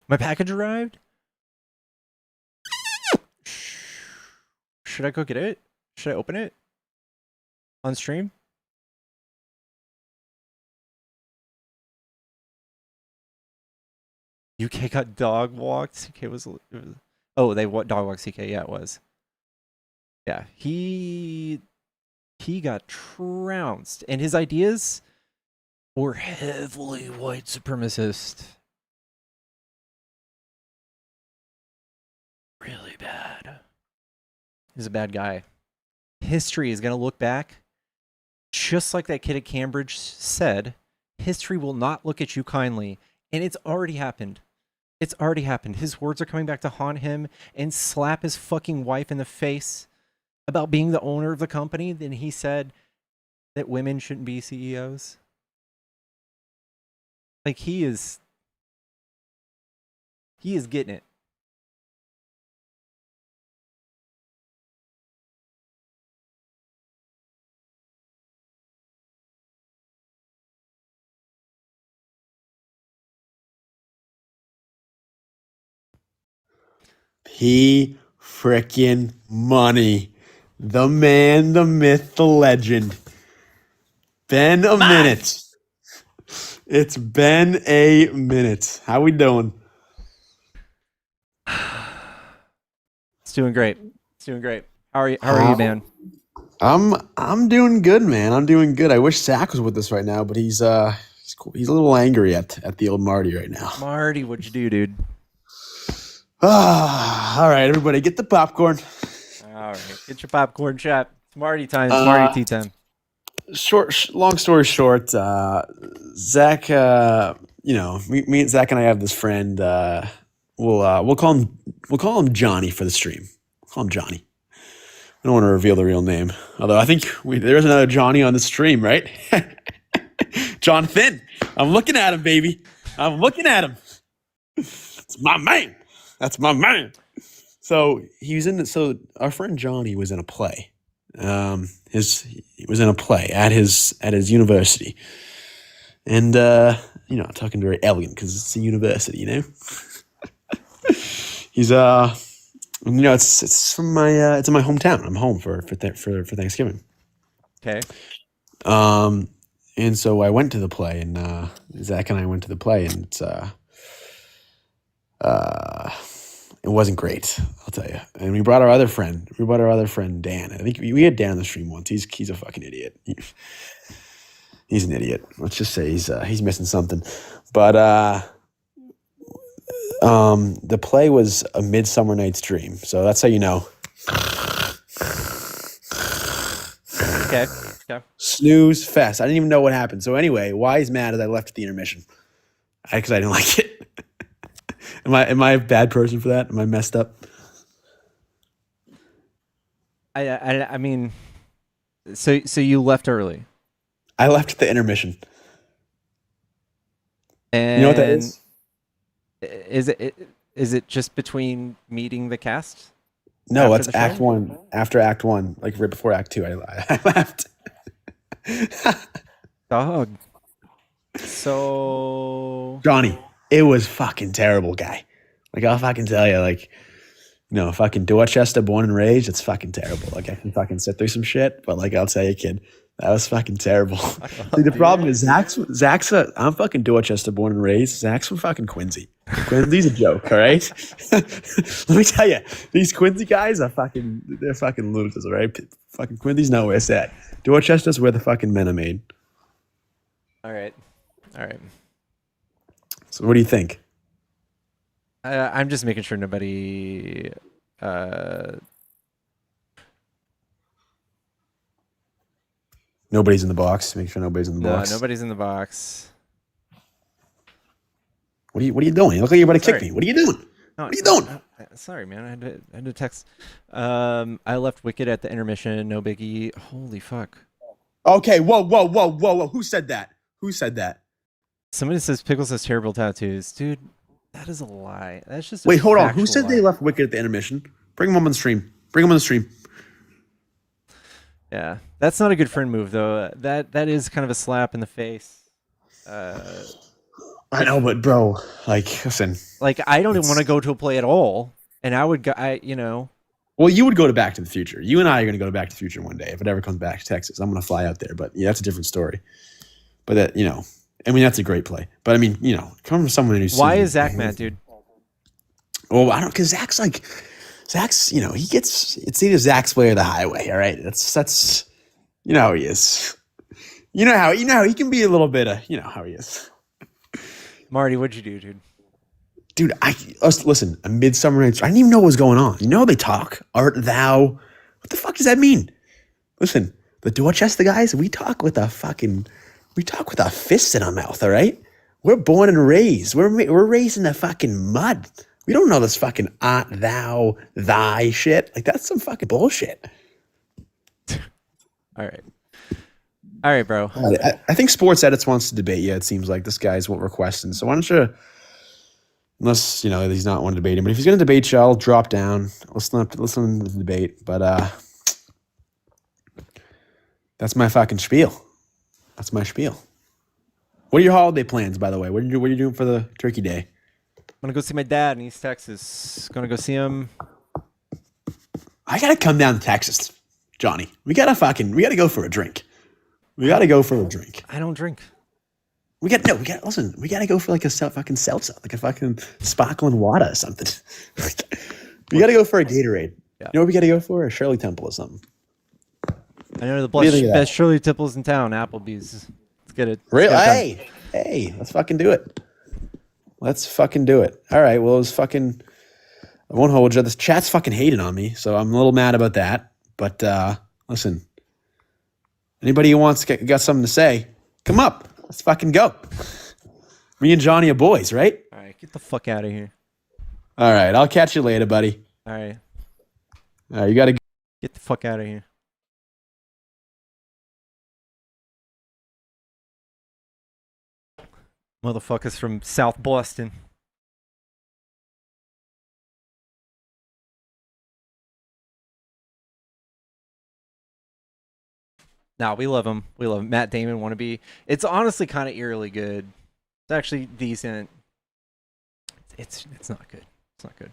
My package arrived? Should I go get it? Should I open it? On stream? UK got dog walked. CK was oh, they dog walked CK. Yeah, it was. Yeah, he got trounced, and his ideas were heavily white supremacist. Really bad. He's a bad guy. History is going to look back just like that kid at Cambridge said. History will not look at you kindly, and it's already happened. It's already happened. His words are coming back to haunt him and slap his fucking wife in the face about being the owner of the company. Then he said that women shouldn't be CEOs. Like he is getting it. P frickin' money. The man, the myth, the legend. Ben a minute. It's been a minute. How we doing? It's doing great. It's doing great. How are you? How are you, man? I'm doing good, man. I'm doing good. I wish Zach was with us right now, but he's cool. He's a little angry at the old Marty right now. Marty, what'd you do, dude? All right, everybody, get the popcorn. All right, get your popcorn shot. It's Marty time. It's Marty tea time. Long story short, Zach, me and Zach and I have this friend. We'll call him Johnny for the stream. We'll call him Johnny. I don't want to reveal the real name, although I think there's another Johnny on the stream, right? Jonathan, I'm looking at him, baby. I'm looking at him. It's my man. That's my man. So so our friend Johnny was in a play. He was in a play at his university, and talking very elegant because it's a university, He's it's from my it's in my hometown. I'm home for Thanksgiving. Okay. And so I went to the play, and Zach and I went to the play, and it wasn't great, I'll tell you. And we brought our other friend. We brought our other friend Dan. I think we had Dan on the stream once. He's a fucking idiot. He's an idiot. Let's just say he's missing something. But the play was A Midsummer Night's Dream, so that's how you know. Okay. Snooze fest. I didn't even know what happened. So anyway, why he's mad is I left at the intermission because I didn't like it. Am I a bad person for that? Am I messed up? I mean, so you left early. I left at the intermission. And you know what that is? Is it just between meeting the cast? No, that's Act 1. After Act 1, like right before Act 2, I left. Dog. So Johnny, it was fucking terrible, guy. Like, I'll fucking tell you, fucking Dorchester, born and raised, it's fucking terrible. Like, I can fucking sit through some shit, but I'll tell you, kid, that was fucking terrible. See, the problem is I'm fucking Dorchester, born and raised. Zach's from fucking Quincy. Quincy's a joke, all right? Let me tell you, these Quincy guys they're fucking losers, all right? Fucking Quincy's nowhere set. Dorchester's where the fucking men are made. All right. So what do you think? I'm just making sure nobody. Nobody's in the box. Make sure nobody's in the box. No, nobody's in the box. What are you doing? You look like you're about to kick me. What are you doing? No, what are you doing? Sorry, man. I had to text. I left Wicked at the intermission. No biggie. Holy fuck. Okay. Whoa. Who said that? Somebody says Pickles has terrible tattoos, dude. That is a lie. That's just wait. Hold on. Who said they left Wicked at the intermission? Bring him on the stream. Yeah, that's not a good friend move, though. That is kind of a slap in the face. I know, but bro, listen. I don't even want to go to a play at all, and I would go. Well, you would go to Back to the Future. You and I are going to go to Back to the Future one day if it ever comes back to Texas. I'm going to fly out there, but yeah, that's a different story. But that's a great play. But coming from someone who's why is Zach mad, dude? Oh, I don't, because Zach's he gets, it's either Zach's way or the highway. All right, that's how he is. You know how he can be a little bit of how he is. Marty, what'd you do, dude? Dude, listen. A Midsummer Night's. I didn't even know what was going on. You know how they talk? Art thou? What the fuck does that mean? Listen, the Dorchester guys, we talk with a fist in our mouth. All right, we're born and raised. We're raised in the fucking mud. We don't know this fucking art thou thy shit. That's some fucking bullshit. All right, bro. I think Sports Edits wants to debate you. It seems like this guy's what requesting. So why don't you, unless he's not wanting to debate him, but if he's going to debate you, I'll drop down. Listen to the debate. But that's my fucking spiel. That's my spiel. What are your holiday plans, by the way? What are you doing for the Turkey Day? gonna go see my dad in East Texas. Gonna go see him. I gotta come down to Texas, Johnny. We gotta go for a drink. We gotta go for a drink. I don't drink. We gotta go for like a fucking seltzer, like a fucking sparkling water or something. We gotta go for a Gatorade. Yeah. You know what we gotta go for? A Shirley Temple or something. I know the What do you think of that? best Shirley Tipples in town, Applebee's. Let's get it. Really? Hey, let's fucking do it. Let's fucking do it. All right. Well, I won't hold you. This chat's fucking hating on me, so I'm a little mad about that. But listen, anybody who got something to say, come up. Let's fucking go. Me and Johnny are boys, right? All right, get the fuck out of here. All right. I'll catch you later, buddy. All right. All right. You gotta get the fuck out of here. Motherfuckers from South Boston. Nah, we love him. We love him. Matt Damon wannabe. It's honestly kind of eerily good. It's actually decent. It's not good. It's not good.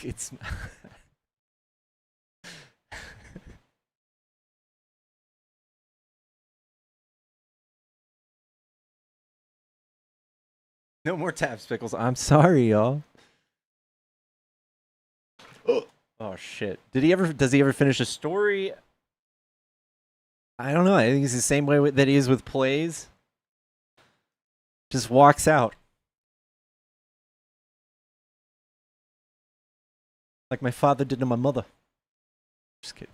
It's no more Tabs Pickles. I'm sorry, y'all. Oh shit. Does he ever finish a story? I don't know. I think he's the same way that he is with plays. Just walks out. Like my father did to my mother. Just kidding.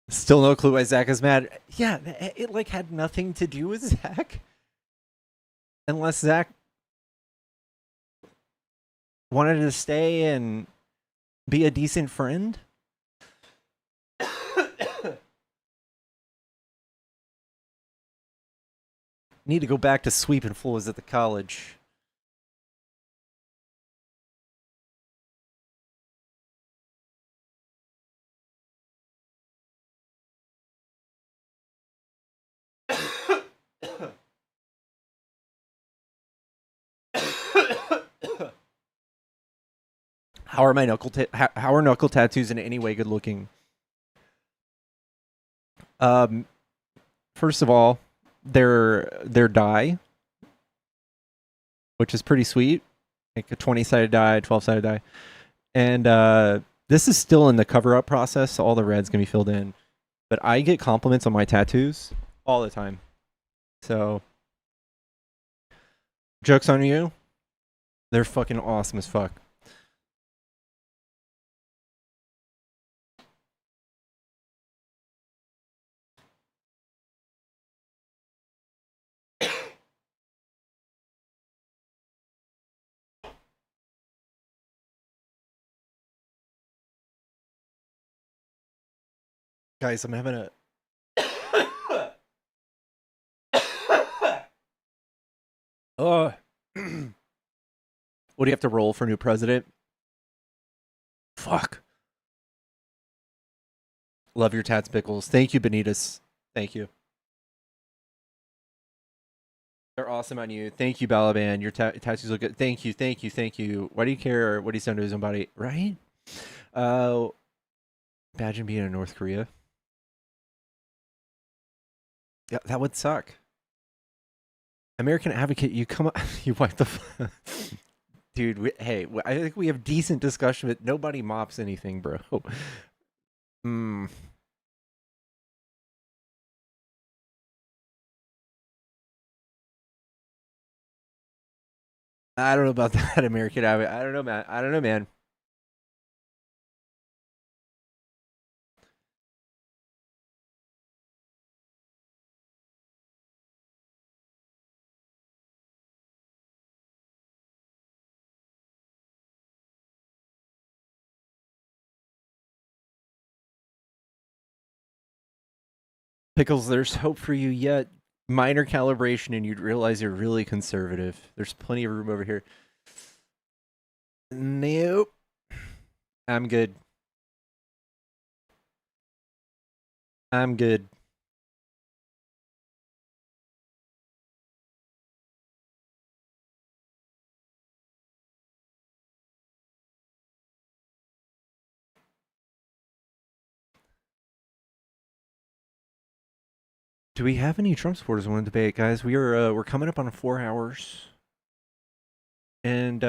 Still no clue why Zach is mad. Yeah, it like had nothing to do with Zach. Unless Zach wanted to stay and be a decent friend. Need to go back to sweeping floors at the college. How are my how are knuckle tattoos in any way good looking? First of all, they're dye, which is pretty sweet. Like a 20-sided die, 12-sided die. And this is still in the cover-up process, so all the red's gonna be filled in. But I get compliments on my tattoos all the time. So joke's on you. They're fucking awesome as fuck. Guys, I'm having a what do you have to roll for new president? Fuck. Love your tats, Pickles. Thank you, Benitez. Thank you. They're awesome on you. Thank you, Balaban. Your tattoos look good. Thank you, thank you, thank you. Why do you care what he's done to his own body? Right? Imagine being in North Korea. Yeah, that would suck. American Advocate, you come up, you wipe the, dude. Hey, I think we have decent discussion, but nobody mops anything, bro. I don't know about that, American Advocate. I don't know, man. I don't know, man. Pickles, there's hope for you yet. minor calibration and you'd realize you're really conservative. There's plenty of room over here. Nope. I'm good. I'm good. Do we have any Trump supporters want to debate, guys? We're coming up on 4 hours. And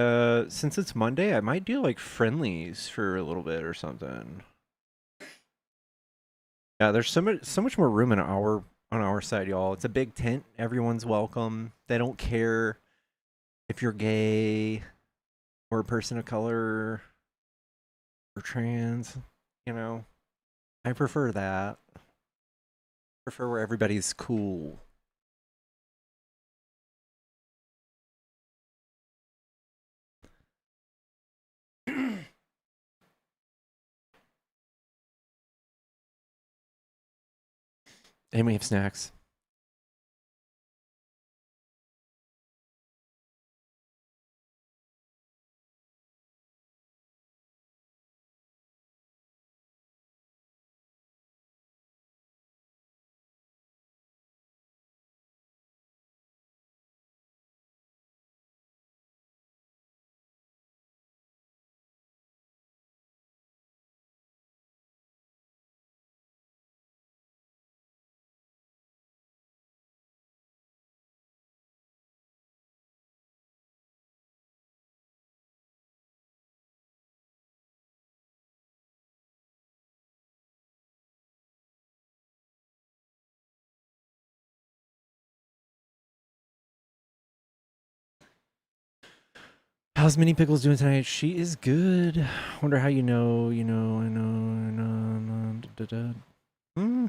since it's Monday, I might do like friendlies for a little bit or something. Yeah, there's so much more room on our side, y'all. It's a big tent. Everyone's welcome. They don't care if you're gay or a person of color or trans, you know. I prefer that. Prefer where everybody's cool. And we have snacks. How's Mini Pickles doing tonight? She is good. Wonder how you know. I know. Da, da, da. Hmm.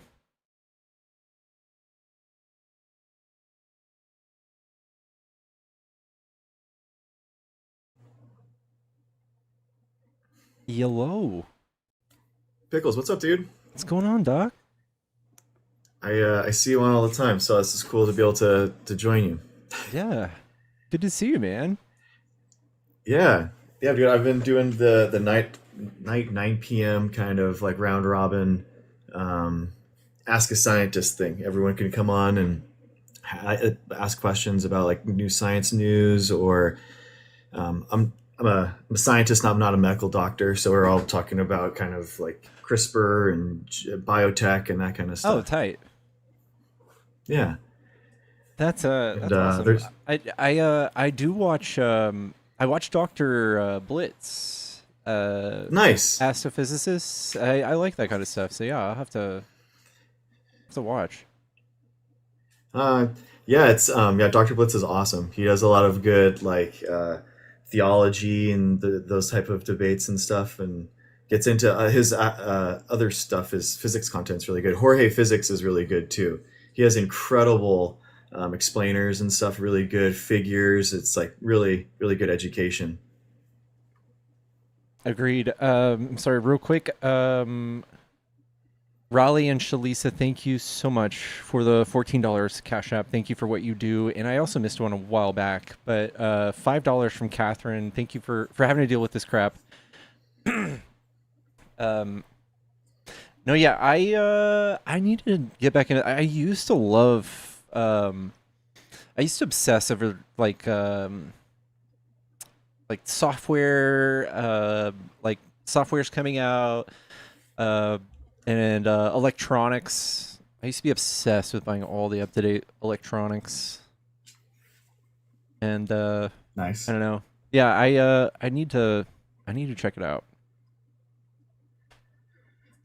Yellow. Pickles, what's up, dude? What's going on, Doc? I see you on all the time, so it's just cool to be able to join you. Yeah. Good to see you, man. Yeah, dude. I've been doing the night 9 p.m. kind of like round robin, ask a scientist thing. Everyone can come on and ask questions about like new science news, or I'm a scientist. I'm not a medical doctor, so we're all talking about kind of like CRISPR and biotech and that kind of stuff. Oh, tight. Yeah. That's And awesome. there's I do watch I watch Dr. Blitz. Nice. Astrophysicist. I like that kind of stuff. So yeah, I'll have to watch. Yeah, it's yeah, Dr. Blitz is awesome. He does a lot of good like theology and those type of debates and stuff, and gets into his other stuff. His physics content's really good. Jorge Physics is really good too. He has incredible explainers and stuff, really good figures. It's like really good education. Agreed. Sorry, real quick. Raleigh and Shalisa, thank you so much for the $14 Cash App. Thank you for what you do. And I also missed one a while back, but $5 from Catherine. Thank you for having to deal with this crap. No, yeah, I need to get back in. I used to love. I used to obsess over like software, like software's coming out, and electronics. I used to be obsessed with buying all the up-to-date electronics. And nice. I don't know. Yeah, I need to check it out.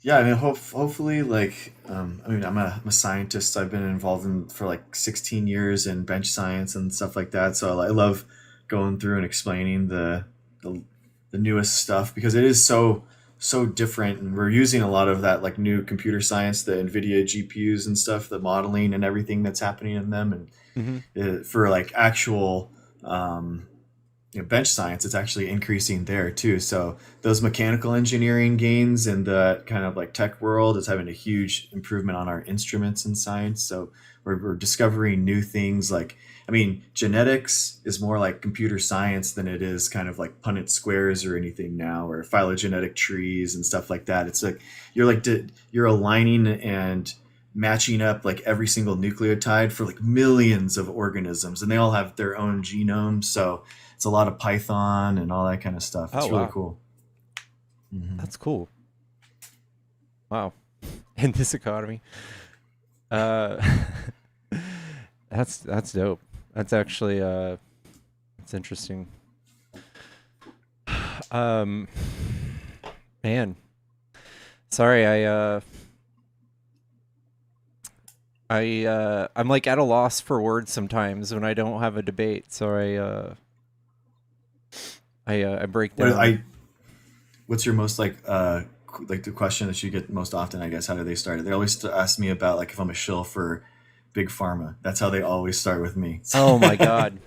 Yeah, I mean, hopefully, like, I mean, I'm a scientist. I've been involved in for like 16 years in bench science and stuff like that. So I love going through and explaining the newest stuff, because it is so different, and we're using a lot of that like new computer science, the NVIDIA GPUs and stuff, the modeling and everything that's happening in them, and for like actual bench science, it's actually increasing there too. So those mechanical engineering gains in the kind of like tech world is having a huge improvement on our instruments in science. So we're discovering new things like, I mean, genetics is more like computer science than it is kind of like Punnett squares or anything now, or phylogenetic trees and stuff like that. It's like you're aligning and matching up like every single nucleotide for like millions of organisms, and they all have their own genomes. So it's a lot of Python and all that kind of stuff. It's really wow. cool. That's cool. Wow. In this economy. That's dope. That's actually it's interesting. Man. Sorry, I'm like at a loss for words sometimes when I don't have a debate. So I break down. What's your most like the question that you get most often? I guess, how do they start it? They always ask me about like if I'm a shill for big pharma. That's how they always start with me. Oh my god.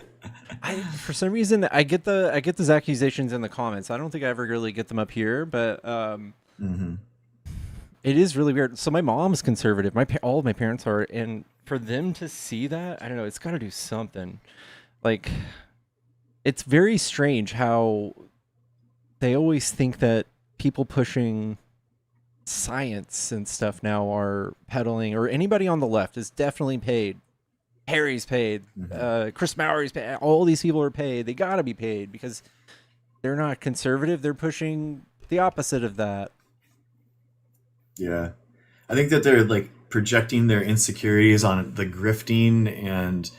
For some reason I get those accusations in the comments. I don't think I ever really get them up here, but it is really weird. So my mom's conservative. All of my parents are, and for them to see that, I don't know, it's got to do something. Like, it's very strange how they always think that people pushing science and stuff now are peddling, or anybody on the left is definitely paid. Harry's paid. Chris Mowry's paid. All these people are paid. They got to be paid because they're not conservative. They're pushing the opposite of that. Yeah. I think that they're like projecting their insecurities on the grifting and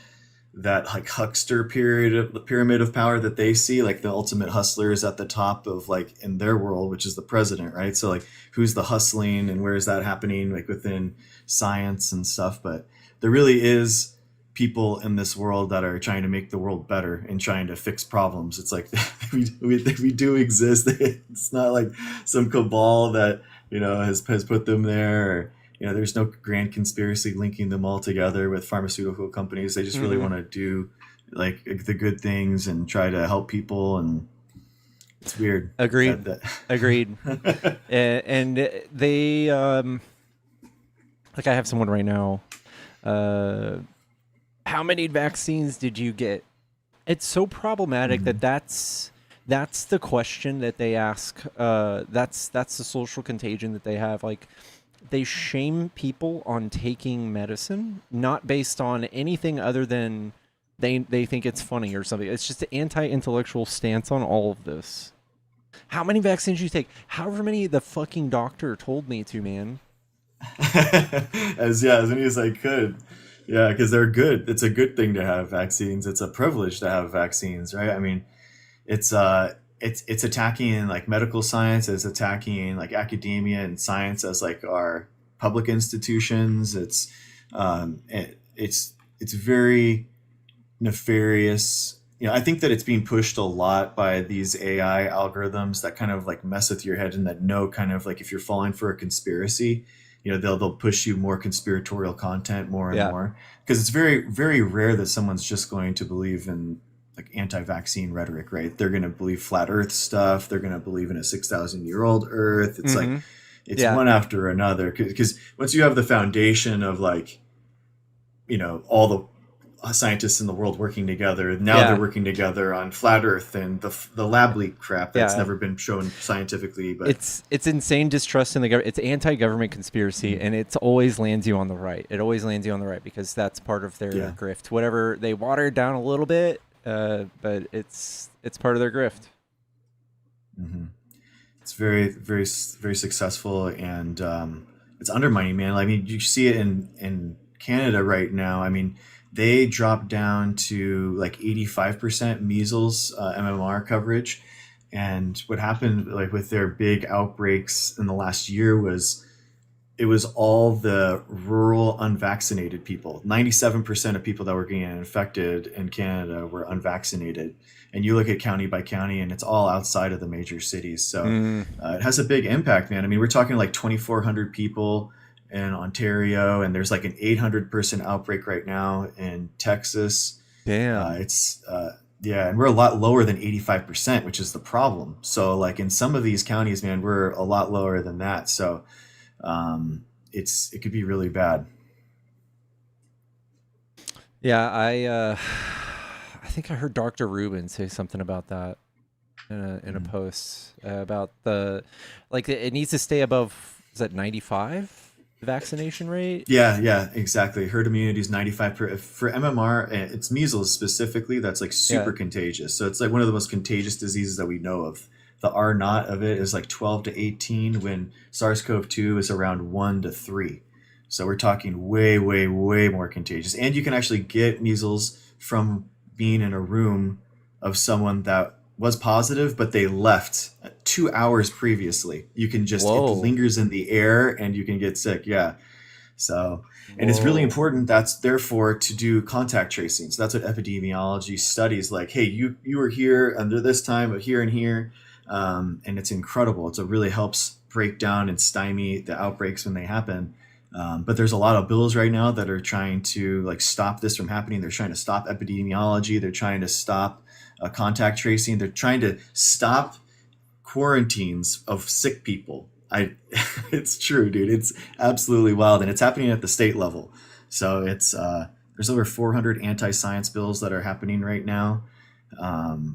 that like huckster the pyramid of power that they see, like the ultimate hustler is at the top of like in their world, which is the president, right? So like who's the hustling and where is that happening like within science and stuff? But there really is people in this world that are trying to make the world better and trying to fix problems. It's like we do exist. It's not like some cabal that has put them there, or there's no grand conspiracy linking them all together with pharmaceutical companies. They just really want to do like the good things and try to help people, and it's weird. Agreed. Agreed. And they like, I have someone right now. How many vaccines did you get? It's so problematic that's the question that they ask. That's the social contagion that they have. Like, they shame people on taking medicine, not based on anything other than they think it's funny or something. It's just an anti-intellectual stance on all of this. How many vaccines did you take? However many the fucking doctor told me to, man. as many as I could. Yeah, because they're good. It's a good thing to have vaccines. It's a privilege to have vaccines, right? I mean, it's attacking like medical science, it's attacking like academia and science as like our public institutions. It's very nefarious. I think that it's being pushed a lot by these AI algorithms that kind of like mess with your head, and that know kind of like if you're falling for a conspiracy, they'll push you more conspiratorial content more and more, because it's very, very rare that someone's just going to believe in like anti-vaccine rhetoric, right? They're going to believe flat earth stuff. They're going to believe in a 6,000-year-old earth. It's like, it's one after another. Because once you have the foundation of like, all the scientists in the world working together, now they're working together on flat earth and the lab leak crap that's never been shown scientifically. But it's insane distrust in the government. It's anti-government conspiracy, and it always lands you on the right. It always lands you on the right because that's part of their grift. Whatever, they water it down a little bit, but it's part of their grift. It's very, very, very successful, and it's undermining, man. I mean, you see it in Canada right now. I mean, they dropped down to like 85% measles MMR coverage, and what happened like with their big outbreaks in the last year was it was all the rural unvaccinated people. 97% of people that were getting infected in Canada were unvaccinated. And you look at county by county, and it's all outside of the major cities. So it has a big impact, man. I mean, we're talking like 2,400 people in Ontario, and there's like an 800 person outbreak right now in Texas. Damn. It's Yeah, and we're a lot lower than 85%, which is the problem. So like in some of these counties, man, we're a lot lower than that. So it could be really bad. Yeah, I think I heard Dr. Rubin say something about that in a post about it needs to stay above, is that 95 vaccination rate? Yeah, exactly. Herd immunity is 95 for MMR. It's measles specifically. That's like super Yeah. contagious. So it's like one of the most contagious diseases that we know of. The R naught of it is like 12 to 18, when SARS-CoV-2 is around 1 to 3. So we're talking way, way, way more contagious. And you can actually get measles from being in a room of someone that was positive, but they left 2 hours previously. You can just, it Whoa. lingers in the air and you can get sick. Yeah. So, and it's really Whoa. important, that's therefore to do contact tracing. So that's what epidemiology studies, like, hey, you were here under this time of here and here. And it's incredible. It really helps break down and stymie the outbreaks when they happen. But there's a lot of bills right now that are trying to like stop this from happening. They're trying to stop epidemiology. They're trying to stop contact tracing. They're trying to stop quarantines of sick people. It's true, dude. It's absolutely wild, and it's happening at the state level. So it's there's over 400 anti-science bills that are happening right now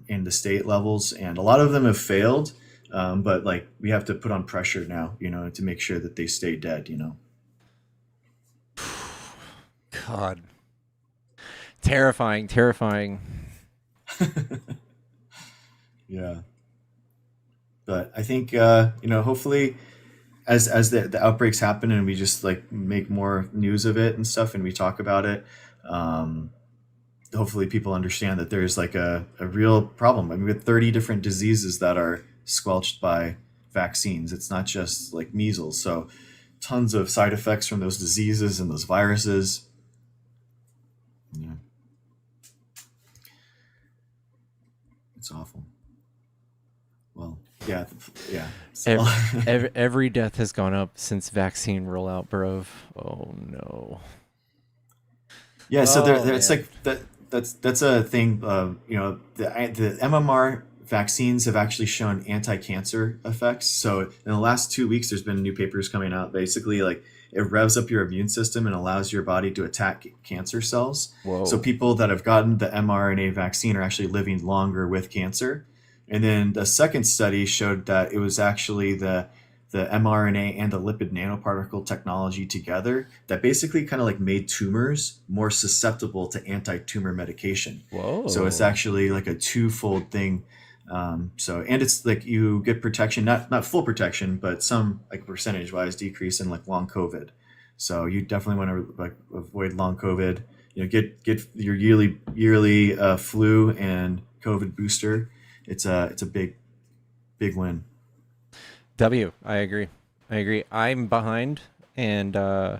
in the state levels, and a lot of them have failed. But like we have to put on pressure now, to make sure that they stay dead. God. Terrifying. Yeah. But I think hopefully as the outbreaks happen and we just like make more news of it and stuff and we talk about it, hopefully people understand that there's like a real problem. I mean, we have 30 different diseases that are squelched by vaccines. It's not just like measles. So tons of side effects from those diseases and those viruses. Yeah. It's awful. Well, yeah. So, Every death has gone up since vaccine rollout, bro. Oh no. Yeah, so it's like that's a thing. The MMR vaccines have actually shown anti-cancer effects. So in the last 2 weeks, there's been new papers coming out. Basically, like it revs up your immune system and allows your body to attack cancer cells. Whoa. So people that have gotten the mRNA vaccine are actually living longer with cancer. And then the second study showed that it was actually the mRNA and the lipid nanoparticle technology together that basically kind of like made tumors more susceptible to anti-tumor medication. Whoa. So it's actually like a twofold thing. And it's like you get protection, not full protection, but some like percentage wise decrease in like long COVID. So you definitely want to like avoid long COVID. Get your yearly flu and COVID booster. It's a big win. I agree. I'm behind, and I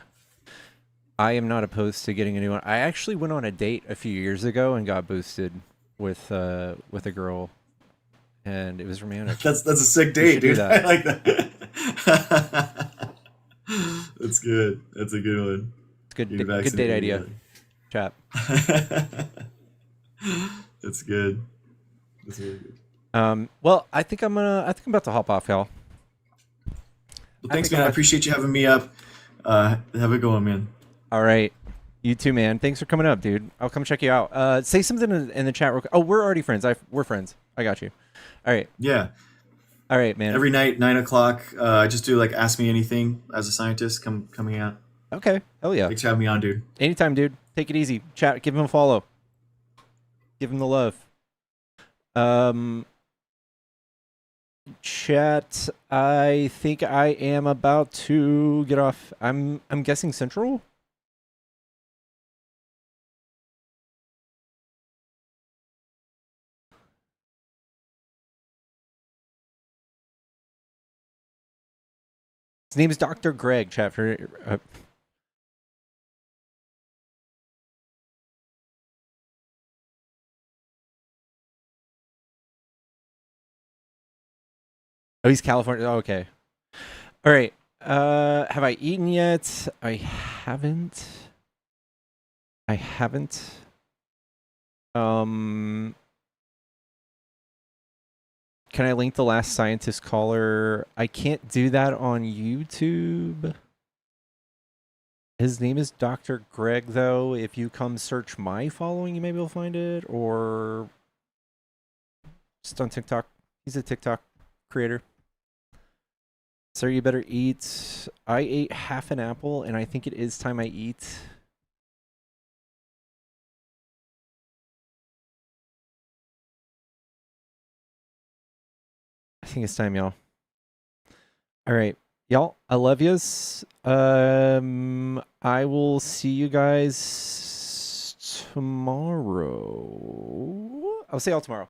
am not opposed to getting a new one. I actually went on a date a few years ago and got boosted with a girl, and it was romantic. That's a sick date, dude. I like that. That's good. That's a good one. It's good date idea. Chat. That's good. That's really good. Well, I think I'm about to hop off, y'all. Well, thanks, man. I appreciate you having me up. Have a good one, man. All right. You too, man. Thanks for coming up, dude. I'll come check you out. Say something in the chat real quick. Oh, we're already friends. We're friends. I got you. All right. Yeah. All right, man. Every night, 9:00. I just do like Ask Me Anything as a scientist coming out. Okay. Hell yeah. Thanks for having me on, dude. Anytime, dude. Take it easy. Chat. Give him a follow. Give him the love. Chat. I think I am about to get off. I'm guessing Central. His name is Dr. Greg. Chat for. Oh, he's California. Oh, okay. All right. Have I eaten yet? I haven't. Can I link the last scientist caller? I can't do that on YouTube. His name is Dr. Greg, though. If you come search my following, you may be able to find it, or just on TikTok. He's a TikTok creator. Sir, you better eat. I ate half an apple, and I think it is time I eat. I think it's time, y'all. All right. Y'all, I love yous. I will see you guys tomorrow. I'll see y'all tomorrow.